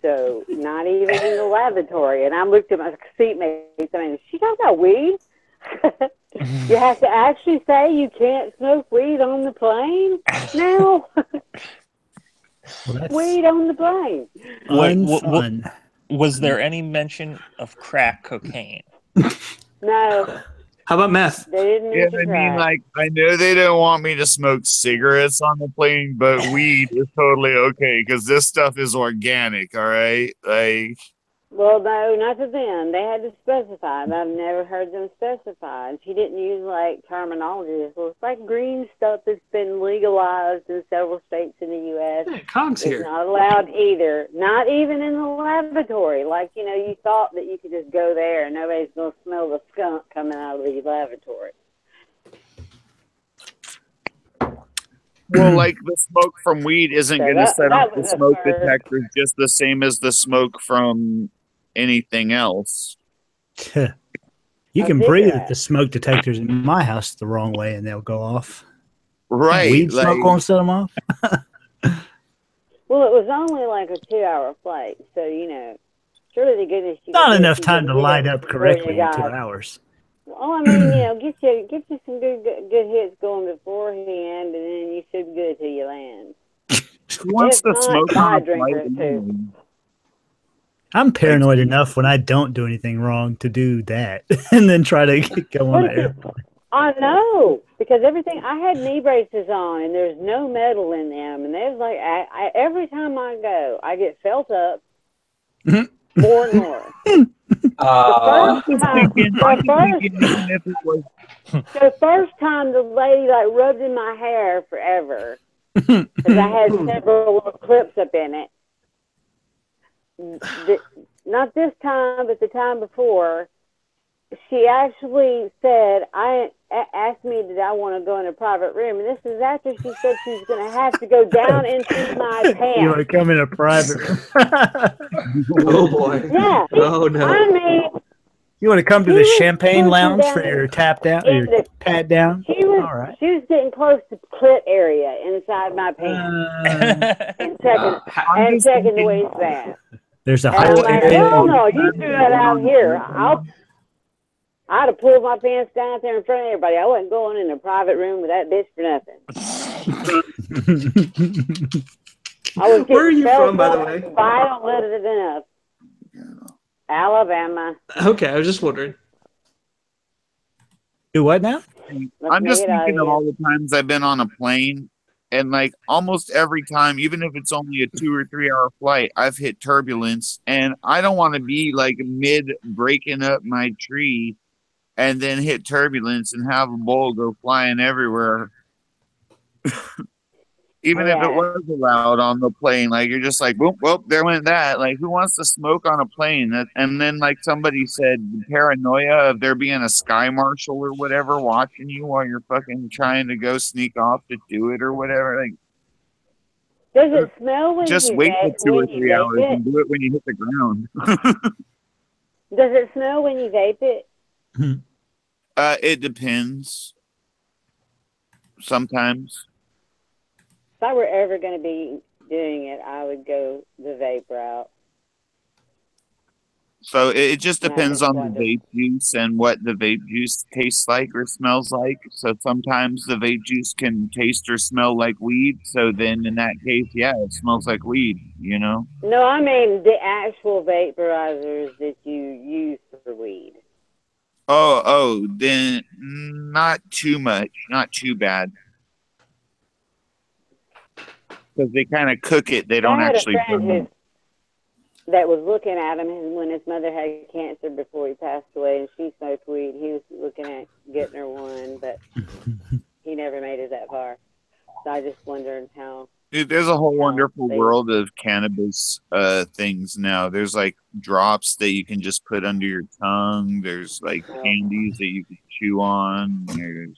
So not even in the lavatory. And I looked at my seatmates. I mean, she talking about weed? You have to actually say you can't smoke weed on the plane now? Weed on the plane. Was there any mention of crack cocaine? No. How about meth? They didn't Yeah, mention I mean, crack. like, I know they don't want me to smoke cigarettes on the plane, but weed is totally okay because this stuff is organic, all right? Like, Well, no, not to them. They had to specify. And I've never heard them specify. And she didn't use, like, terminology. Well, it's like green stuff that's been legalized in several states in the U.S. Yeah, Cog's It's here. not allowed either. Not even in the lavatory. Like, you know, you thought that you could just go there and nobody's going to smell the skunk coming out of the lavatory. well, like the smoke from weed isn't So going to set off that the was the smoke first. detectors just the same as the smoke from anything else. You can breathe at the smoke detectors in my house the wrong way and they'll go off. Right. Weed smoke won't set them off. Well, it was only like a 2-hour flight. So, you know, surely to goodness you Not could enough get time to rid of light it up before correctly you in 2 got- hours. Well, I mean, you know, get you some good hits going beforehand, and then you should be good till you land. Who wants If to not, smoke buy on a a drink or flight? two. I'm paranoid enough when I don't do anything wrong to do that and then try to go on an airplane. I know, because everything, I had knee braces on, and there's no metal in them, and there's like, every time I go, I get felt up more and more. The first time the lady like rubbed in my hair forever, because I had several little clips up in it. Not this time, but the time before, she actually said, asked me, did I want to go in a private room? And this is after she said she was going to have to go down into my pants. You want to come in a private room? Oh, boy. Yeah. Oh, no. I mean, You want to come to the champagne pushing lounge down for your tap down or your pat down? she was, All right. she was getting close to clit area inside my pants. and checking the waistband. There's a And I'm whole like, area. hell no, you do that out here. I'd have pulled my pants down out there in front of everybody. I wasn't going in a private room with that bitch for nothing. I was Where are you felt from, by the up way? violent enough. Alabama. Okay, I was just wondering. Do what now? I'm just make it out thinking of of all the times I've been on a plane, and like almost every time, even if it's only a 2 or 3 hour flight, I've hit turbulence, and I don't want to be like mid breaking up my tree and then hit turbulence and have a bowl go flying everywhere. Even if it was allowed on the plane, like you're just like, whoop, whoop, there went that. Like, who wants to smoke on a plane? And then, like somebody said, the paranoia of there being a sky marshal or whatever watching you while you're fucking trying to go sneak off to do it or whatever. Like, Does it smell when just you wait for vape? 2 or when you 3 vape hours it? and do it when you hit the ground. Does it smell when you vape it? It depends. Sometimes. If I were ever going to be doing it, I would go the vape route. So it just Yeah, depends just on the wondered. vape juice and what the vape juice tastes like or smells like. So sometimes the vape juice can taste or smell like weed. So then in that case, yeah, it smells like weed, you know? No, I mean the actual vaporizers that you use for weed. Oh, then not too much, not too bad. Because they kind of cook it. They don't I had actually a friend burn it. that was looking at him when his mother had cancer before he passed away, and she smoked weed. He was looking at getting her one, but he never made it that far. So I just wondered how. Dude, there's a whole wonderful world of cannabis things now. There's like drops that you can just put under your tongue. There's like candies that you can chew on. There's,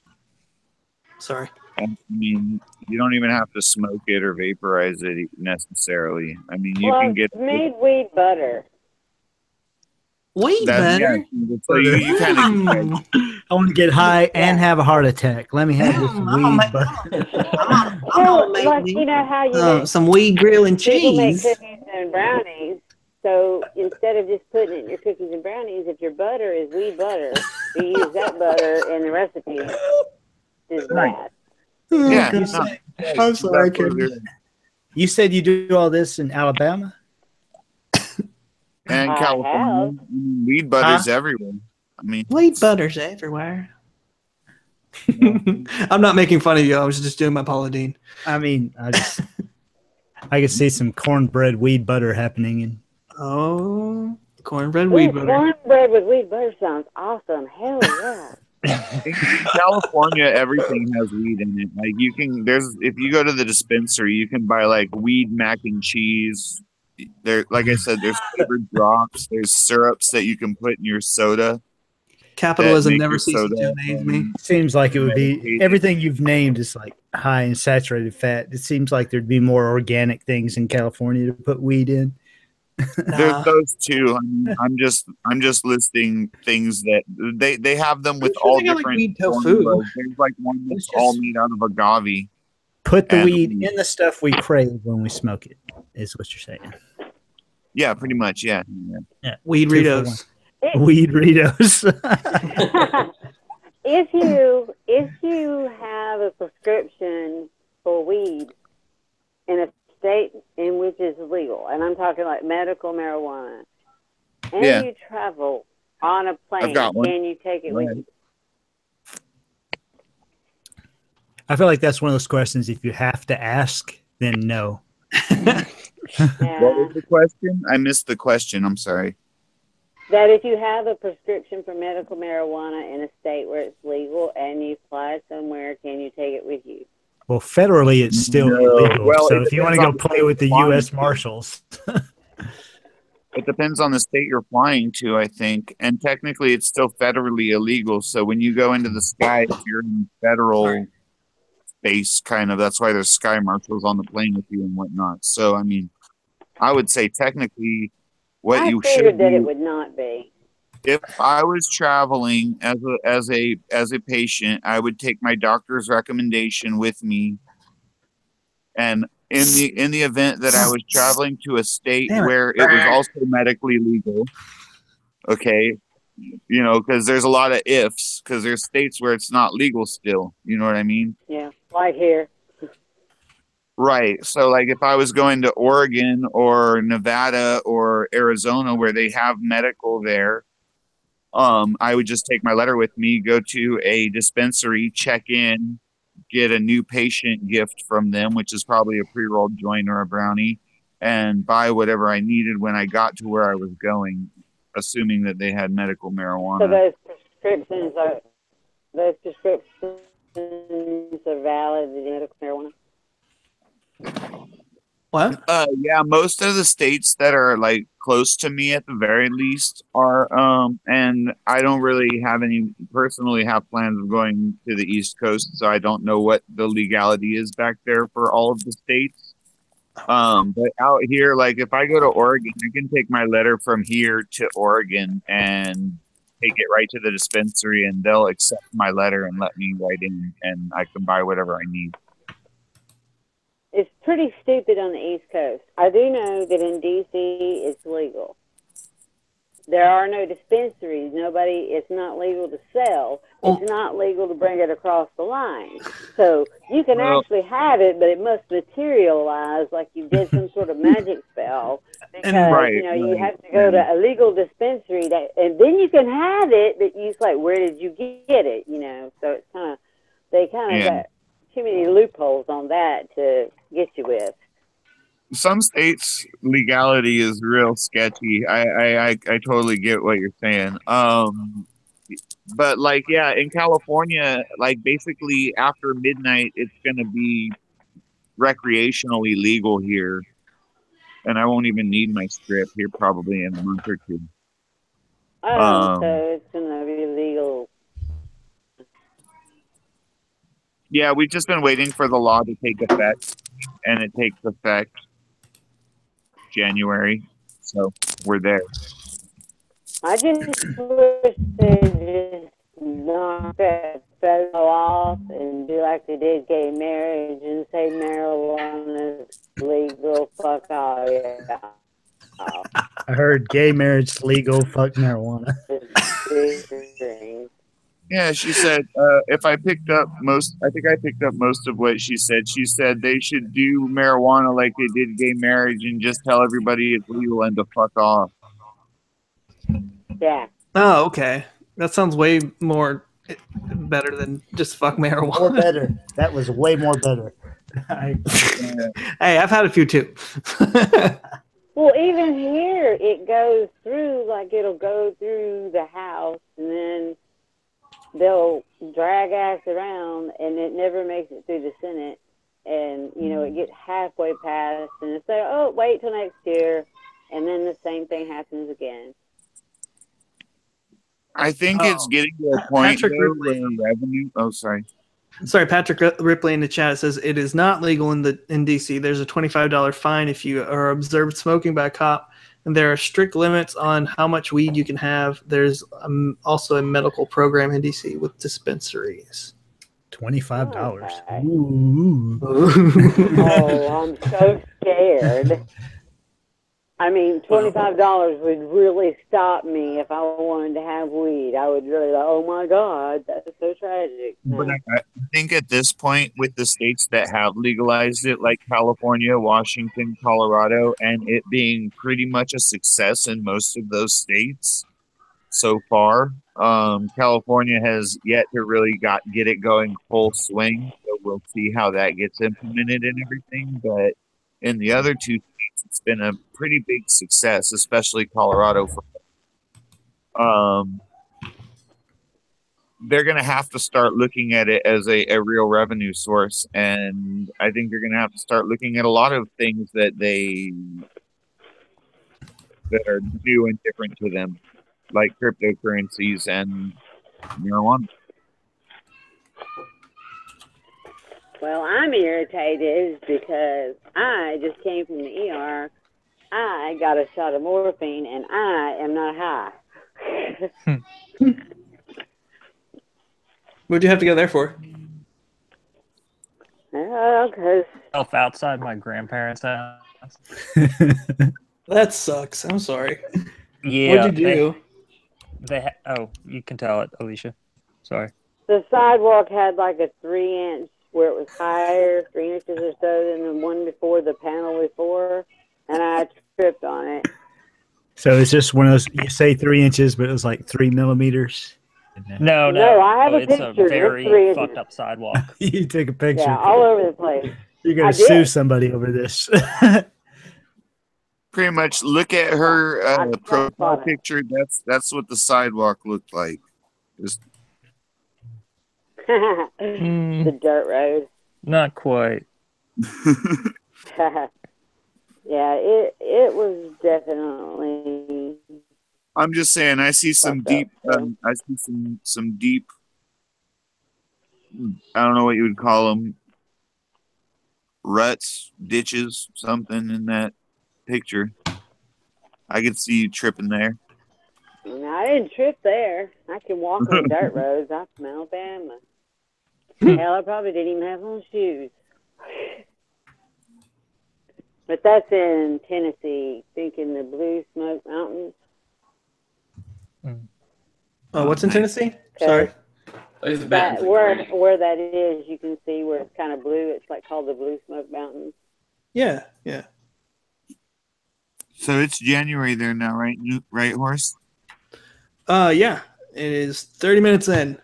Sorry. I mean, you don't even have to smoke it or vaporize it necessarily. I mean, you well, can get I've made weed butter. Way that, better. Yeah, so you kind of I want to get high and have a heart attack. Let me have this weed. Well, like you know how you make, some weed grill and people make cheese. cookies and brownies. So instead of just putting it in your cookies and brownies, if your butter is weed butter, you use that butter in the recipe. Is that? Yeah, I'm sorry, Karen. You said you do all this in Alabama? And I California, weed butter's everywhere. I mean, Weed butter's everywhere. I'm not making fun of you. I was just doing my Paula Deen. I mean, I could see some cornbread weed butter happening. And oh, cornbread weed butter. Cornbread with weed butter sounds awesome. Hell yeah. in California, everything has weed in it. Like if you go to the dispensary, you can buy like weed mac and cheese. There, like I said, there's flavored drops. There's syrups that you can put in your soda. Capitalism never ceases to amaze me. Seems like it would be everything you've named is like high in saturated fat. It seems like there'd be more organic things in California to put weed in. There's those two. I mean, I'm just listing things that they have them with all different. Like weed tofu. There's like one that's all made out of agave. Put the weed in the stuff we crave when we smoke it. Is what you're saying? Yeah, pretty much. Yeah. Weed Ritos. Weed Ritos. If you have a prescription for weed in a state in which it's legal, and I'm talking like medical marijuana, and you travel on a plane, can you take it with you? I feel like that's one of those questions. If you have to ask, then no. What was the question? I missed the question. I'm sorry. That if you have a prescription for medical marijuana in a state where it's legal and you fly somewhere, can you take it with you? Well, federally, it's still illegal. Well, so if you want to go play with the U.S. Marshals. It depends on the state you're flying to, I think. And technically, it's still federally illegal. So when you go into the sky, if you're in federal space, kind of, that's why there's sky marshals on the plane with you and whatnot. So, I mean, I would say technically what you should do. I figured that it would not be. If I was traveling as a patient, I would take my doctor's recommendation with me. And in the event that I was traveling to a state where it was also medically legal, okay, you know, because there's a lot of ifs, because there's states where it's not legal still. You know what I mean? Yeah, like here. Right. So, like, if I was going to Oregon or Nevada or Arizona where they have medical there, I would just take my letter with me, go to a dispensary, check in, get a new patient gift from them, which is probably a pre-rolled joint or a brownie, and buy whatever I needed when I got to where I was going, assuming that they had medical marijuana. So those prescriptions are valid in medical marijuana? What? Yeah, most of the states that are like close to me at the very least are, and I don't really personally have plans of going to the East Coast, so I don't know what the legality is back there for all of the states. But out here, like if I go to Oregon, I can take my letter from here to Oregon and take it right to the dispensary, and they'll accept my letter and let me write in, and I can buy whatever I need. It's pretty stupid on the East Coast. I do know that in D.C. it's legal. There are no dispensaries. It's not legal to sell. It's not legal to bring it across the line. So you can actually have it, but it must materialize like you did some sort of magic spell. Because, you have to go to a legal dispensary, and then you can have it, but it's like, where did you get it? You know, so it's they got too many loopholes on that to get you with. Some states' legality is real sketchy. I totally get what you're saying. But like, yeah, in California, like basically after midnight, it's gonna be recreationally legal here, and I won't even need my strip here probably in a month or two. So it's gonna be legal. Yeah, we've just been waiting for the law to take effect, and it takes effect January, so we're there. I just wish they just knock that fellow off and do like they did gay marriage and say marijuana is legal. Fuck all, yeah. I heard gay marriage legal. Fuck marijuana. Yeah, she said if I picked up I think I picked up most of what she said. She said they should do marijuana like they did gay marriage and just tell everybody it's legal and to fuck off. Yeah. Oh, okay. That sounds way more better than just fuck marijuana. More better. That was way more better. Hey, I've had a few too. Well, even here, it goes through, like, it'll go through the House, and then they'll drag ass around, and it never makes it through the Senate. And, you know, it gets halfway passed, and it's like, oh, wait till next year, and then the same thing happens again. I think it's getting to a point where revenue. Oh, sorry. Sorry, Patrick Ripley in the chat says it is not legal in DC. There's a $25 fine if you are observed smoking by a cop, and there are strict limits on how much weed you can have. There's also a medical program in DC with dispensaries. $25. Okay. Ooh. Oh, I'm so scared. I mean, $25 would really stop me if I wanted to have weed. I would really like, oh my God, that's so tragic. No. But I think at this point, with the states that have legalized it, like California, Washington, Colorado, and it being pretty much a success in most of those states so far, California has yet to really get it going full swing. So we'll see how that gets implemented and everything. But in the other two states, it's been a pretty big success, especially Colorado. They're going to have to start looking at it as a real revenue source, and I think they're going to have to start looking at a lot of things that are new and different to them, like cryptocurrencies and marijuana. Well, I'm irritated because I just came from the ER. I got a shot of morphine, and I am not high. What'd you have to go there for? Because outside my grandparents' house. That sucks. I'm sorry. Yeah. What'd you do? Oh, you can tell it, Alicia. Sorry. the sidewalk had like a 3-inch where it was higher, 3 inches or so than the one before, the panel before, and I tripped on it. So it's just one of those, you say 3 inches, but it was like 3 millimeters. No, I have a it's picture. a very It's fucked up sidewalk. You take a picture. Yeah, all over the place. You're going to sue somebody over this. Pretty much look at her profile picture. That's what the sidewalk looked like. Just... The dirt road. Not quite. Yeah, it was definitely. I'm just saying, I see some deep. I see some deep. I don't know what you would call them. Ruts, ditches, something in that picture. I could see you tripping there. No, I didn't trip there. I can walk on dirt roads. I'm from Alabama. Hell, I probably didn't even have on shoes. But that's in Tennessee, thinking the Blue Smoke Mountains. Oh, what's in Tennessee? Sorry. That, where that is, you can see where it's kind of blue. It's like called the Blue Smoke Mountains. Yeah, yeah. So it's January there now, right? Right, Horse? Yeah. It is 30 minutes in.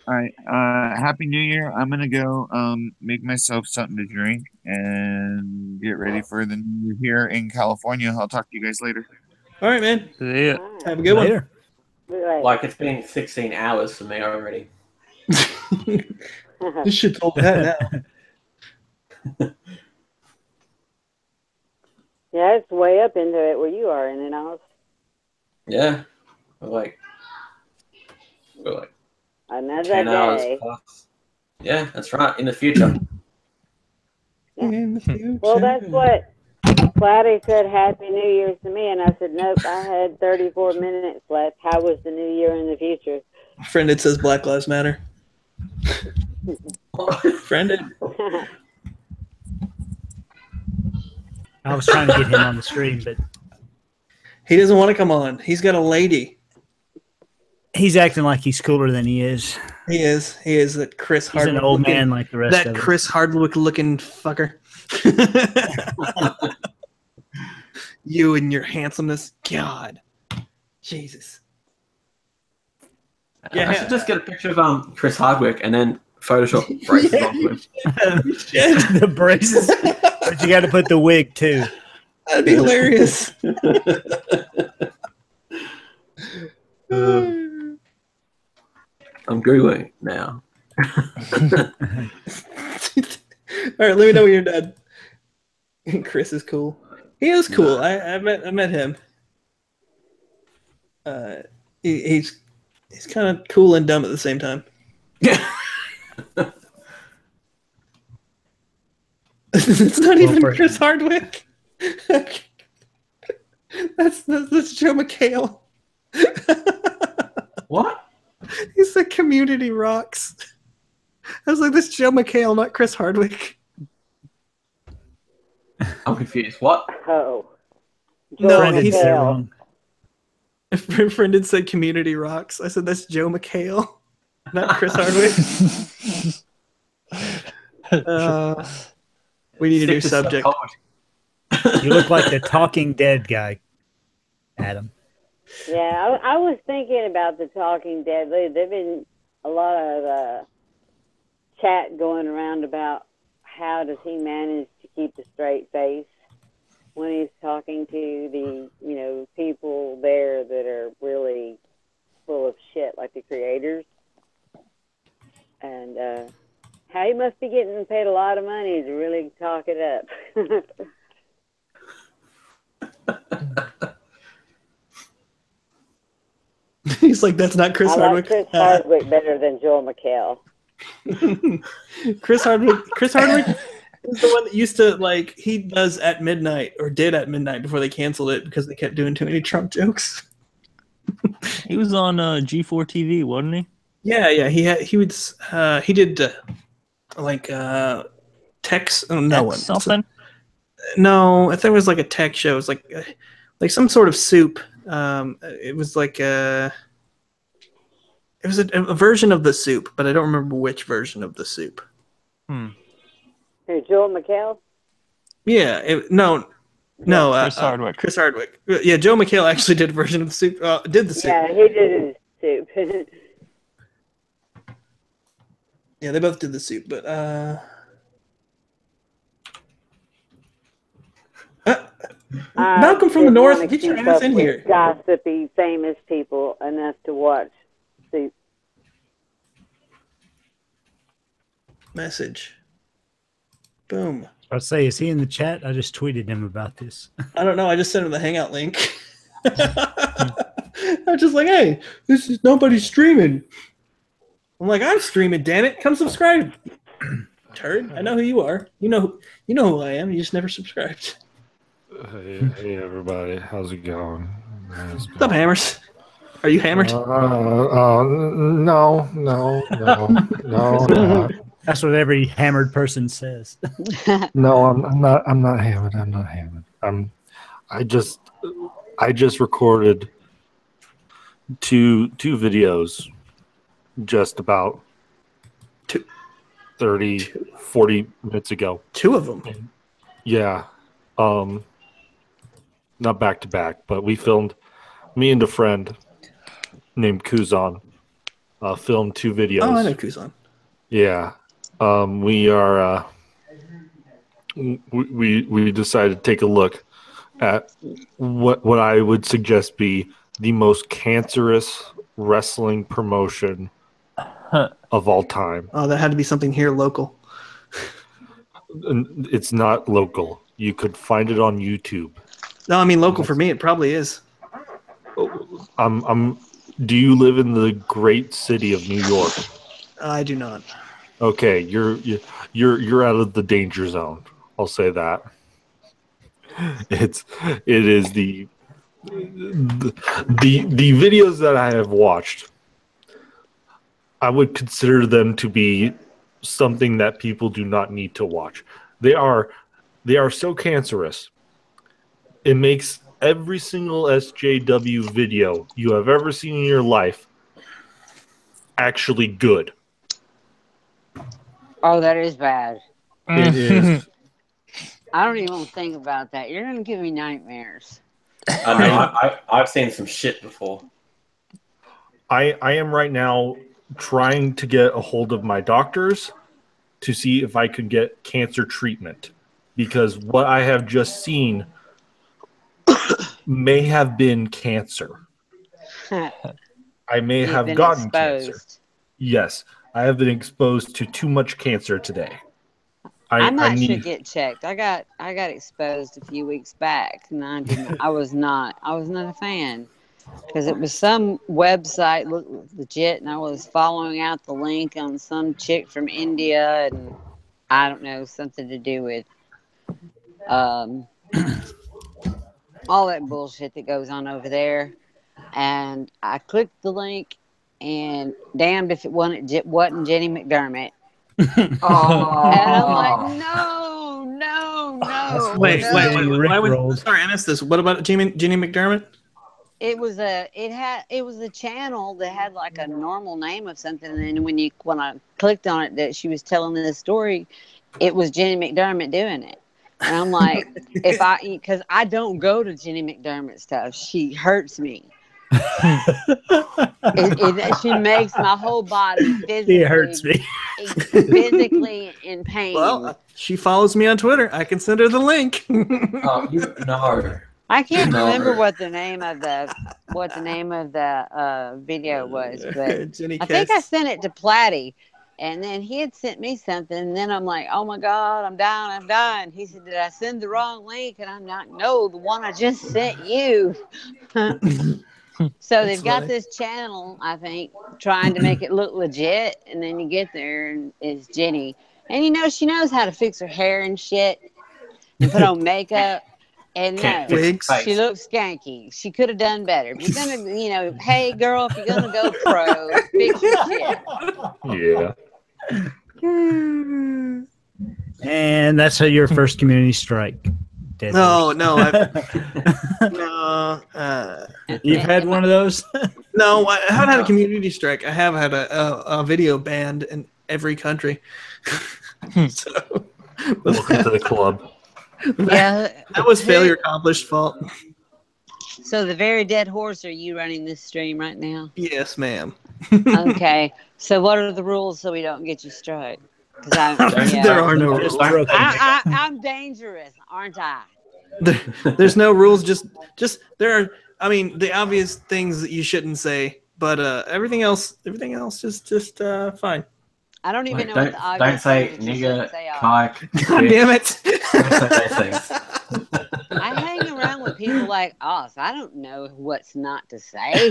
All right. Happy New Year. I'm gonna go make myself something to drink and get ready for the new year here in California. I'll talk to you guys later. All right, man. See ya. Have a good one. Like it's been 16 hours for me already. You should hold that now. Yeah, it's way up into it where you are in it, Alice. Yeah. We're like another 10 hours day. plus. Yeah, that's right. In the future. In the future. Well, that's what Cloudy said, Happy New Year to me, and I said, nope, I had 34 minutes left. How was the new year in the future? Friended says Black Lives Matter. Friended. I was trying to get him on the stream, but He doesn't want to come on. He's got a lady. He's acting like he's cooler than he is. He is. He is that Chris He's Hardwick. an old man like the rest that of us. Chris Hardwick looking fucker. You and your handsomeness. God. Jesus. Yeah, I should just get a picture of Chris Hardwick and then Photoshop braces onto him. The braces. But you got to put the wig too. That'd be hilarious. I'm Googling now. All right, let me know when you're done. Chris is cool. He is cool. I met him. He's kind of cool and dumb at the same time. It's not even Chris Hardwick. That's Joe McHale. What? He said Community rocks. I was like, this Joe McHale, not Chris Hardwick. I'm confused. What? Oh. No, he said it wrong. Brendan said Community rocks. I said that's Joe McHale, not Chris Hardwick. We need a new subject. You look like the Talking Dead guy, Adam. Yeah, I was thinking about the Talking Dead. There've been a lot of chat going around about how does he manage to keep a straight face when he's talking to the, people there that are really full of shit, like the creators. And how he must be getting paid a lot of money to really talk it up. He's like, that's not Chris Hardwick. Chris Hardwick better than Joel McHale. Chris Hardwick is the one that used to, he does At Midnight, or did At Midnight before they canceled it because they kept doing too many Trump jokes. He was on G4 TV, wasn't he? Yeah. He did Tex. Oh no, Tex something. No, I think it was like a tech show. It was like some sort of soup. It was like it was a version of the soup, but I don't remember which version of the soup. Who, Joel McHale? Yeah, Chris Hardwick. Chris Hardwick. Yeah, Joe McHale actually did a version of the soup. Did the soup? Yeah, he did his soup. Yeah, they both did the soup, but Malcolm from the North, get your ass in here. Gossipy, famous people enough to watch soup. Message. Boom. I'll say, is he in the chat? I just tweeted him about this. I don't know. I just sent him the Hangout link. I'm just like, hey, this is nobody's streaming. I'm like, I'm streaming, damn it. Come subscribe. Turd. I know who you are. You know who I am. You just never subscribed. Hey everybody. How's it going? What's up, Hammers? Are you hammered? No. That's what every hammered person says. No, I'm not hammered. I'm not hammered. I just recorded two videos just about 40 minutes ago. Two of them? Yeah. Not back to back, but we filmed, me and a friend named Kuzan filmed two videos. Oh, I know Kuzan. Yeah. We are we decided to take a look at what I would suggest be the most cancerous wrestling promotion of all time. Oh, that had to be something here local. It's not local. You could find it on YouTube. No, I mean local for me. It probably is. Do you live in the great city of New York? I do not. Okay, you're out of the danger zone. I'll say that. It is the videos that I have watched. I would consider them to be something that people do not need to watch. They are so cancerous. It makes every single SJW video you have ever seen in your life actually good. Oh, that is bad. It is. I don't even want to think about that. You're going to give me nightmares. I know. I've seen some shit before. I am right now trying to get a hold of my doctors to see if I could get cancer treatment, because what I have just seen may have been cancer. I may You've have been gotten exposed. cancer. Yes, I have been exposed to too much cancer today. I might should get checked. I got exposed a few weeks back, and I was not a fan, because it was some website looked legit, and I was following out the link on some chick from India, and I don't know, something to do with all that bullshit that goes on over there. And I clicked the link, and damned if it wasn't Jenny McDermott. And I'm like, no. Wait. Why would sorry, I missed this. What about Jenny McDermott? It was a channel that had like a normal name of something, and then when I clicked on it that she was telling this story, it was Jenny McDermott doing it. And I'm like, because I don't go to Jenny McDermott stuff. She hurts me. She makes my whole body physically. It hurts me. Physically in pain. Well, she follows me on Twitter. I can send her the link. Oh, you know. I can't remember what the name of the video was, but Jenny I think I Kiss. sent it to Platty, and then he had sent me something, and then I'm like, oh my God, I'm dying. He said, did I send the wrong link? And I'm like, no, the one I just sent you. So they've got this channel, I think, trying to make it look legit, and then you get there and it's Jenny. And she knows how to fix her hair and shit and put on makeup. And no, she looks skanky. She could have done better. If you're gonna, hey girl, if you're gonna go pro, fix your shit. Yeah. And that's your first community strike. No. You've had one of those? No, I haven't had a community strike. I have had a video banned in every country. So, welcome to the club. That was failure accomplished fault. So the very dead horse, are you running this stream right now? Yes, ma'am. Okay. So what are the rules so we don't get you struck? There are no rules. I'm dangerous, aren't I? There's no rules. Just there are. I mean, the obvious things that you shouldn't say, but everything else, just fine. I don't even know what the obvious. Don't say nigger, kike. God damn it! I hang around with people like us. I don't know what's not to say.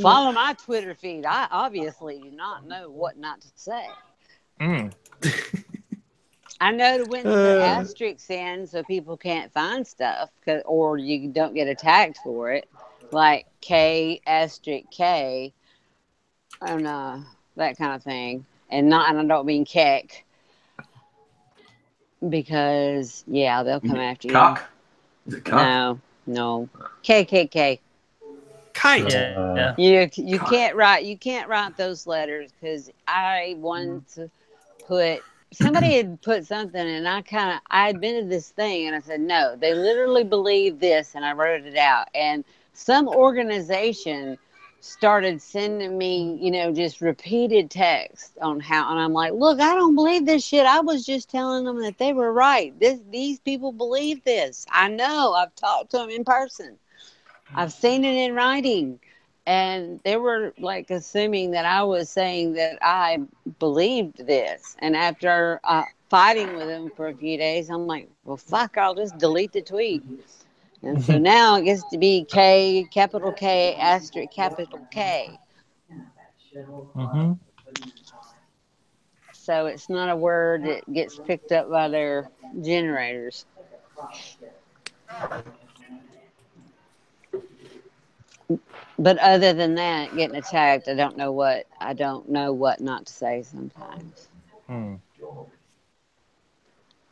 Follow my Twitter feed. I obviously do not know what not to say. I know to when to put asterisks in so people can't find stuff, or you don't get attacked for it, like K***, and that kind of thing. And I don't mean keck, because they'll come after you. Cock? Is it cock? No. KKK. Kite. Yeah. You can't write those letters, because I wanted to put. Somebody had put something, and I admitted this thing, and I said, no, they literally believe this, and I wrote it out. And some organization started sending me, just repeated text on how, and I'm like, look, I don't believe this shit. I was just telling them that they were right. These people believe this. I know. I've talked to them in person. I've seen it in writing. And they were like assuming that I was saying that I believed this. And after fighting with them for a few days, I'm like, well, fuck, I'll just delete the tweet. And so now it gets to be K, capital K, asterisk, capital K. Mm-hmm. So it's not a word that gets picked up by their generators. But other than that, getting attacked, I don't know what not to say sometimes.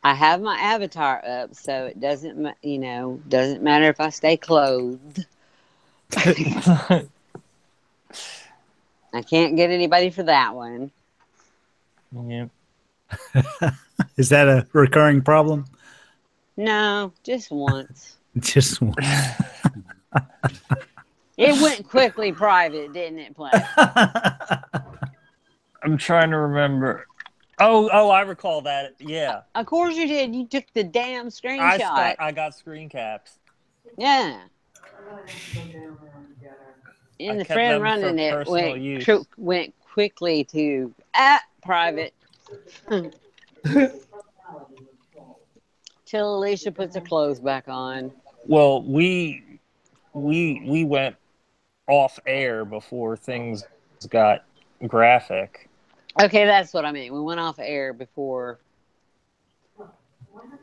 I have my avatar up, so it doesn't matter if I stay clothed. I can't get anybody for that one. Yeah. Is that a recurring problem? No, just once. Just one. It went quickly private, didn't it, Play? I'm trying to remember. Oh, I recall that. Yeah. Of course you did. You took the damn screenshot. I got screen caps. Yeah. And the friend running it went quickly to private. Till Alicia puts her clothes back on. Well, we went off air before things got graphic. Okay, that's what I mean. We went off air before.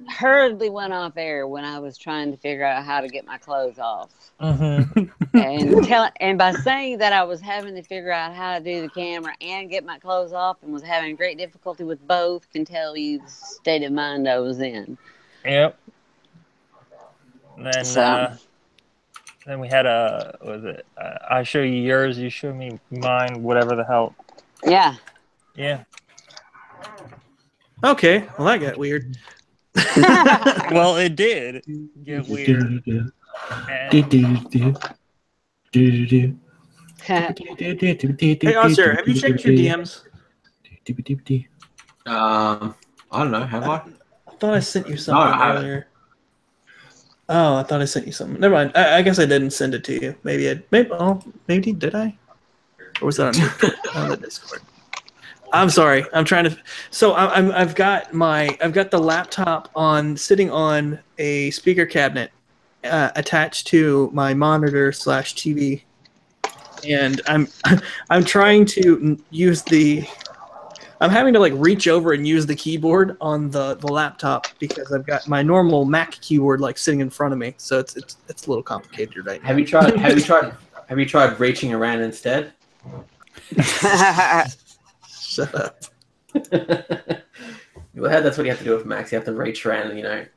Hurriedly went off air when I was trying to figure out how to get my clothes off. And by saying that I was having to figure out how to do the camera and get my clothes off and was having great difficulty with both, can tell you the state of mind I was in. Yep. Then we had I show you yours, you show me mine, whatever the hell. Yeah. Yeah. Okay, well that got weird. Well, it did get weird. Hey, Oscar, have you checked your DMs? I don't know. Have I? I thought I sent you something earlier. Oh, I thought I sent you something. Never mind. I guess I didn't send it to you. Maybe did I? Or was that on the Discord? I'm sorry. I'm trying to. So I've got the laptop sitting on a speaker cabinet attached to my monitor / TV, and I'm trying to use I'm having to reach over and use the keyboard on the laptop because I've got my normal Mac keyboard sitting in front of me. So it's a little complicated right now. Have you tried reaching around instead? Shut up. Well, that's what you have to do with Macs. You have to reach around and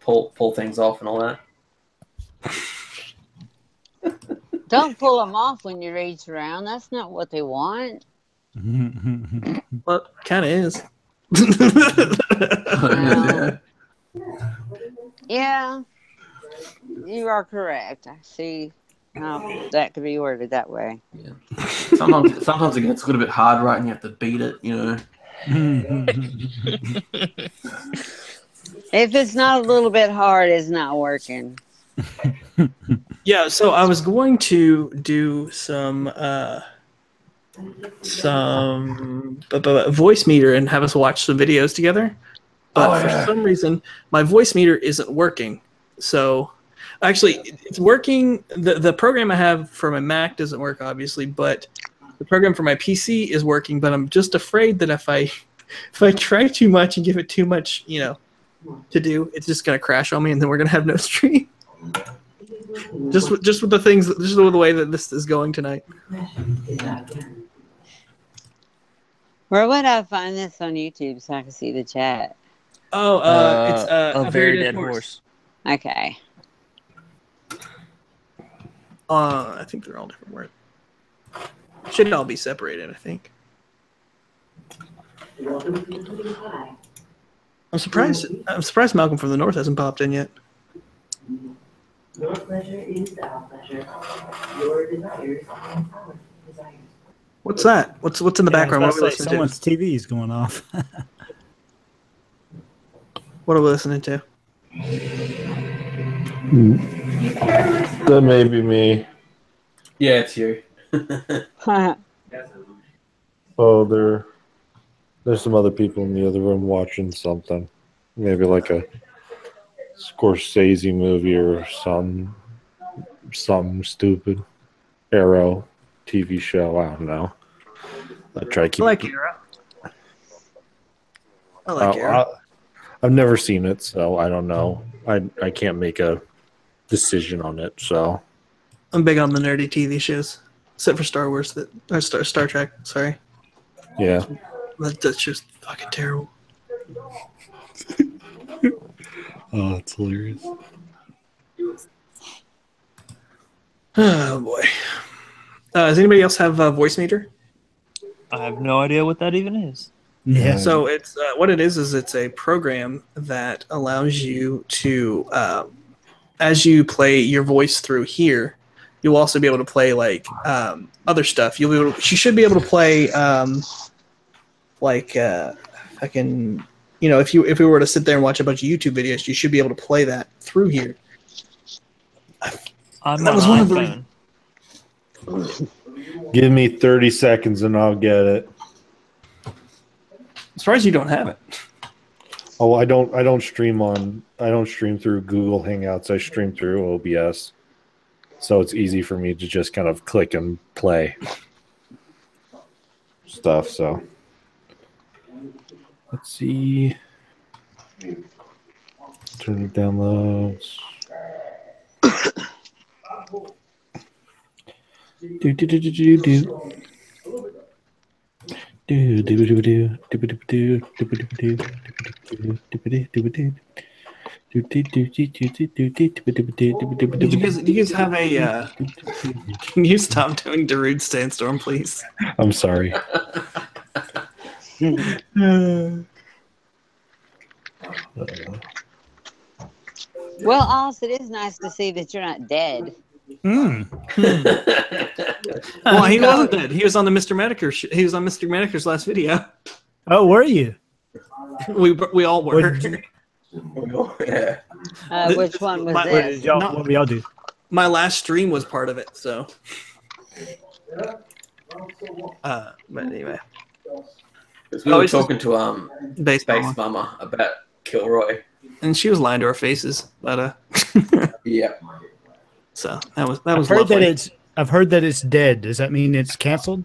pull things off and all that. Don't pull them off when you reach around. That's not what they want. Well, kind of is. Yeah, you are correct. I see how that could be worded that way. Yeah. Sometimes it gets a little bit hard, right? And you have to beat it, If it's not a little bit hard, it's not working. Yeah, so I was going to do some voice meter and have us watch some videos together. But for some reason, my voice meter isn't working. So actually, it's working. The program I have for my Mac doesn't work, obviously, but the program for my PC is working. But I'm just afraid that if I try too much and give it too much, to do, it's just gonna crash on me, and then we're gonna have no stream. Just with the way that this is going tonight. Where would I find this on YouTube so I can see the chat? Oh, it's a very dead horse. Okay. I think they're all different words. Should all be separated, I think. I'm surprised Malcolm from the North hasn't popped in yet. Your pleasure is our pleasure. Your desires are our desires. What's that? What's in the background? What are we listening to? Someone's TV is going off. What are we listening to? That may be me. Yeah, it's you. Oh, there's some other people in the other room watching something. Maybe like a Scorsese movie or something stupid. Arrow TV show. I don't know. I try to keep. I like Arrow. I like Arrow. I've never seen it, so I don't know. I can't make a decision on it. So I'm big on the nerdy TV shows, except for Star Wars. Star Trek. Sorry. Yeah. That's just fucking terrible. Oh, it's hilarious. Oh boy. Does anybody else have a voice meter? I have no idea what that even is. Yeah. So it's what it is it's a program that allows you to, as you play your voice through here, you'll also be able to play like other stuff. You should be able to play fucking, if we were to sit there and watch a bunch of YouTube videos, you should be able to play that through here. That was one of the. Give me 30 seconds and I'll get it. As far as you don't have it. Oh, I don't stream through Google Hangouts. I stream through OBS. So it's easy for me to just kind of click and play stuff. So let's see. Turn the downloads. Do you guys have a can you stop doing Darude Sandstorm, please? I'm sorry. Well, Oz, it is nice to see that you're not dead. Well, he wasn't dead. He was on the Mr. Medicare. He was on Mr. Medicare's last video. Oh, were you? We all were. Yeah. Which one was What this? did y'all do? My last stream was part of it, so. But anyway. We were talking to Base Mama about Kilroy, and she was lying to our faces. But yeah. So that was I've heard lovely. I've heard that it's dead. Does that mean it's canceled?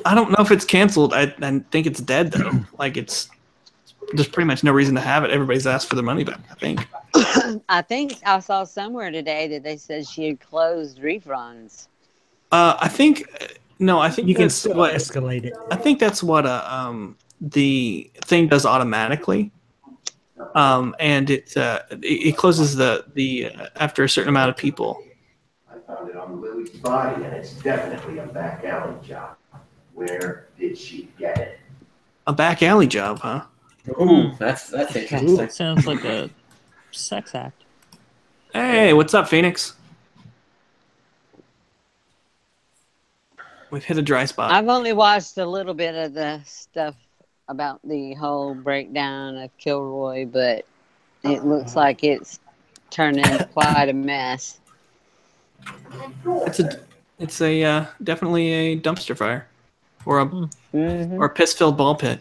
I don't know if it's canceled. I think it's dead though. Like there's pretty much no reason to have it. Everybody's asked for their money back, I think. I think I saw somewhere today that they said she had closed refunds. I think You can that's still what escalate it. I think that's what the thing does automatically. And it closes the after a certain amount of people. I found it on Lily's body, and it's definitely a back alley job. Where did she get it? A back alley job, huh? Ooh, that's interesting. Sounds like a sex act. Hey, what's up, Phoenix? We've hit a dry spot. I've only watched a little bit of the stuff about the whole breakdown of Kilroy, but it looks like it's turning into quite a mess. It's a definitely a dumpster fire, or a piss-filled ball pit.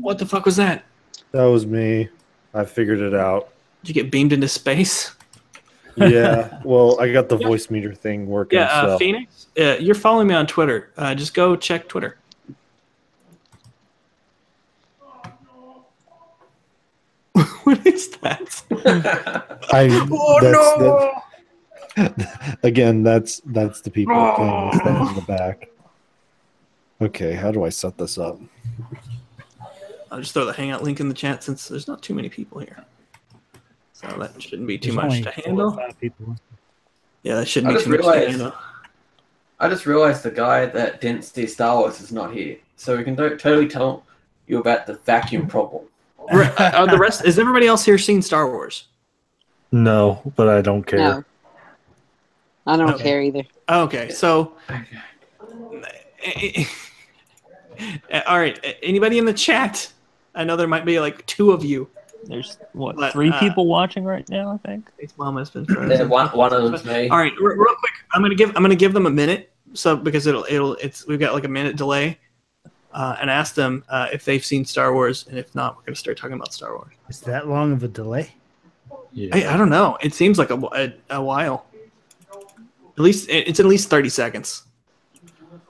What the fuck was that? That was me. I figured it out. Did you get beamed into space? Yeah. Well, I got the voice meter thing working. Yeah, so. Phoenix, you're following me on Twitter. Just go check Twitter. What is that? Again, that's the people playing this thing in the back. Okay, how do I set this up? I'll just throw the Hangout link in the chat since there's not too many people here. So that shouldn't be too There's much only to 4 or handle. 5 people. Yeah, that shouldn't be too much to handle. I just realized the guy that didn't see Star Wars is not here, so we can totally tell you about the vacuum problem. The rest is everybody else here seen Star Wars? No, but I don't care. No. I don't care either. Okay, so all right. Anybody in the chat? I know there might be like 2 of you. There's 3 people watching right now, I think. His mom has been frozen. Yeah, one of them's me. All right, real quick. I'm gonna give them a minute, so because we've got like a minute delay, and ask them if they've seen Star Wars, and if not, we're gonna start talking about Star Wars. Is that long of a delay? Yeah. I don't know. It seems like a while. At least it's at least 30 seconds.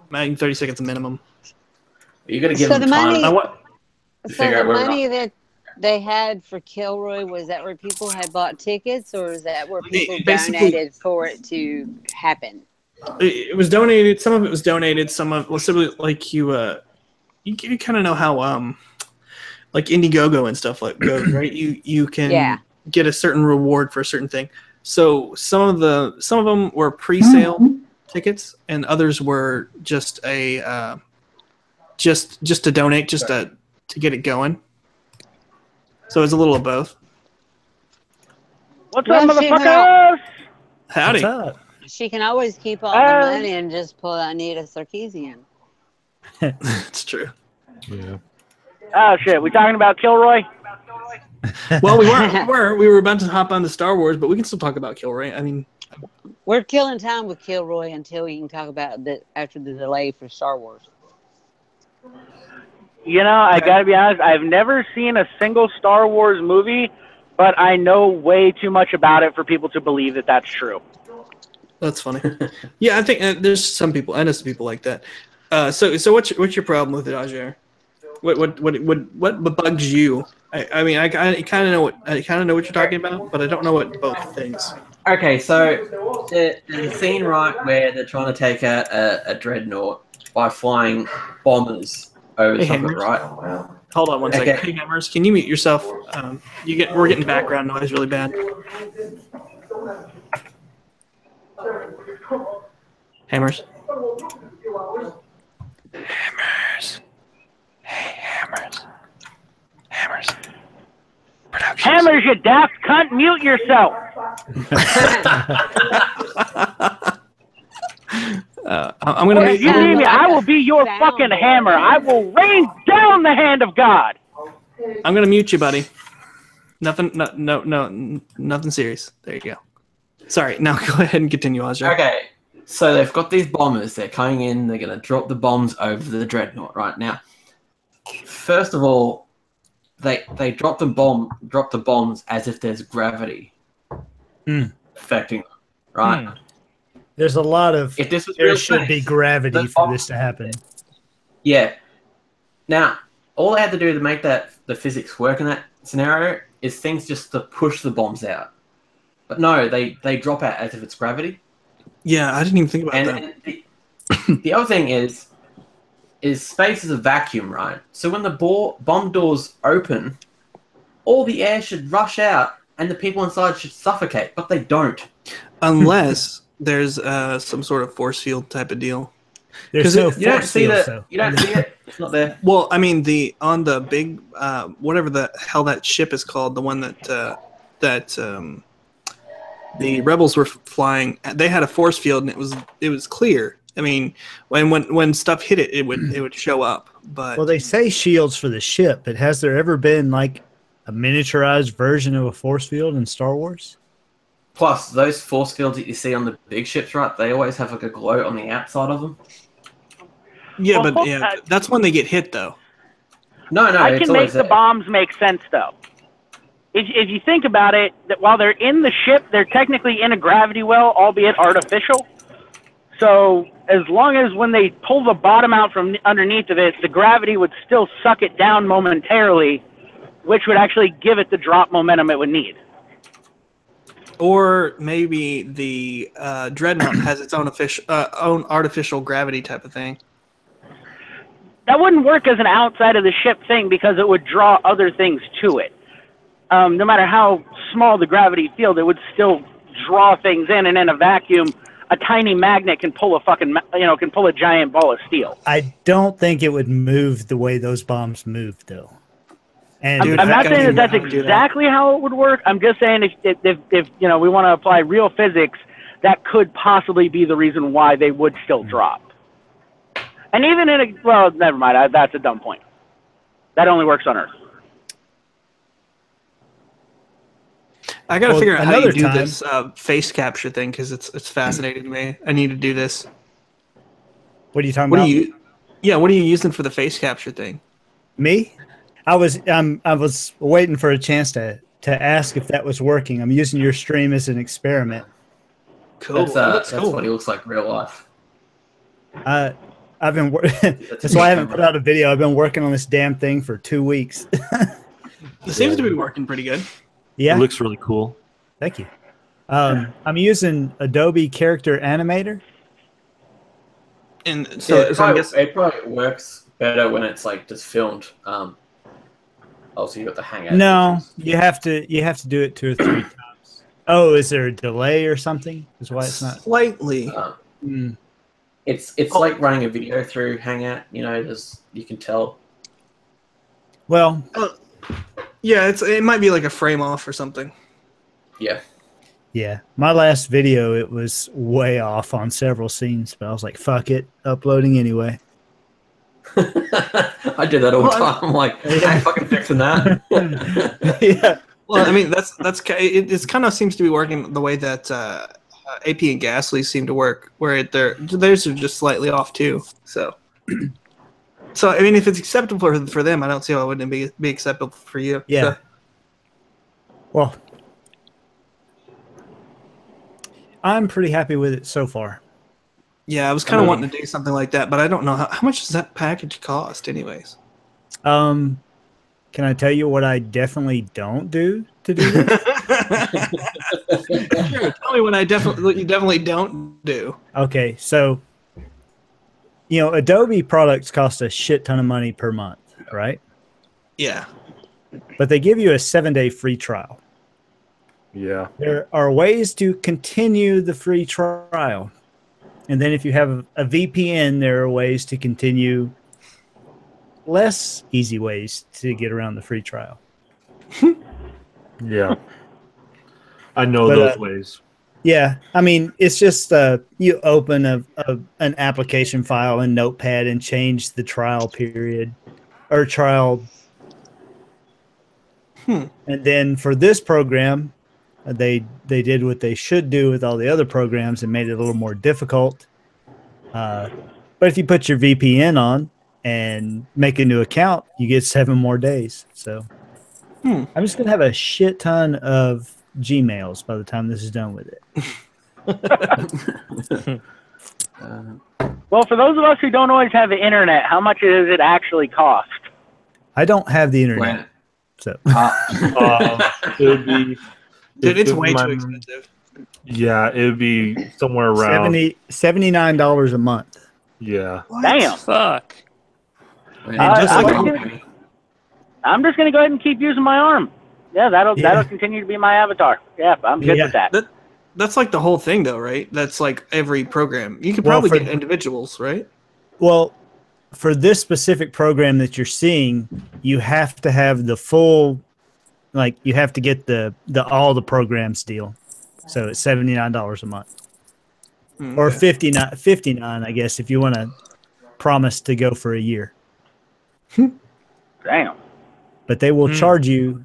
Maybe 30 seconds minimum. You gotta give So them the time. money- to So figure the out where money that they had for Kilroy, was that where people had bought tickets, or is that where people basically- donated for it to happen? It was donated. Some of it was donated. Some of like you kind of know how like Indiegogo and stuff like goes, right? You can get a certain reward for a certain thing. So some of them were pre-sale tickets, and others were just a just to donate, just to get it going. So it's a little of both. What's up, motherfuckers? Howdy. What's up? She can always keep all the money and just pull out Nita Sarkeesian. It's true. Yeah. Oh shit, we talking about Kilroy? Well, we were about to hop on to Star Wars, but we can still talk about Kilroy. I mean, we're killing time with Kilroy until we can talk about after the delay for Star Wars. You know, I gotta be honest, I've never seen a single Star Wars movie, but I know way too much about it for people to believe that that's true. That's funny. Yeah, I think there's some people. I know some people like that. So what's your problem with it, Ajay? What bugs you? I mean, I kind of know what you're talking about, but I don't know what both things. Okay, so there's a scene right where they're trying to take out a dreadnought by flying bombers over the top of it, right? Hold on one second. Hey, Hammers, can you mute yourself? We're getting background noise really bad. Hammers. Hammers. Hey, Hammers. Hammers. Hammers, you daft cunt, mute yourself. I'm gonna if you need me, I will be your fucking hammer. I will rain down the hand of God. I'm gonna mute you, buddy. Nothing. No. Nothing serious. There you go. Sorry. Now go ahead and continue, Ajay. Okay. So they've got these bombers. They're coming in. They're gonna drop the bombs over the dreadnought right now. First of all, they drop the bombs as if there's gravity affecting them, right? There's a lot of if this was there real should things, be gravity for this to happen. Yeah. Now, all they had to do to make the physics work in that scenario is things just to push the bombs out. But no, they drop out as if it's gravity. Yeah, I didn't even think about that. The other thing is space is a vacuum, right? So when the bomb doors open, all the air should rush out and the people inside should suffocate, but they don't. Unless there's some sort of force field type of deal. There's no you don't see that. You don't see it. It's not there. Well, I mean, on the big whatever the hell that ship is called, the one that the rebels were flying, they had a force field and it was clear. I mean, when stuff hit it, it would show up. But well, they say shields for the ship, but has there ever been like a miniaturized version of a force field in Star Wars? Plus, those force fields that you see on the big ships, right? They always have like a glow on the outside of them. Yeah, but that's when they get hit, though. No, I can make the bombs make sense, though. If you think about it, that while they're in the ship, they're technically in a gravity well, albeit artificial. So as long as when they pull the bottom out from underneath of it, the gravity would still suck it down momentarily, which would actually give it the drop momentum it would need. Or maybe the dreadnought has its own own artificial gravity type of thing. That wouldn't work as an outside of the ship thing because it would draw other things to it. No matter how small the gravity field, it would still draw things in, and in a vacuum, a tiny magnet can pull a giant ball of steel. I don't think it would move the way those bombs move, though. And I'm not saying that's exactly how it would work. I'm just saying if we want to apply real physics, that could possibly be the reason why they would still drop. And even well, never mind. That's a dumb point. That only works on Earth. I got to figure out how you do this face capture thing because it's fascinating to me. I need to do this. What are you talking about? What are you using for the face capture thing? Me? I was waiting for a chance to ask if that was working. I'm using your stream as an experiment. Cool. That's what he looks like in real life. I've been that's why I haven't put out a video. I've been working on this damn thing for 2 weeks. It seems to be working pretty good. Yeah, it looks really cool. Thank you. I'm using Adobe Character Animator, and so it probably works better when it's like just filmed. Oh, so you got the hangout. No, you have to do it 2 or 3 times. Oh, is there a delay or something? Is why it's not slightly. It's like running a video through Hangout. You know, you can tell. Well, yeah, it might be like a frame off or something. Yeah. Yeah, my last video, it was way off on several scenes, but I was like, fuck it, uploading anyway. I do that all the time. I'm like, I ain't fucking fixing that. Yeah. Well, I mean, it kind of seems to be working the way that AP and Ghastly seem to work, where theirs are just slightly off too. So I mean, if it's acceptable for them, I don't see how it wouldn't be acceptable for you. Yeah. So. Well, I'm pretty happy with it so far. Yeah, I was kind of wanting to do something like that, but I don't know how much does that package cost, anyways. Can I tell you what I definitely don't do to do this? Sure, tell me what you definitely don't do. Okay, so Adobe products cost a shit ton of money per month, right? Yeah. But they give you a 7-day free trial. Yeah. There are ways to continue the free trial. And then if you have a VPN, there are ways to continue less easy ways to get around the free trial. Yeah. I know those ways. Yeah. I mean, it's just you open an application file in Notepad and change the trial period or trial. And then for this program, they did what they should do with all the other programs and made it a little more difficult. But if you put your VPN on and make a new account, you get 7 more days. So I'm just going to have a shit ton of Gmails by the time this is done with it. Well, for those of us who don't always have the internet, how much does it actually cost? I don't have the internet. So it would be... Dude, it's way too expensive. Yeah, it would be somewhere around $79 a month. Yeah. Damn. Fuck. I'm just gonna go ahead and keep using my arm. Yeah, that'll continue to be my avatar. Yeah, I'm good with that. That's like the whole thing, though, right? That's like every program. You could probably get individuals, right? Well, for this specific program that you're seeing, you have to have the full. Like you have to get the all the programs deal, so it's $79 a month, or $59, I guess, if you want to promise to go for a year. Damn. But they will charge you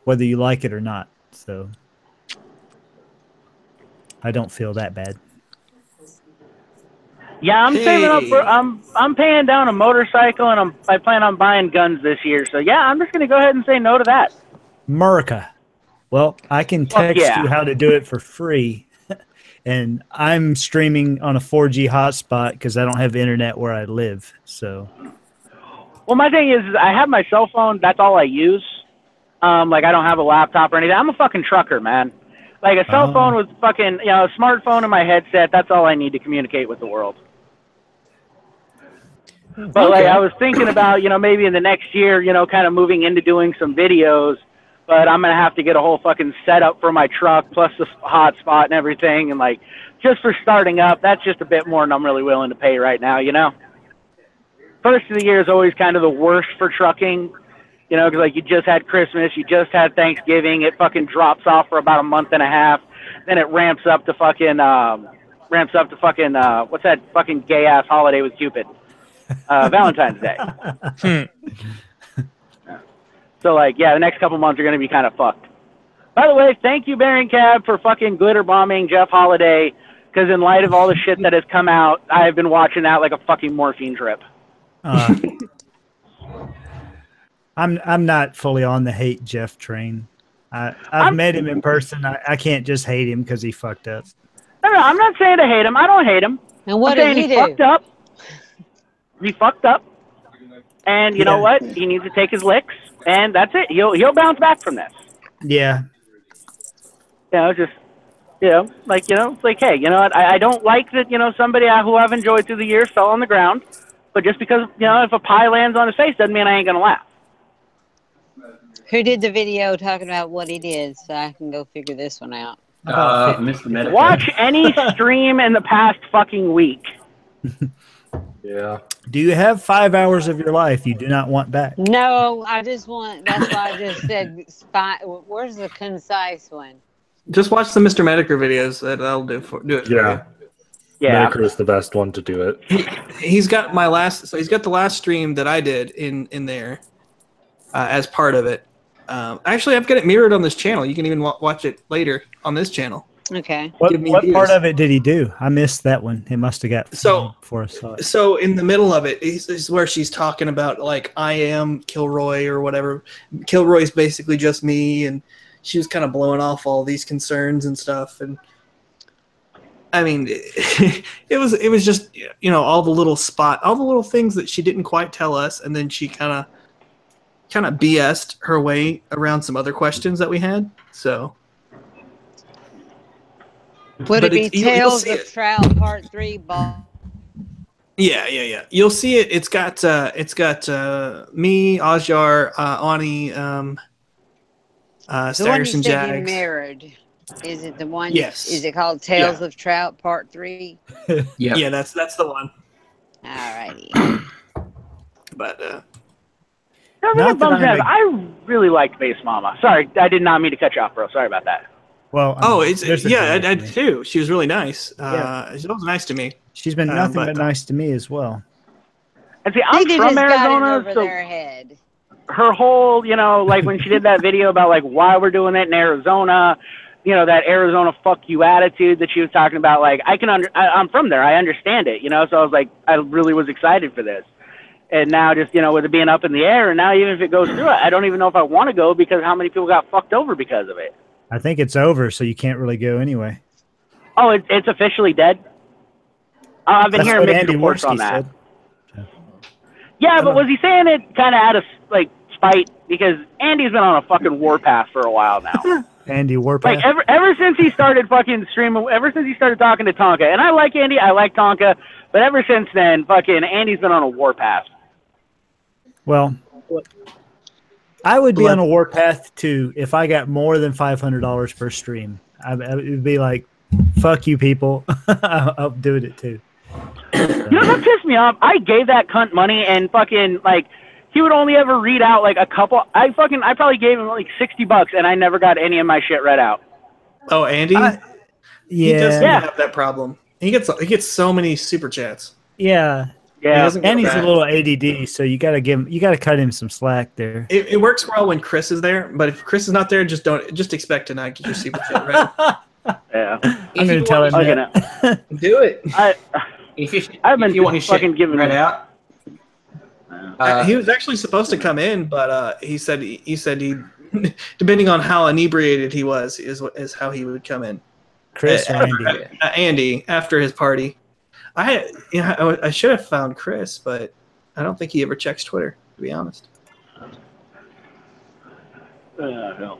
whether you like it or not. So I don't feel that bad. Yeah, I'm saving up for. I'm paying down a motorcycle, and I plan on buying guns this year. So yeah, I'm just gonna go ahead and say no to that. America. Well, I can text you how to do it for free. And I'm streaming on a 4G hotspot because I don't have internet where I live. So, well, my thing is I have my cell phone. That's all I use. Like I don't have a laptop or anything. I'm a fucking trucker, man. Like a cell phone with fucking, a smartphone and my headset. That's all I need to communicate with the world. But like I was thinking about, maybe in the next year, kind of moving into doing some videos. But I'm going to have to get a whole fucking setup for my truck, plus the hotspot and everything. And, like, just for starting up, that's just a bit more than I'm really willing to pay right now, First of the year is always kind of the worst for trucking, because, like, you just had Christmas, you just had Thanksgiving. It fucking drops off for about a month and a half. Then it ramps up to fucking, what's that fucking gay-ass holiday with Cupid? Valentine's Day. So, like, yeah, the next couple months are going to be kind of fucked. By the way, thank you, Baron Cab, for fucking glitter bombing Jeff Holiday, because in light of all the shit that has come out, I've been watching that like a fucking morphine trip. I'm not fully on the hate Jeff train. I've met him in person. I can't just hate him because he fucked up. No, I'm not saying to hate him. I don't hate him. And what I'm saying did he he fucked up. He fucked up. And you know what? He needs to take his licks, and that's it. He'll bounce back from this. Yeah. Just, it's like, hey, what? I don't like that, somebody who I've enjoyed through the years fell on the ground, but just because, if a pie lands on his face doesn't mean I ain't going to laugh. Who did the video talking about what he did, so I can go figure this one out? Mr. Medic. Watch any stream in the past fucking week. Yeah. Do you have 5 hours of your life you do not want back? No, I just want. That's why I just said. Where's the concise one? Just watch the Mr. Medicker videos. That'll do it for you. Yeah. Medicker is the best one to do it. He's got my last. So he's got the last stream that I did in there as part of it. Actually, I've got it mirrored on this channel. You can even watch it later on this channel. Okay. What part of it did he do? I missed that one. It must have got before I saw it. So in the middle of it is where she's talking about like I am Kilroy or whatever. Kilroy's basically just me, and she was kind of blowing off all these concerns and stuff. And I mean, it was just all the little things that she didn't quite tell us, and then she kind of BS'd her way around some other questions that we had. So. Would it be Tales of Trout Part 3? Yeah. You'll see it. It's got me, Ajjar, Ani, Staggerson Jags. Mirrored. Is it the one? Yes. Is it called Tales of Trout Part 3? Yeah, that's the one. Alrighty. But I really liked Base Mama. Sorry, I did not mean to cut you off, bro. Sorry about that. Well, I did too. She was really nice. She was nice to me. She's been nothing but nice to me as well. And see, I'm from Arizona, so her whole, like when she did that video about like why we're doing it in Arizona, that Arizona fuck you attitude that she was talking about. Like I'm from there, I understand it, So I was like, I really was excited for this. And now just, with it being up in the air, and now even if it goes through, I don't even know if I want to go because how many people got fucked over because of it. I think it's over, so you can't really go anyway. Oh, it's officially dead? I've been hearing mixed reports on that. Yeah, but was he saying it kind of out of, spite? Because Andy's been on a fucking warpath for a while now. Andy Warpath? Like, ever since he started fucking streaming, ever since he started talking to Tonka, and I like Andy, I like Tonka, but ever since then, fucking Andy's been on a warpath. Well, I would be on a warpath too if I got more than $500 per stream. I would be like, "Fuck you, people." I'll do it too. That pissed me off. I gave that cunt money, and fucking he would only ever read out a couple. I probably gave him $60, and I never got any of my shit read out. Oh, Andy. He doesn't have that problem. He gets so many super chats. Yeah. Yeah, and he's a little ADD, so you gotta cut him some slack there. It works well when Chris is there, but if Chris is not there, just expect to not get your super chat right. Yeah, I'm gonna tell him that. Do it. I've been fucking giving read out. He was actually supposed to come in, but he said he depending on how inebriated he was is how he would come in. Chris or Andy? Andy after his party. I should have found Chris, but I don't think he ever checks Twitter, to be honest. No.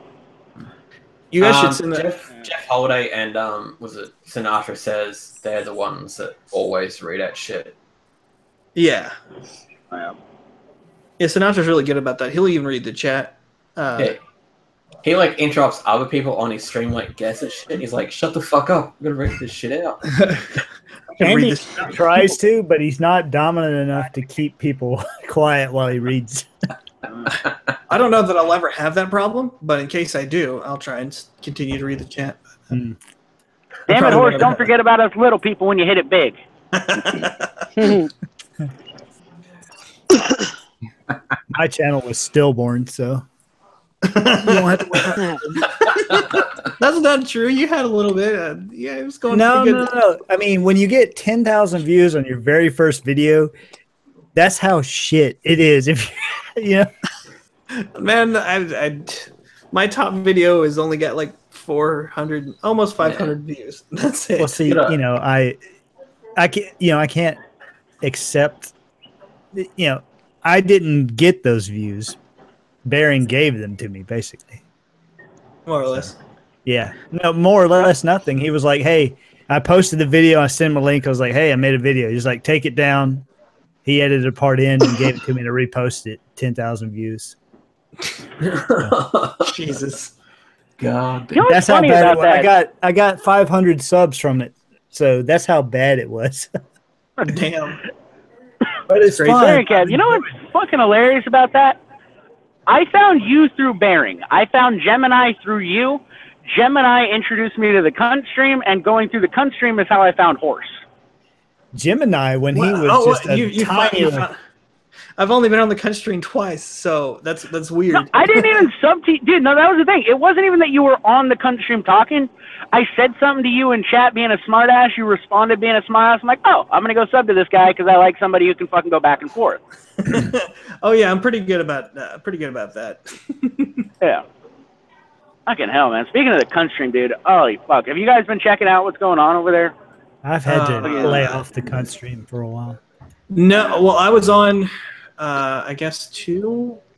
You guys should send Jeff Holiday and was it Sinatra Says they're the ones that always read out shit. Yeah. Yeah, Sinatra's really good about that. He'll even read the chat. He interrupts other people on his stream, guesses shit. He's like, "Shut the fuck up! I'm gonna read this shit out." Andy tries to, but he's not dominant enough to keep people quiet while he reads. I don't know that I'll ever have that problem, but in case I do, I'll try and continue to read the chat. Damn it, Horse! Don't forget about us little people when you hit it big. My channel was stillborn, so you don't have to worry. That's not true. You had a little bit. It was going. No. I mean, when you get 10,000 views on your very first video, that's how shit it is. If man, my top video has only got 400, almost 500 views. That's it. Well, see, I can't accept. I didn't get those views. Baron gave them to me, basically. More or less. Yeah. No, more or less nothing. He was like, "Hey," I posted the video. I sent him a link. I was like, "Hey, I made a video." He's like, "Take it down." He edited a part in and gave it to me to repost it. 10,000 views. Jesus. God. You know what's That's how funny bad it about was. that? I got 500 subs from it, so that's how bad it was. Damn. But it's Crazy. fun. Bearing Cab, you know what's fucking hilarious about that? I found you through Bearing. I found Gemini through you. Gemini introduced me to the cunt stream, and going through the cunt stream is how I found Horse. Gemini, when he was Oh, just a you tiny little- found, I've only been on the cunt stream twice, so that's weird. No, I didn't even dude. No, that was the thing. It wasn't even that you were on the cunt stream talking. I said something to you in chat, being a smartass. You responded, being a smartass. I'm like, oh, I'm gonna go sub to this guy because I like somebody who can fucking go back and forth. Oh yeah, I'm pretty good about that. Yeah. Fucking hell, man. Speaking of the cunt stream, dude. Holy fuck. Have you guys been checking out what's going on over there? I've had to yeah. lay off the cunt stream for a while. No, well, I was on, I guess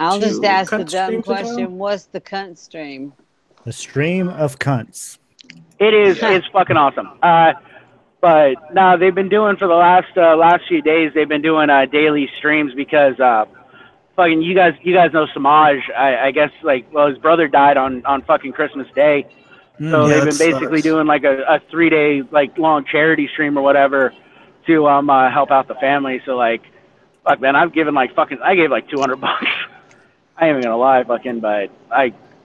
I'll just ask the cunt dumb streams ago. question. What's the cunt stream? The stream of cunts. It is. It's fucking awesome. But no, they've been doing for the last few days. They've been doing daily streams because fucking you guys know Samaj. I guess his brother died on fucking Christmas Day, so they've been basically doing like a 3-day long charity stream or whatever to help out the family. So fuck man, I've given I gave $200. I ain't even gonna lie, fucking, but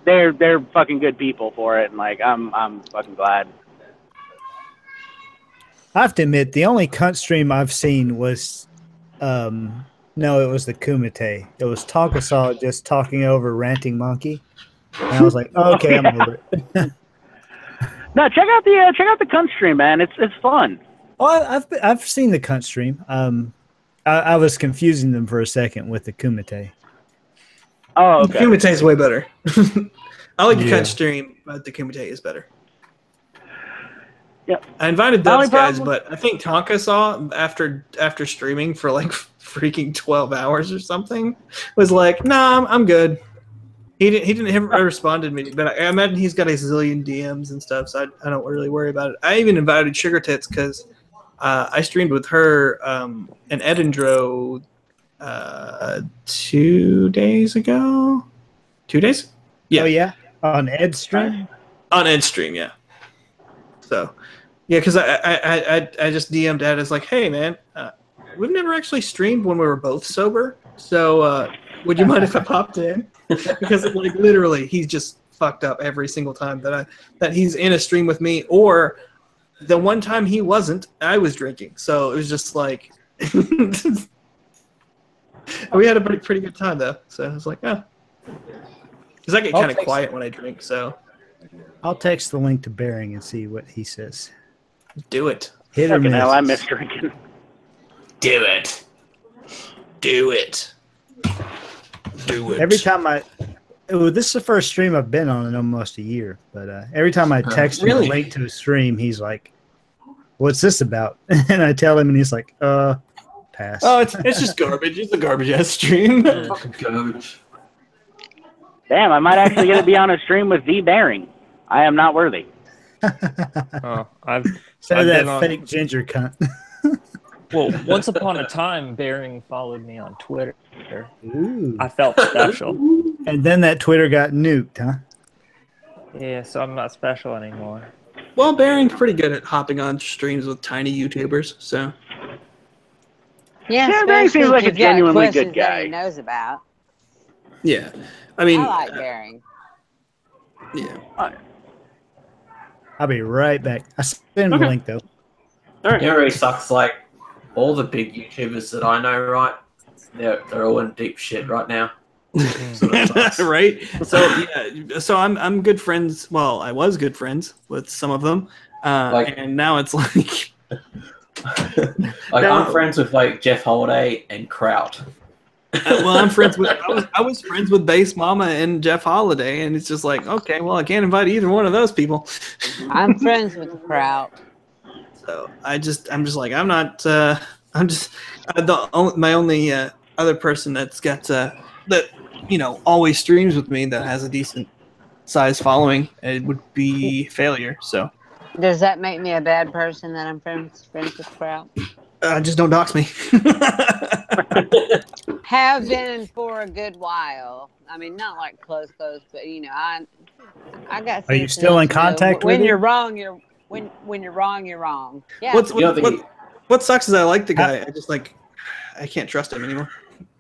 they're fucking good people for it, and I'm fucking glad. I have to admit, the only cunt stream I've seen was, no, it was the Kumite. It was Tonkasaw just talking over Ranting Monkey, and I was like, oh, okay, I'm over it. No, check out the cunt stream, man. It's fun. Oh, I've seen the cunt stream. I was confusing them for a second with the Kumite. Oh, okay. The Kumite is way better. I like the Yeah. cunt stream, but the Kumite is better. Yep. I invited The only those guys, problem- but I think Tonka saw after streaming for freaking 12 hours or something was like, nah, I'm good. He didn't ever respond to me, but I imagine he's got a zillion DMs and stuff, so I don't really worry about it. I even invited Sugar Tits because I streamed with her in Edinburgh 2 days ago. 2 days? Yeah. Oh yeah, on Ed stream. On Ed stream, yeah. So, yeah, because I just DM'd Ed as like, hey man, we've never actually streamed when we were both sober, so would you mind if I popped in? Because literally, he's just fucked up every single time that he's in a stream with me, or the one time he wasn't, I was drinking, so it was just like we had a pretty good time though. So I was like, oh, because I get kind of quiet when I drink, so. I'll text the link to Bearing and see what he says. Do it. Hit or Fucking miss. hell, I miss drinking. Do it. Do it. Do it. Every time this is the first stream I've been on in almost a year, but every time I text him Really? a link to a stream, he's like, "What's this about?" And I tell him, and he's like, pass." Oh, it's just garbage. It's a garbage ass stream. Fucking garbage. Damn, I might actually get to be on a stream with the Bearing. I am not worthy. Oh, I've Say I've that been on- fake ginger cunt. Well, once upon a time, Bearing followed me on Twitter. Ooh. I felt special. And then that Twitter got nuked, huh? Yeah, so I'm not special anymore. Well, Baron's pretty good at hopping on streams with tiny YouTubers, so. Yeah, Yeah, Barry especially seems like if a you've got genuinely good questions that guy. he knows about. Yeah. I mean, I like Bearing. yeah. I'll be right back. I sent him the link though. You know, it really sucks. Like all the big YouTubers that I know, right? They're all in deep shit right now. Right? So yeah, so I'm good friends. Well, I was good friends with some of them, and now it's like, I'm friends with Jeff Holiday and Kraut. well, I'm friends with. I was friends with Bass Mama and Jeff Holiday, and it's just like, okay, well, I can't invite either one of those people. I'm friends with Kraut. So I'm just like, I'm not. I'm just my only other person that's got that always streams with me that has a decent size following. It would be Failure. So Does that make me a bad person that I'm friends with Kraut? just don't dox me. Have been for a good while. I mean, not like close, but you know, I got. Are you still in contact with when him? you're wrong, when you're wrong, you're wrong. Yeah. What sucks is I like the guy. I just like I can't trust him anymore.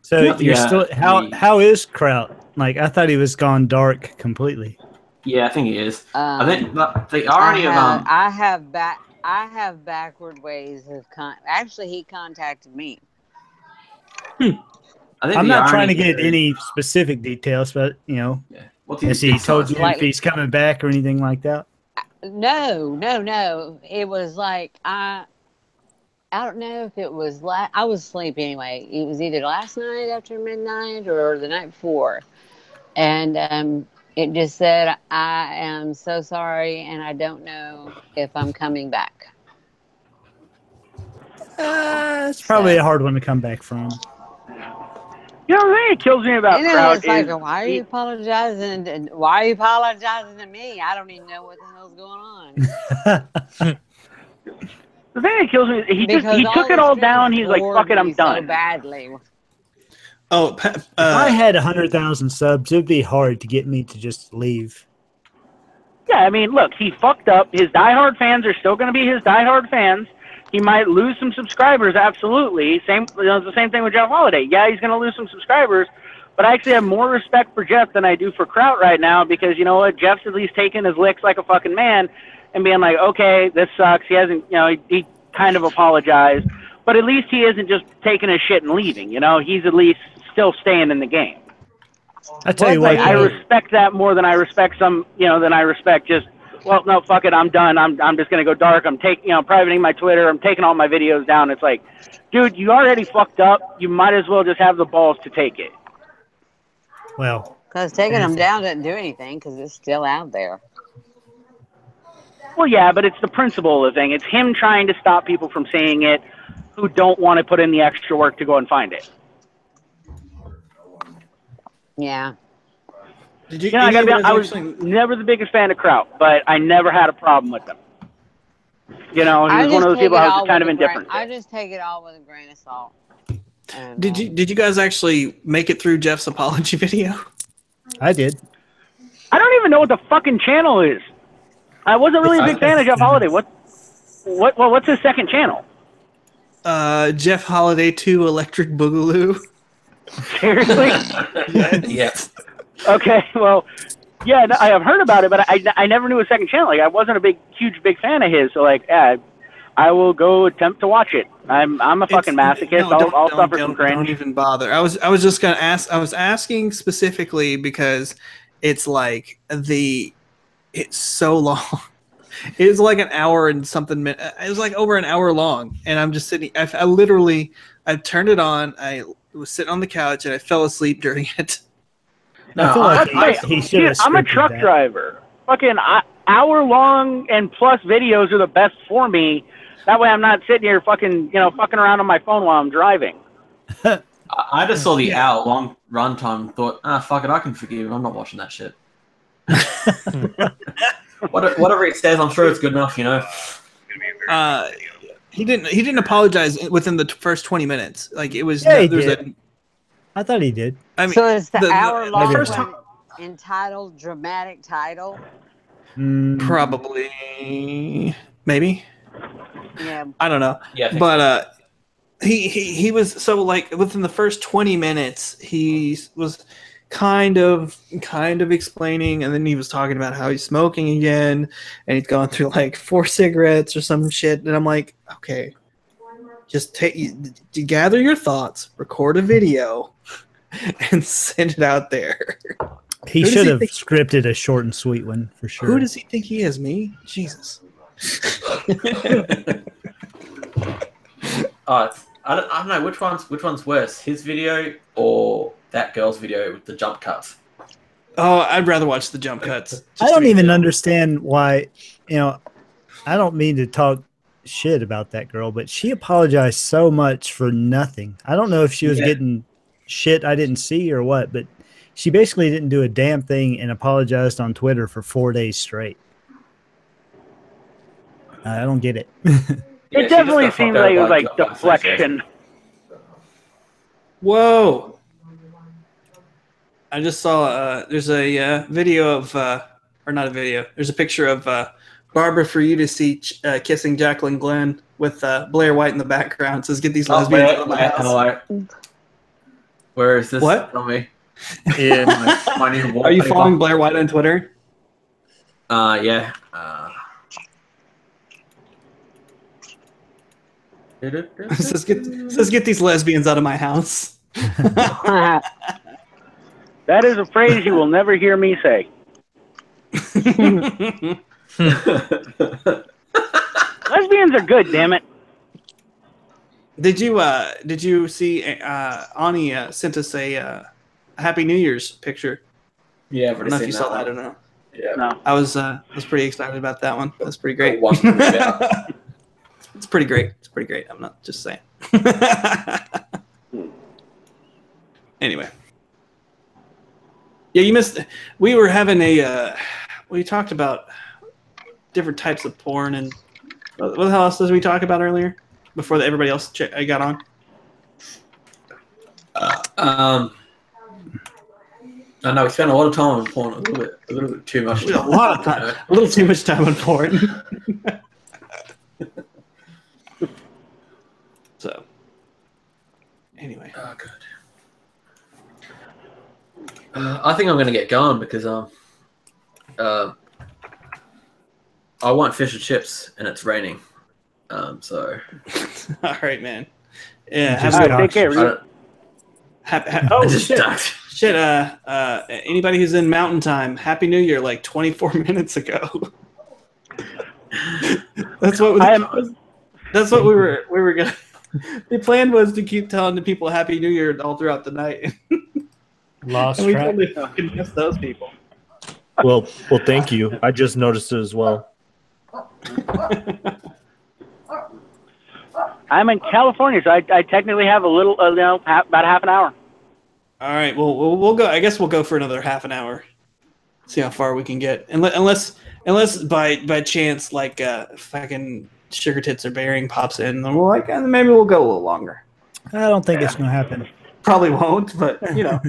So you're still how is Kraut? Like I thought he was gone dark completely. Yeah, I think he is. I think the irony of I have backward ways of actually he contacted me. I'm not trying to get any specific details, but you know, has he told you if he's coming back or anything like that? No. It was like I don't know if it was I was asleep anyway. It was either last night after midnight or the night before, and it just said, "I am so sorry, and I don't know if I'm coming back." It's probably a hard one to come back from. You know, the thing that kills me about Kraut it's like, is why are you apologizing? And why are you apologizing to me? I don't even know what the hell's going on. The thing that kills me is he Because took it all down. He's like, fuck it, I'm so done. badly. Oh, if I had 100,000 subs, it'd be hard to get me to just leave. Yeah, I mean, look, he fucked up. His diehard fans are still going to be his diehard fans. He might lose some subscribers, absolutely. It's the same thing with Jeff Holiday. Yeah, he's going to lose some subscribers, but I actually have more respect for Jeff than I do for Kraut right now because, you know what, Jeff's at least taking his licks like a fucking man and being like, okay, this sucks. He hasn't, you know, he kind of apologized, but at least he isn't just taking his shit and leaving, you know? He's at least still staying in the game. I tell you what, I respect that more than I respect than I respect just, well, no, fuck it, I'm done. I'm just gonna go dark. I'm privating my Twitter. I'm taking all my videos down. It's like, dude, you already fucked up. You might as well just have the balls to take it. Well, because taking them down doesn't do anything because it's still out there. Well, yeah, but it's the principle of the thing. It's him trying to stop people from seeing it who don't want to put in the extra work to go and find it. Yeah. I was never the biggest fan of Kraut, but I never had a problem with him. You know, he was one of those people I was kind of indifferent. I just take it all with a grain of salt. Did you guys actually make it through Jeff's apology video? I did. I don't even know what the fucking channel is. I wasn't really a big fan of Jeff Holiday. What's his second channel? Jeff Holiday 2 Electric Boogaloo. Seriously? Yes. Okay, well, yeah, I have heard about it, but I never knew a second channel. Like, I wasn't a huge big fan of his, so like, yeah, I will go attempt to watch it. I'm a fucking masochist. I'll suffer some cringe. Don't even bother. I was just gonna ask. I was asking specifically because it's like it's so long. It was like an hour and something. It was like over an hour long, and I'm just sitting. I literally turned it on. I was sitting on the couch and I fell asleep during it. I feel like he should have. I'm a truck driver. Fucking hour-long and plus videos are the best for me. That way, I'm not sitting here fucking around on my phone while I'm driving. I just saw the hour-long runtime and thought, fuck it, I can forgive him. I'm not watching that shit. Whatever it says, I'm sure it's good enough, you know. He didn't apologize within the first 20 minutes. Like it was. Yeah, he did. I thought he did. I mean, so it's the hour-long one entitled dramatic title. Probably, maybe. Yeah. I don't know. Yeah, but he was so like within the first 20 minutes he was kind of explaining, and then he was talking about how he's smoking again, and he's gone through like 4 cigarettes or some shit, and I'm like, okay, just gather your thoughts, record a video, and send it out there. He should have scripted a short and sweet one for sure. Who does he think he is? Me? Jesus. I don't know which one's worse, his video or that girl's video with the jump cuts. Oh, I'd rather watch the jump cuts. I don't even understand why. I don't mean to talk shit about that girl, but she apologized so much for nothing. I don't know if she was getting shit I didn't see or what, but she basically didn't do a damn thing and apologized on Twitter for 4 days straight. I don't get it. It definitely seemed like it was like deflection. Whoa! I just saw there's a video of, or not a video. There's a picture of Barbara for you to see kissing Jacqueline Glenn with Blair White in the background. It says, "Get these lesbians out of my house." Where is this? What? Tell me. In my new Are you following Blair White on Twitter? Yeah. says get these lesbians out of my house. That is a phrase you will never hear me say. Lesbians are good, damn it. Did you see Ani sent us a Happy New Year's picture? Yeah, I don't know if you saw that or not. Yeah, no. I was pretty excited about that one. That's pretty great. It's pretty great. It's pretty great. I'm not just saying. Anyway. Yeah, you missed. We were having we talked about different types of porn, and what the hell else did we talk about earlier before everybody else got on? I know we spent a lot of time on porn. A little bit too much time. A lot of time. A little too much time on porn. So, anyway. Oh, good. I think I'm going to get going because I want fish and chips and it's raining. So. All right, man. Yeah. Take care. Oh shit! Anybody who's in Mountain Time, Happy New Year! Like 24 minutes ago. That's what we were gonna. The plan was to keep telling the people Happy New Year all throughout the night. Lost and we track. totally fucking missed those people. Well, thank you. I just noticed it as well. I'm in California, so I technically have a little, about half an hour. All right, well, we'll go. I guess we'll go for another half an hour. See how far we can get, unless by chance like fucking Sugar Tits or Bearing pops in, then we'll maybe we'll go a little longer. I don't think it's gonna happen. Probably won't, but you know.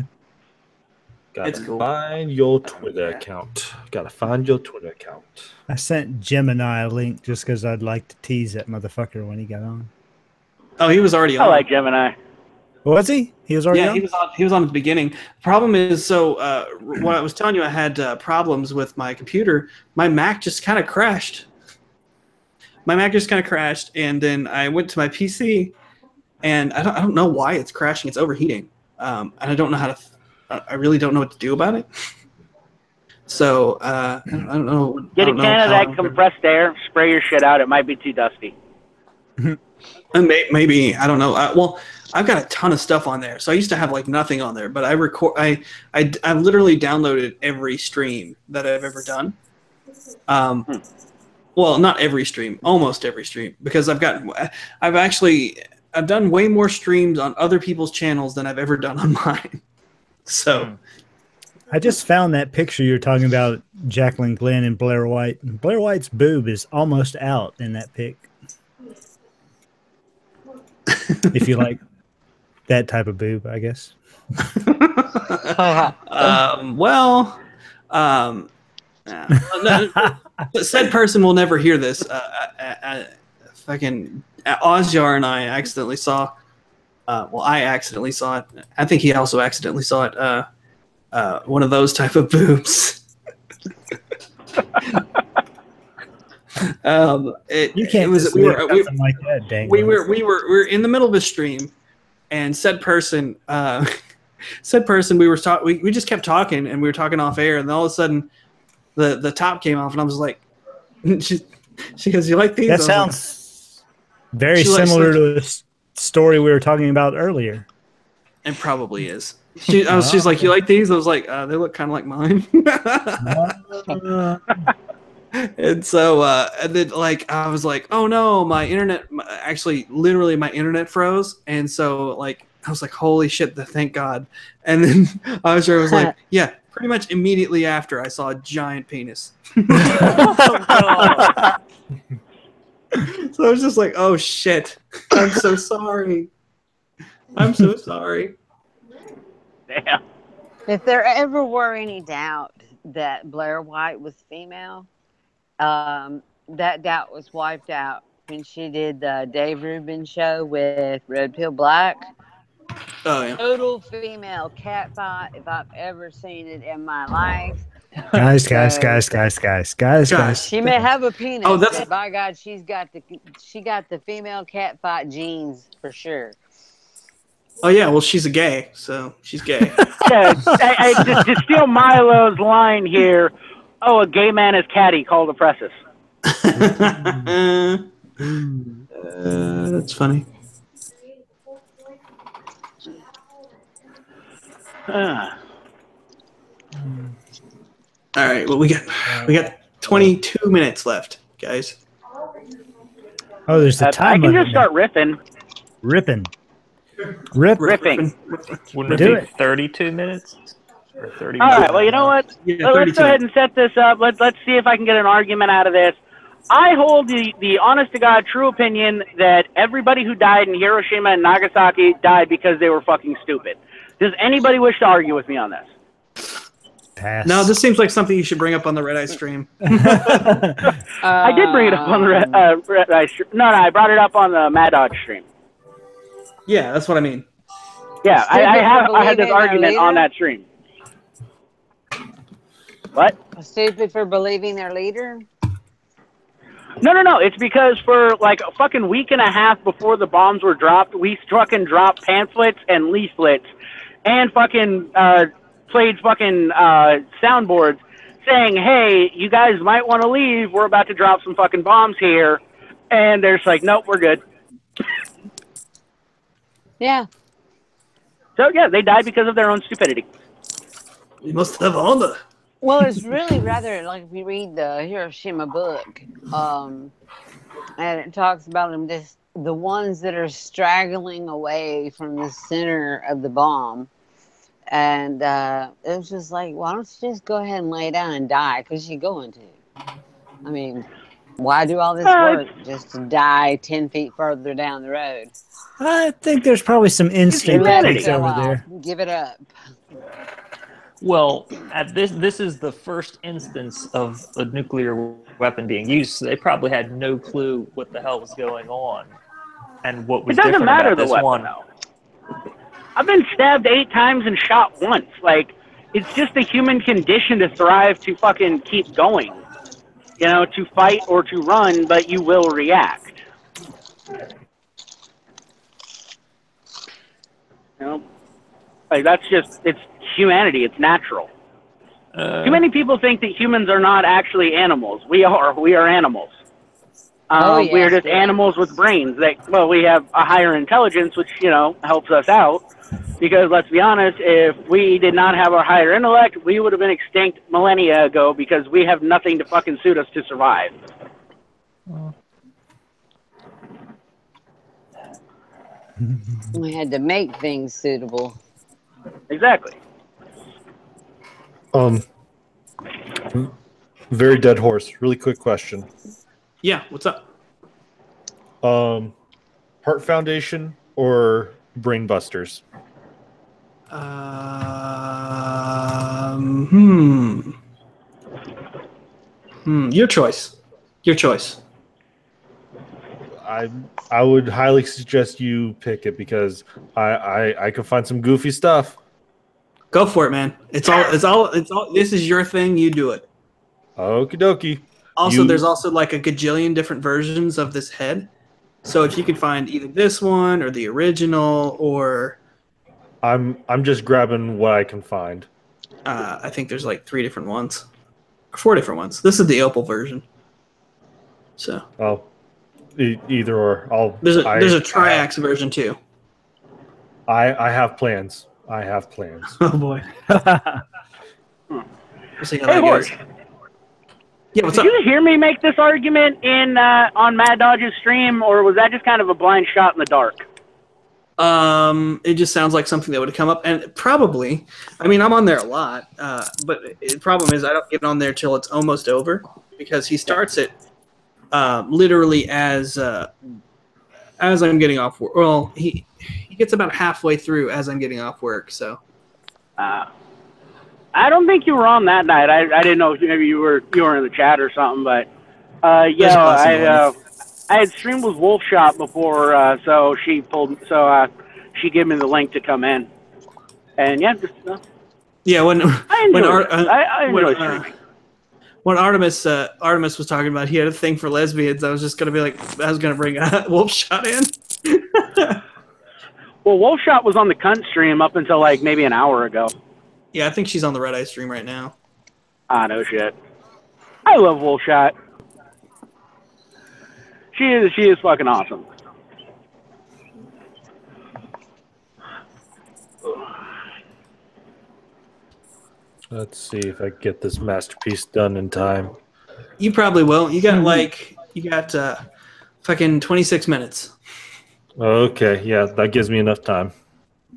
Gotta find your Twitter account. Gotta find your Twitter account. I sent Gemini a link just because I'd like to tease that motherfucker when he got on. Oh, he was already on. I like Gemini. Was he? He was already on? He was on. He was on at the beginning. Problem is, what I was telling you, I had problems with my computer. My Mac just kind of crashed. And then I went to my PC, and I don't know why it's crashing. It's overheating, and I don't know how to. I really don't know what to do about it. So I don't know. Get a can of that compressed air. Spray your shit out. It might be too dusty. Maybe I don't know. Well, I've got a ton of stuff on there. So I used to have like nothing on there, but I literally downloaded every stream that I've ever done. Well, not every stream, almost every stream, because I've done way more streams on other people's channels than I've ever done on mine. So I just found that picture you're talking about, Jacqueline Glenn and Blair White. And Blair White's boob is almost out in that pic. If you like that type of boob, I guess. Said person will never hear this. Fucking Ozjar and I accidentally saw. I accidentally saw it. I think he also accidentally saw it. One of those type of boobs. We were in the middle of a stream, and said person we just kept talking, and we were talking off air, and then all of a sudden the top came off, and I was like, she goes, "You like these?" That sounds very similar to the story we were talking about earlier. It probably is. She's like, "You like these?" I was like, "They look kind of like mine." And so, and then like I was like, "Oh no, my internet!" Literally, my internet froze, and so like I was like, "Holy shit! Thank God!" And then I was like, "Yeah." Pretty much immediately after, I saw a giant penis. So I was just like, "Oh shit! I'm so sorry." I'm so sorry. Damn. If there ever were any doubt that Blair White was female, that doubt was wiped out when she did the Dave Rubin show with Red Pill Black. Oh yeah. Total female cat fight if I've ever seen it in my life. Guys. She may have a penis, Oh, that's- but by God, she got the female cat fight genes for sure. Oh yeah, well she's a gay, so she's gay. Yeah, to steal Milo's line here. Oh, a gay man is catty. Call the presses. That's funny. All right, well we got 22 minutes left, guys. Oh, there's a time I can limit just start ripping. Ripping. Ripping. Wouldn't Do it be it. 32 minutes? Or 30 All minutes? right. Well, you know what? Yeah, Let's go ahead and set this up. Let's see if I can get an argument out of this. I hold the honest to God true opinion that everybody who died in Hiroshima and Nagasaki died because they were fucking stupid. Does anybody wish to argue with me on this? Pass. No, this seems like something you should bring up on the Red Eye stream. I did bring it up on the Red Eye stream. No, I brought it up on the Mad Dog stream. Yeah, that's what I mean. Yeah, I had this believing our argument leader? on that stream. What? Stupid for believing their leader? No. It's because for like a fucking week and a half before the bombs were dropped, we fucking dropped pamphlets and leaflets and fucking played fucking soundboards saying, hey, you guys might want to leave. We're about to drop some fucking bombs here. And they're just like, nope, we're good. Yeah. So, yeah, they died because of their own stupidity. You must have honor. Well, it's really rather like if you read the Hiroshima book, and it talks about them just the ones that are straggling away from the center of the bomb, and it was just like, why don't you just go ahead and lay down and die? Because you're going to. I mean, why do all this work just to die 10 feet further down the road? I think there's probably some instinct that takes over there. Give it up. Well, this is the first instance of a nuclear weapon being used, so they probably had no clue what the hell was going on and what was It doesn't different matter about the this weapon, one. though. I've been stabbed 8 times and shot once. Like, it's just the human condition to thrive to fucking keep going. You know, to fight or to run, but you will react. You know? Like, that's just, it's humanity. It's natural. Too many people think that humans are not actually animals. We are animals. Yes, we are just animals with brains. Well, we have a higher intelligence, which, you know, helps us out. Because let's be honest, if we did not have our higher intellect, we would have been extinct millennia ago because we have nothing to fucking suit us to survive. We had to make things suitable. Exactly. Very dead horse. Really quick question. Yeah, what's up? Heart Foundation or Brain Busters? Your choice. Your choice. I would highly suggest you pick it because I could find some goofy stuff. Go for it, man. It's all. This is your thing. You do it. Okie dokie. Also, there's also like a gajillion different versions of this head. So if you could find either this one or the original, or I'm just grabbing what I can find. I think there's like 3 different ones, or 4 different ones. This is the Opal version. So either or. There's a Triax version too. I have plans. I have plans. Oh boy. We'll see how Hey, that Horse. goes. Yeah, what's Did up? you hear me make this argument in on Mad Dodge's stream, or was that just kind of a blind shot in the dark? It just sounds like something that would come up, and probably. I mean, I'm on there a lot, but the problem is I don't get on there till it's almost over because he starts it literally as as I'm getting off work. Well, he gets about halfway through as I'm getting off work. So. I don't think you were on that night. I didn't know if maybe you were in the chat or something, but There's a possibility. I had streamed with Wolf Shop before, so she gave me the link to come in, and yeah, just Yeah, when I enjoy streaming. When Artemis was talking about he had a thing for lesbians, I was just gonna be like, I was gonna bring Wolf Shot in. Well, Wolf Shot was on the cunt stream up until like maybe an hour ago. Yeah, I think she's on the Red Eye stream right now. Ah, no shit. I love Wolf Shot. She is fucking awesome. Let's see if I can get this masterpiece done in time. You probably will. You got fucking 26 minutes. Okay, yeah, that gives me enough time.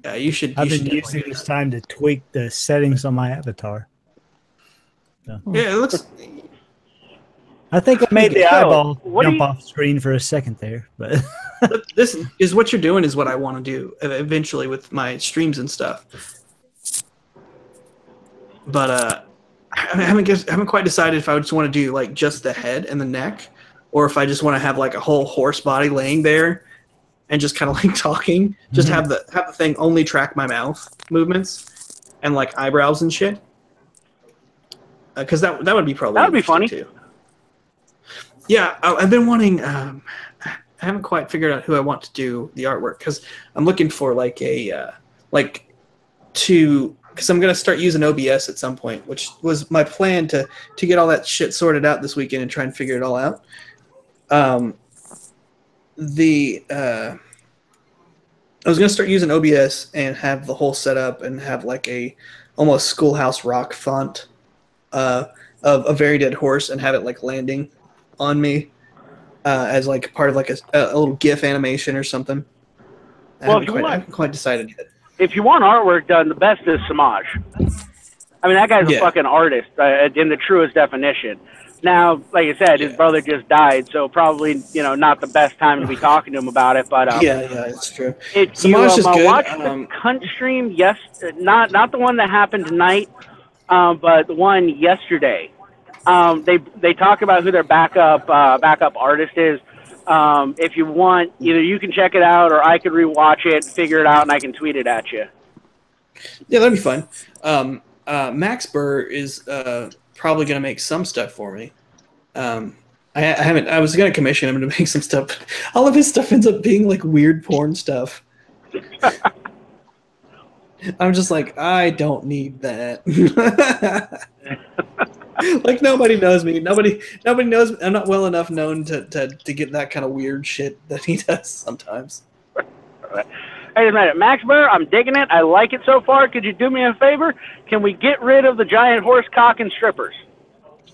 Yeah, you should. I've been using this time to tweak the settings on my avatar. So. Yeah, it looks. I think I made the eyeball what do jump you- off screen for a second there, but This is what you're doing. Is what I want to do eventually with my streams and stuff. But I haven't quite decided if I just want to do like just the head and the neck, or if I just want to have like a whole horse body laying there, and just kind of like talking. Just have the thing only track my mouth movements, and like eyebrows and shit. Because that would be probably That would be funny too. Yeah, I've been wanting. I haven't quite figured out who I want to do the artwork because I'm looking for like a because I'm gonna start using OBS at some point, which was my plan to get all that shit sorted out this weekend and try and figure it all out. I was gonna start using OBS and have the whole setup and have like a almost Schoolhouse Rock font of a very dead horse and have it like landing on me as like part of like a little GIF animation or something. I haven't quite decided yet. If you want artwork done, the best is Samaj. I mean, that guy's a fucking artist in the truest definition. Now, like I said, his brother just died, so probably not the best time to be talking to him about it. But yeah, it's true. If Samaj is good. Watch the cunt stream, not the one that happened tonight, but the one yesterday. They talk about who their backup artist is. If you want, either you can check it out, or I could rewatch it, figure it out, and I can tweet it at you. Yeah, that'd be fun. Max Burr is probably gonna make some stuff for me. I was gonna commission him to make some stuff, but all of his stuff ends up being like weird porn stuff. I'm just like, I don't need that. Like nobody knows me. Nobody knows me. I'm not well enough known to get that kind of weird shit that he does sometimes. Hey, a minute, Max Burr, I'm digging it. I like it so far. Could you do me a favor? Can we get rid of the giant horse cock and strippers?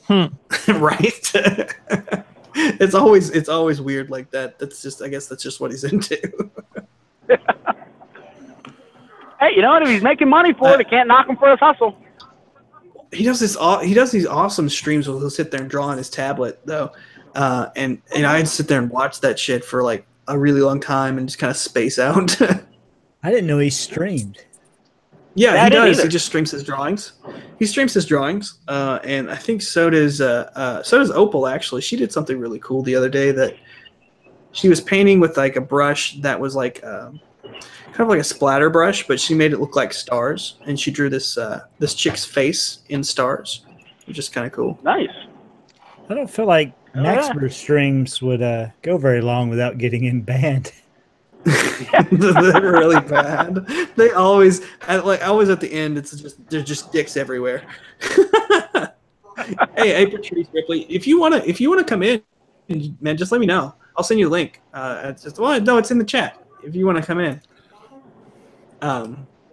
Right? It's always weird like that. I guess that's just what he's into. Hey, you know what? If he's making money for it, I can't knock him for his hustle. He does these awesome streams where he'll sit there and draw on his tablet though, and I'd sit there and watch that shit for like a really long time and just kind of space out. I didn't know he streamed. Yeah, he does. He just streams his drawings. And I think so does Opal. Actually, she did something really cool the other day that she was painting with like a brush that was like kind of like a splatter brush, but she made it look like stars, and she drew this chick's face in stars, which is kind of cool. Nice. I don't feel like Maxbur's streams would go very long without getting him banned. They're really bad. They always at the end. There's just dicks everywhere. Hey, Patrice Ripley, if you wanna come in, man, just let me know. I'll send you a link. It's in the chat if you want to come in.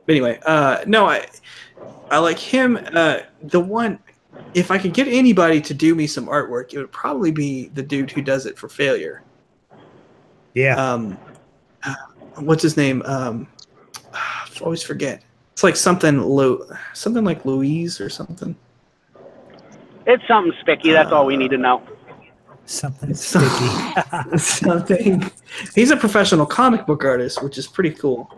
Anyway, no, I like him. The one, if I could get anybody to do me some artwork, it would probably be the dude who does it for Failure. Yeah. What's his name? I always forget. It's like something like Louise or something. It's something spicky. That's all we need to know. Something sticky. Something. He's a professional comic book artist, which is pretty cool.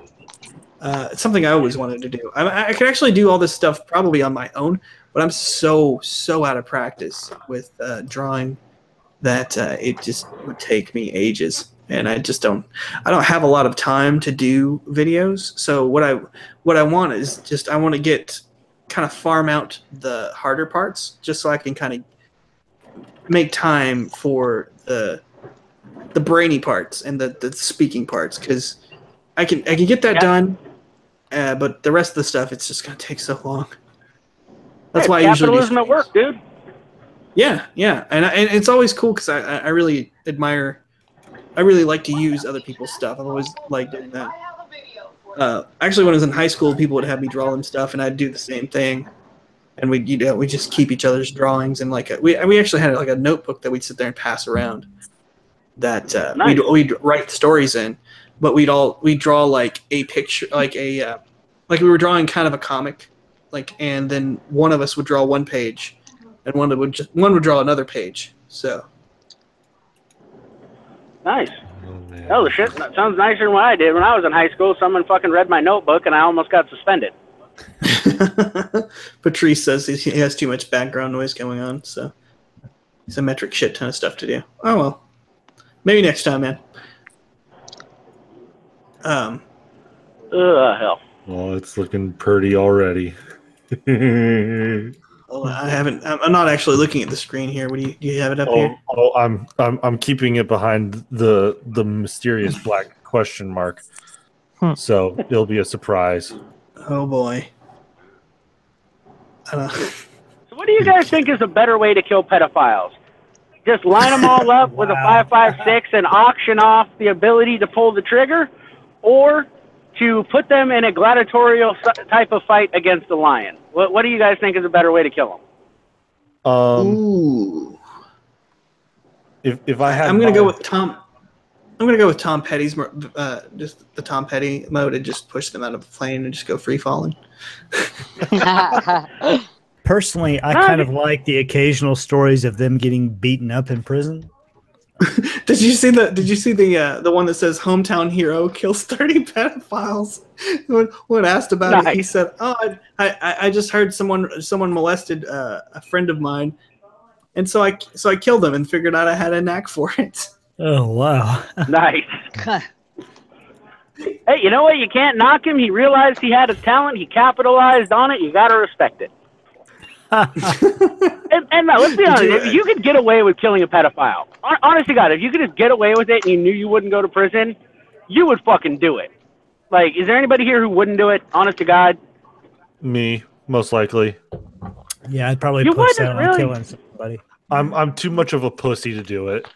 It's something I always wanted to do. I could actually do all this stuff probably on my own, but I'm so out of practice with drawing that it just would take me ages, and I don't have a lot of time to do videos. So what I want is just I want to get kind of farm out the harder parts, just so I can kind of make time for the brainy parts and the speaking parts, because I can get that done, but the rest of the stuff, it's just gonna take so long. That's why I usually do capitalism at work, dude. Yeah, and it's always cool because I really admire. I really like to use other people's stuff. I've always liked doing that. Actually, when I was in high school, people would have me draw them stuff, and I'd do the same thing. And we just keep each other's drawings, and like we actually had like a notebook that we'd sit there and pass around. That Nice. we'd write stories in, but we'd draw like a picture, like we were drawing kind of a comic, and then one of us would draw one page, and one would draw another page. So Nice. Oh shit, that sounds nicer than what I did when I was in high school. Someone fucking read my notebook, and I almost got suspended. Patrice says he has too much background noise going on, so it's a metric shit ton of stuff to do. Oh well, maybe next time, man. Hell. Oh, it's looking pretty already. Well, I'm not actually looking at the screen here. What do you have it up here? Oh, I'm keeping it behind the mysterious black question mark. So it'll be a surprise. Oh boy. So what do you guys think is a better way to kill pedophiles? Just line them all up with a 5.56 and auction off the ability to pull the trigger, or to put them in a gladiatorial type of fight against the lion? What do you guys think is a better way to kill them? Ooh. If I had, I'm gonna go with Tom. I'm gonna go with Tom Petty's, just the Tom Petty mode, and just push them out of the plane and just go free falling. Personally, I kind of like the occasional stories of them getting beaten up in prison. Did you see the one that says hometown hero kills 30 pedophiles? When asked about it, he said, "Oh, I just heard someone molested a friend of mine, and so I killed him and figured out I had a knack for it." Oh wow! Nice. Hey, you know what? You can't knock him. He realized he had a talent. He capitalized on it. You got to respect it. and let's be honest. If you could get away with killing a pedophile, honest to God, if you could just get away with it and you knew you wouldn't go to prison, you would fucking do it. Like, is there anybody here who wouldn't do it? Honest to God. Me, most likely. Yeah, I'd probably You push wouldn't, out on really? killing somebody. I'm too much of a pussy to do it.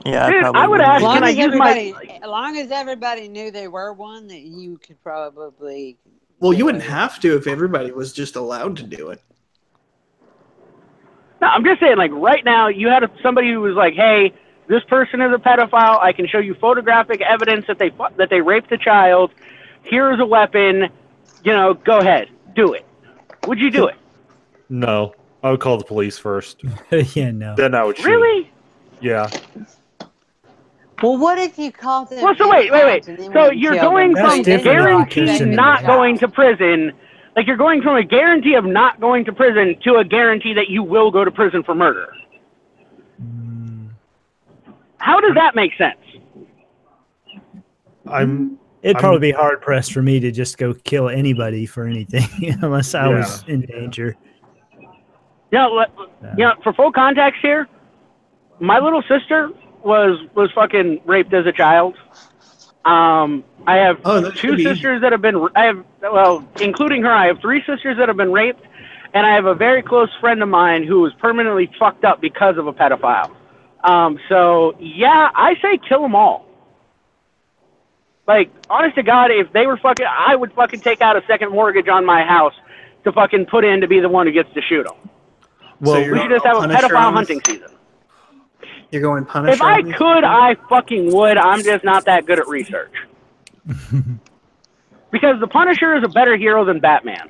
Yeah, Dude, I would ask, can I use my... As long as everybody knew they were one, that you could probably... Well, you wouldn't have to if everybody was just allowed to do it. No, I'm just saying, like, right now, you had somebody who was like, hey, this person is a pedophile. I can show you photographic evidence that they raped a child. Here's a weapon. You know, go ahead. Do it. Would you do it? No. I would call the police first. Yeah, no. Then I would shoot. Really? Yeah. Well, what if you called them? Well, so wait. So you're going from guaranteed not going to prison, like you're going from a guarantee of not going to prison to a guarantee that you will go to prison for murder. How does that make sense? It'd probably be hard pressed for me to just go kill anybody for anything unless I was in danger. For full context here, my little sister was fucking raped as a child. I have two sisters that have been. Including her, I have three sisters that have been raped, and I have a very close friend of mine who was permanently fucked up because of a pedophile. So yeah, I say kill them all. Like, honest to God, if they were fucking, I would fucking take out a second mortgage on my house to fucking put in to be the one who gets to shoot them. Well, we should just have a pedophile hunting season. You're going Punisher? If I could, I fucking would. I'm just not that good at research. Because the Punisher is a better hero than Batman.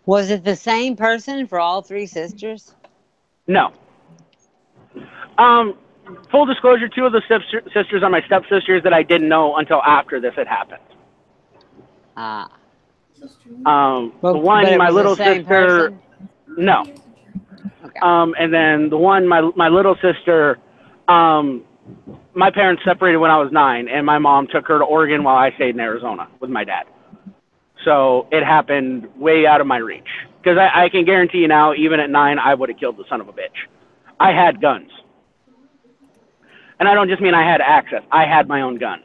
Was it the same person for all three sisters? No. Full disclosure, two of the sisters are my stepsisters that I didn't know until after this had happened. Ah. The But one, it my was the little same sister, person? no. Okay. And then the one, my little sister, my parents separated when I was 9, and my mom took her to Oregon while I stayed in Arizona with my dad. So it happened way out of my reach. Because I can guarantee you now, even at 9, I would have killed the son of a bitch. I had guns. And I don't just mean I had access. I had my own guns.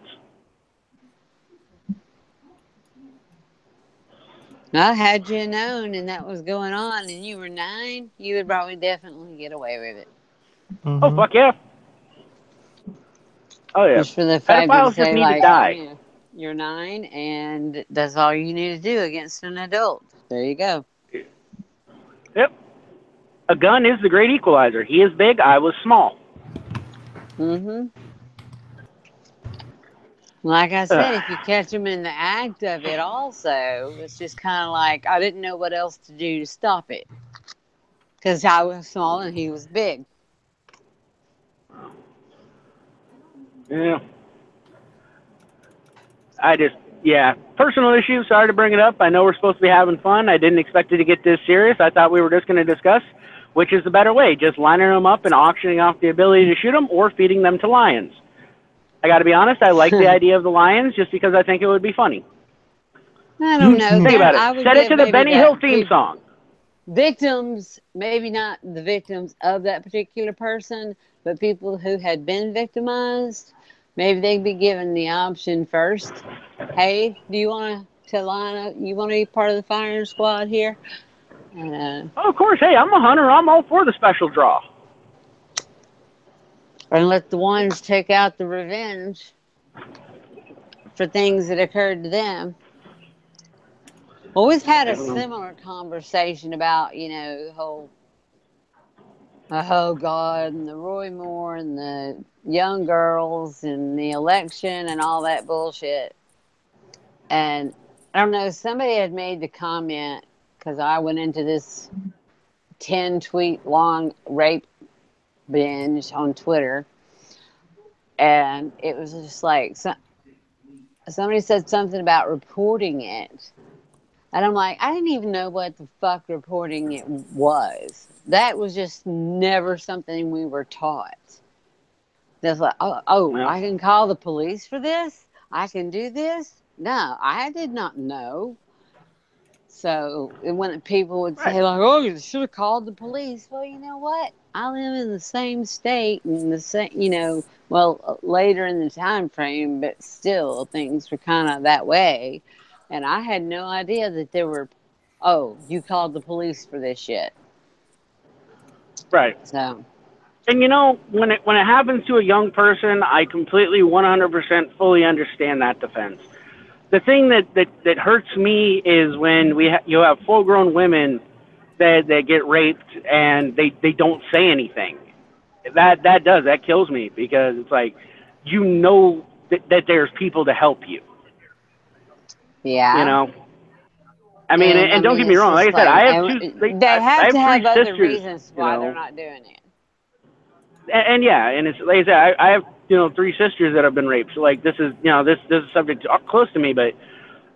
Well, had you known and that was going on and you were 9, you would probably definitely get away with it. Oh, fuck yeah. Oh, yeah. Just for the fact that you Pedophiles just say, need like, to die. you know, you're 9 and that's all you need to do against an adult. There you go. Yep. A gun is the great equalizer. He is big, I was small. Mm-hmm. Like I said, if you catch him in the act of it also, it's just kind of like, I didn't know what else to do to stop it. Because I was small and he was big. Yeah. Personal issue. Sorry to bring it up. I know we're supposed to be having fun. I didn't expect it to get this serious. I thought we were just going to discuss which is the better way, just lining them up and auctioning off the ability to shoot them or feeding them to lions. I got to be honest, I like the idea of the lions just because I think it would be funny. I don't know. Think about I it. would Set it give to the maybe Benny that Hill theme song. Victims, maybe not the victims of that particular person, but people who had been victimized, maybe they'd be given the option first. Hey, do you want to line up? You want to be part of the firing squad here? Oh, of course. Hey, I'm a hunter. I'm all for the special draw. And let the ones take out the revenge for things that occurred to them. Well, we've had a similar conversation about, you know, the whole, oh God, and the Roy Moore and the young girls and the election and all that bullshit. And I don't know, somebody had made the comment, because I went into this 10-tweet long rape binge on Twitter, and it was just like, somebody said something about reporting it. And I'm like, I didn't even know what the fuck reporting it was. That was just never something we were taught. That's like, I can call the police for this? I can do this? No, I did not know. So when people would say, like, oh, you should have called the police. Well, you know what? I live in the same state and the same, you know, well, later in the time frame, but still things were kind of that way. And I had no idea that there were, you called the police for this shit. Right. So. And you know, when it happens to a young person, I completely 100% fully understand that defense. The thing that hurts me is when you have full-grown women that get raped and they don't say anything. That kills me, because it's like, you know that there's people to help you. Yeah. You know. I mean, and don't get me wrong. Like I said, I have they have to have three other sisters, reasons why you know. they're not doing it. And yeah, and it's like I said, I have 3 sisters that have been raped. So like this is this is a subject close to me, but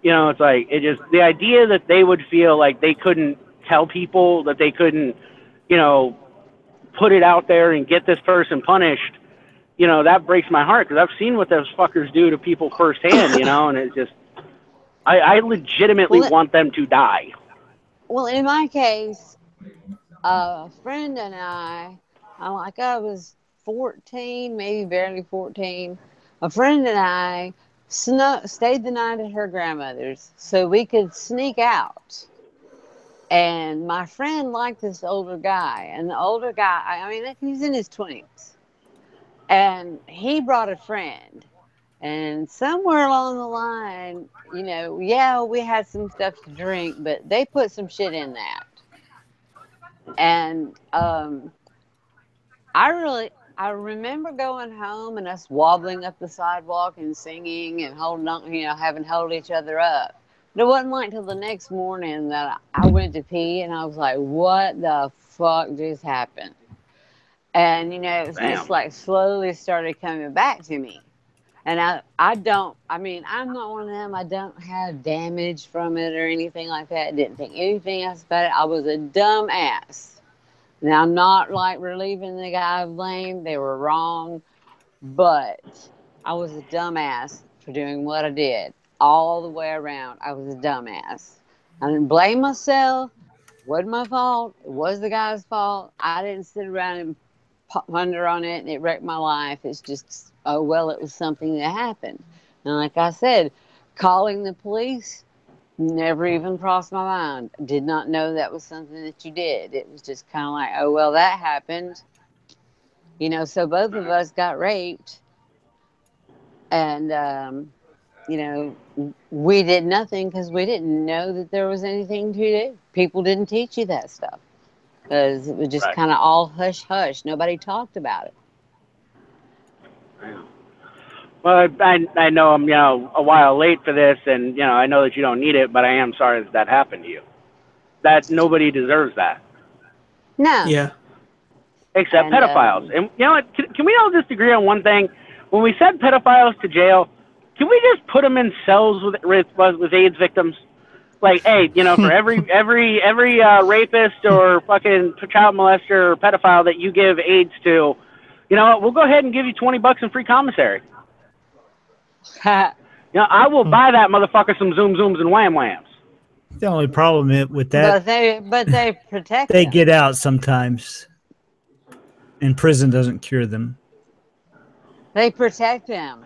it's like the idea that they would feel like they couldn't tell people, that they couldn't put it out there and get this person punished. That breaks my heart, because I've seen what those fuckers do to people firsthand. And it's just I legitimately want them to die. Well, in my case, a friend and I was 14, maybe barely 14. A friend and I stayed the night at her grandmother's so we could sneak out. And my friend liked this older guy. And the older guy, I mean, he's in his 20s. And he brought a friend. And somewhere along the line, we had some stuff to drink, but they put some shit in that. And I remember going home and us wobbling up the sidewalk and singing and holding on, having held each other up. It wasn't like till the next morning that I went to pee and I was like, what the fuck just happened? And, it was just like slowly started coming back to me. And I'm not one of them. I don't have damage from it or anything like that. Didn't think anything else about it. I was a dumb ass. Now, I'm not like relieving the guy of blame. They were wrong. But I was a dumbass for doing what I did. All the way around, I was a dumbass. I didn't blame myself. It wasn't my fault. It was the guy's fault. I didn't sit around and ponder on it, and it wrecked my life. It's just, oh, well, it was something that happened. And like I said, calling the police never even crossed my mind. Did not know that was something that you did. It was just kind of like, oh, well, that happened. So both of us got raped. And, we did nothing because we didn't know that there was anything to do. People didn't teach you that stuff because it was just kind of all hush-hush. Nobody talked about it. Well, I know I'm, a while late for this, and, I know that you don't need it, but I am sorry that happened to you. That nobody deserves that. No. Yeah. Except pedophiles. And you know what? Can we all just agree on one thing? When we send pedophiles to jail, can we just put them in cells with AIDS victims? Like, hey, for every rapist or fucking child molester or pedophile that you give AIDS to, we'll go ahead and give you $20 in free commissary. I will buy that motherfucker some zoom zooms and wham whams. The only problem with that, but they protect. They them. get out sometimes, and prison doesn't cure them. They protect them.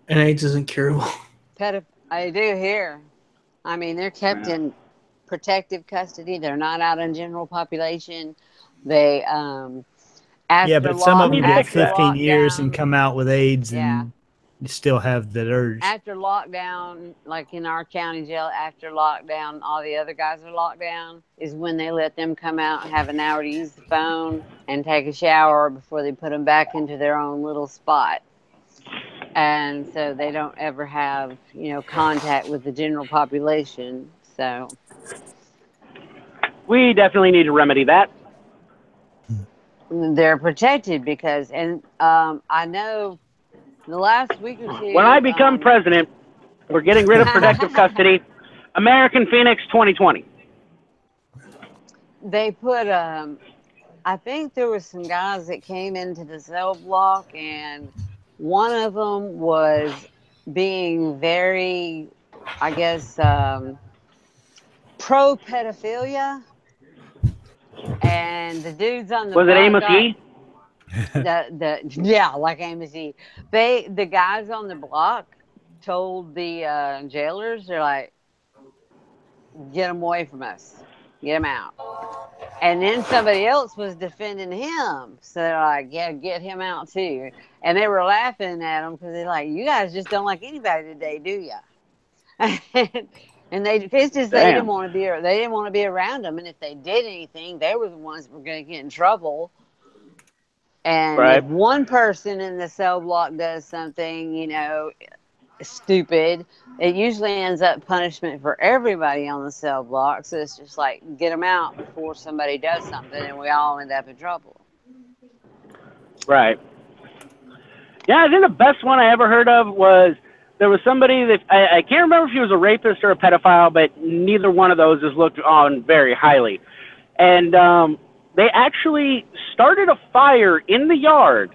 And AIDS isn't curable. I do here. I mean, they're kept in protective custody. They're not out in general population. They but some of them get 15 years and come out with AIDS and you still have that urge. After lockdown, like in our county jail, after lockdown, all the other guys are locked down, is when they let them come out and have an hour to use the phone and take a shower before they put them back into their own little spot. And so they don't ever have, contact with the general population. So we definitely need to remedy that. They're protected because, I know the last week or two. When I become president, we're getting rid of protective custody. American Phoenix 2020. They put, I think there were some guys that came into the cell block, and one of them was being very, I guess, pro-pedophilia. And the dudes on the was it Amos Yee? Yeah, like Amos Yee. The guys on the block told the jailers, they're like, get them away from us, get them out. And then somebody else was defending him, so they're like, yeah, get him out too. And they were laughing at him because they're like, you guys just don't like anybody today, do ya? And it's just they didn't want to be around them. And if they did anything, they were the ones that were going to get in trouble. And if one person in the cell block does something, stupid, it usually ends up punishment for everybody on the cell block. So it's just like, get them out before somebody does something and we all end up in trouble. Right. Yeah, I think the best one I ever heard of was there was somebody that I can't remember if he was a rapist or a pedophile, but neither one of those is looked on very highly. And they actually started a fire in the yard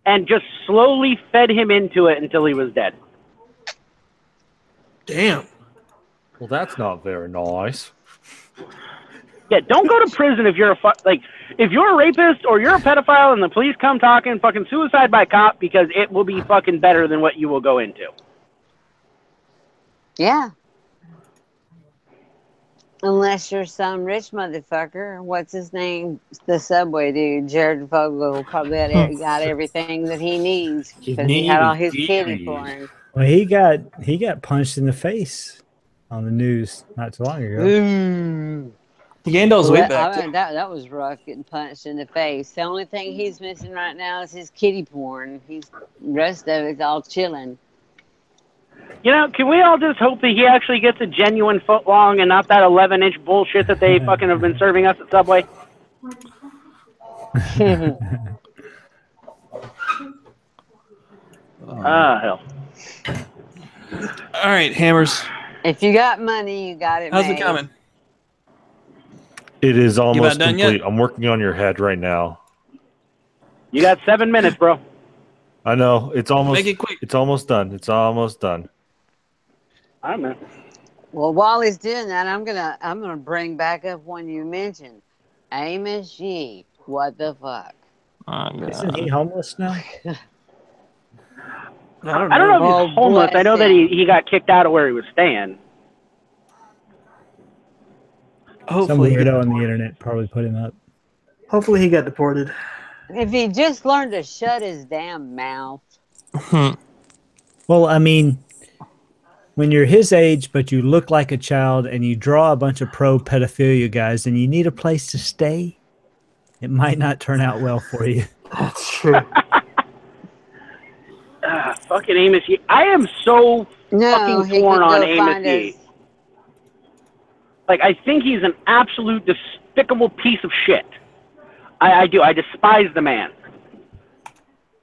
and just slowly fed him into it until he was dead. Damn. Well, that's not very nice. Yeah, don't go to prison if you're if you're a rapist or you're a pedophile and the police come talking, fucking suicide by cop, because it will be fucking better than what you will go into. Yeah. Unless you're some rich motherfucker. What's his name? The Subway dude, Jared Vogel, probably got everything that he needs because he had all his kitty for him. Well, he got punched in the face on the news not too long ago. Ooh. He gained all his weight back. That was rough, getting punched in the face. The only thing he's missing right now is his kitty porn. The rest of it's all chilling. Can we all just hope that he actually gets a genuine foot long and not that 11-inch bullshit that they fucking have been serving us at Subway? Hell. All right, Hammers. If you got money, you got it How's made. it coming? It is almost done complete. yet? I'm working on your head right now. You got 7 minutes, bro. I know. It's almost Make it quick. It's almost done. It's almost done. All right, man. Well, while he's doing that, I'm gonna bring back up one you mentioned, Amos G. What the fuck? Isn't he homeless now? I don't know if he's homeless. I know that he got kicked out of where he was staying. Some weirdo on the internet probably put him up. Hopefully he got deported. If he just learned to shut his damn mouth. Well, I mean, when you're his age, but you look like a child and you draw a bunch of pro-pedophilia guys and you need a place to stay, it might not turn out well for you. That's true. Fucking Amos Yee. I am so fucking he torn could on go Amos find Yee. Like, I think he's an absolute despicable piece of shit. I do. I despise the man.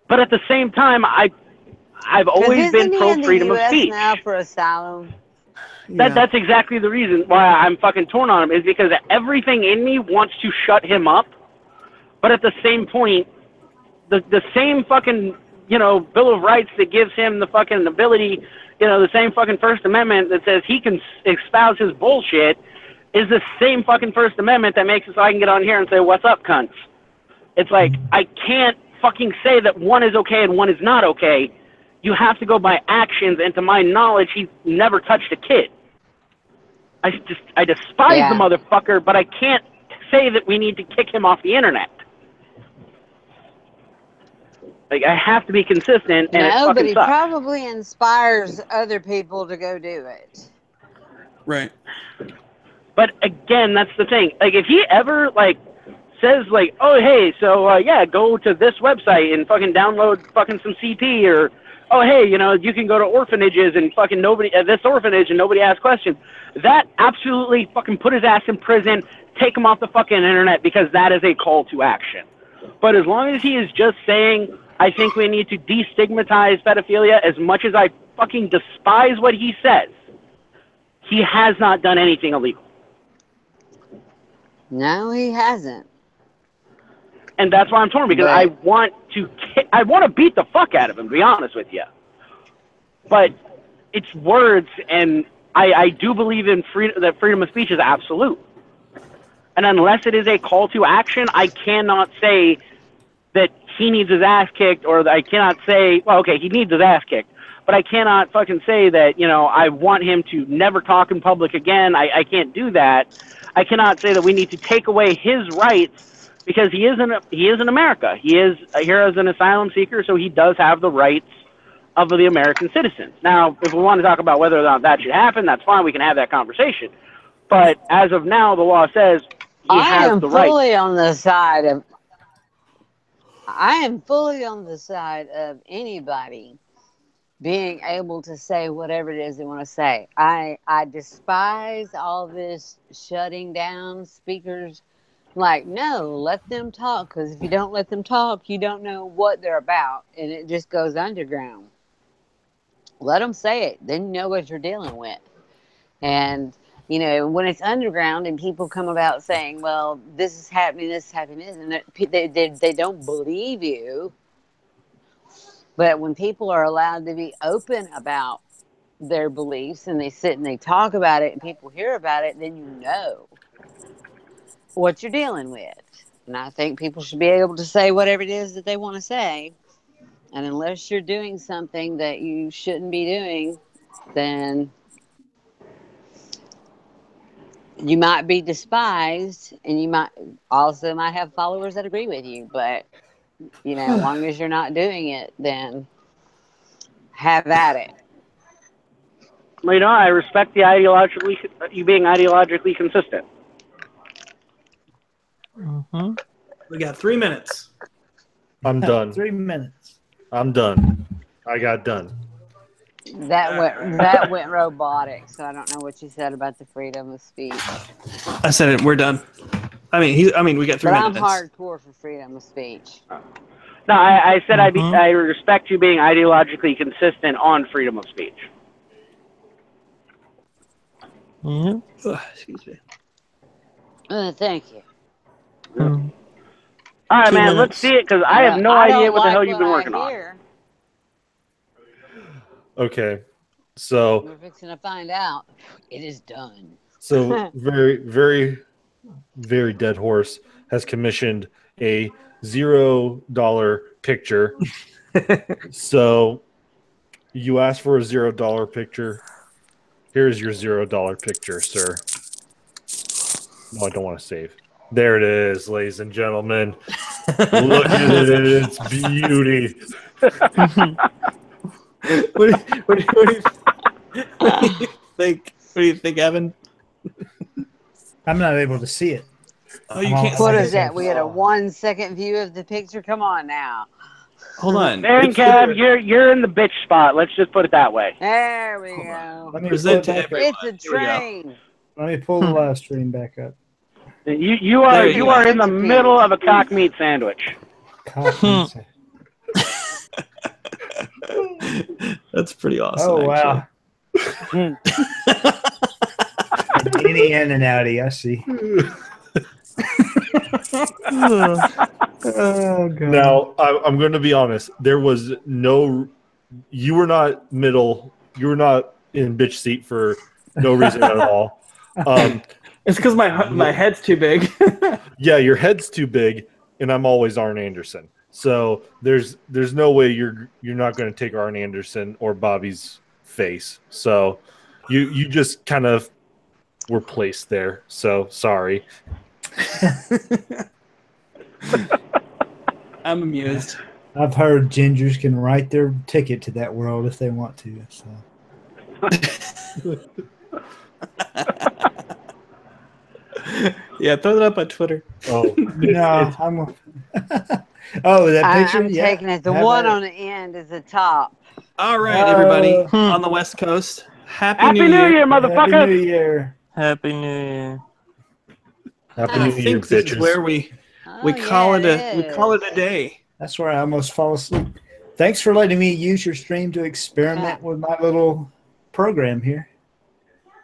But at the same time, I've always been pro freedom of speech. Now for asylum. That's exactly the reason why I'm fucking torn on him, is because everything in me wants to shut him up, but at the same point, the same fucking, Bill of Rights that gives him the fucking ability, the same fucking First Amendment that says he can espouse his bullshit, is the same fucking First Amendment that makes it so I can get on here and say, "What's up, cunts?" It's like, I can't fucking say that one is okay and one is not okay. You have to go by actions, and to my knowledge, he never touched a kid. I despise the motherfucker, but I can't say that we need to kick him off the internet. Like, I have to be consistent, and it No, fucking but he sucks. probably inspires other people to go do it. Right. But again, that's the thing. Like, if he ever says "Oh, hey, so go to this website and fucking download fucking some CP," or "Oh, hey, you can go to orphanages and fucking this orphanage and nobody asks questions," that absolutely fucking put his ass in prison, take him off the fucking internet, because that is a call to action. But as long as he is just saying, I think we need to destigmatize pedophilia, as much as I fucking despise what he says, he has not done anything illegal. No, he hasn't. And that's why I'm torn, because I want to beat the fuck out of him, to be honest with you. But it's words, and I do believe in that freedom of speech is absolute. And unless it is a call to action, I cannot say that he needs his ass kicked, or I cannot say, well, okay, he needs his ass kicked, but I cannot fucking say that, I want him to never talk in public again. I can't do that. I cannot say that we need to take away his rights, because he is in America. He is here as an asylum seeker, so he does have the rights of the American citizens. Now, if we want to talk about whether or not that should happen, that's fine. We can have that conversation. But as of now, the law says he has the right. I am fully on the side of anybody being able to say whatever it is they want to say. I despise all this shutting down speakers. No, let them talk, because if you don't let them talk, you don't know what they're about, and it just goes underground. Let them say it. Then you know what you're dealing with. And, when it's underground and people come about saying, well, this is happening, and they don't believe you. But when people are allowed to be open about their beliefs, and they sit and they talk about it and people hear about it, then you know what you're dealing with. And I think people should be able to say whatever it is that they want to say. And unless you're doing something that you shouldn't be doing, then you might be despised, and you might have followers that agree with you. But, as long as you're not doing it, then have at it. Well, I respect you being ideologically consistent. Mm-hmm. We got 3 minutes. I'm done. 3 minutes. I'm done. I got done. That went robotic, so I don't know what you said about the freedom of speech. I said it. We're done. I mean, we got 3 But I'm minutes. hardcore for freedom of speech. No, I said I respect you being ideologically consistent on freedom of speech. Excuse me. Thank you. All right, 2 man. minutes. Let's see it because I have no idea what the hell you've been working on. Okay, so We're fixing to find out. It is done. So very, very, very Dead Horse has commissioned a $0 picture. So you asked for a $0 picture. Here's your $0 picture, sir. No, I don't want to save. There it is, ladies and gentlemen. Look at it in its beauty. What do you think? What do you think, Evan? I'm not able to see it. Oh, you can't. What is that? We had a 1 second view of the picture. Come on now. Hold on. Baron Cab, you're in the bitch spot. Let's just put it that way. There we go. Let me Present pull to it back everyone. It's a Here we go. train. Let me pull the live stream back up. You are in the middle of a cock meat sandwich. That's pretty awesome. Oh wow. Any in and outy, I see. Oh, God. Now, I'm going to be honest. There was no. You were not middle. You were not in bitch seat for no reason at all. It's because my head's too big. Yeah, your head's too big, and I'm always Arn Anderson. So there's no way you're not going to take Arn Anderson or Bobby's face. So you just kind of were placed there. So sorry. I'm amused. I've heard gingers can write their ticket to that world if they want to. So. Yeah, throw that up on Twitter. Oh no, I'm. Oh, that picture. I'm taking it. The one on the end is the top. All right, everybody on the West Coast. Happy New Year, motherfucker! Happy New Year. Happy New Year. Happy I New Year, think this is bitches. where we call it a day. That's where I almost fall asleep. Thanks for letting me use your stream to experiment with my little program here.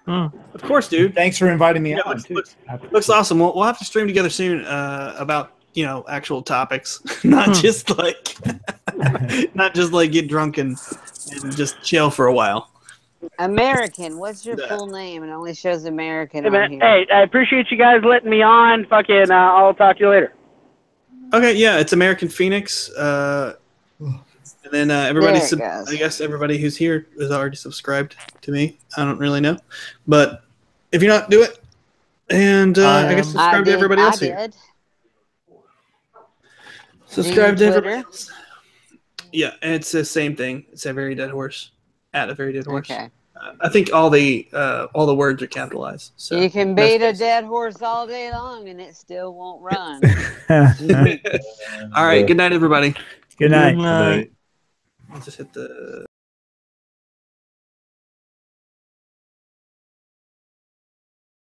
Of course, dude. Thanks for inviting me on. Looks awesome. We'll have to stream together soon about actual topics, not just like get drunk and just chill for a while. American. What's your full name? It only shows American Hey, on man, here. hey, I appreciate you guys letting me on. Fucking, I'll talk to you later. Okay, yeah, it's American Phoenix. And then everybody, There it goes. I guess everybody who's here is already subscribed to me. I don't really know, but if you're not, do it. And I guess subscribe to everybody else here. Subscribe to everybody else. Yeah, and it's the same thing. It's a very dead horse. At a very dead horse. Okay. I think all the words are capitalized. So You can beat a dead horse all day long and it still won't run. all right. Good night, everybody. Good night. Good night. I'll just hit the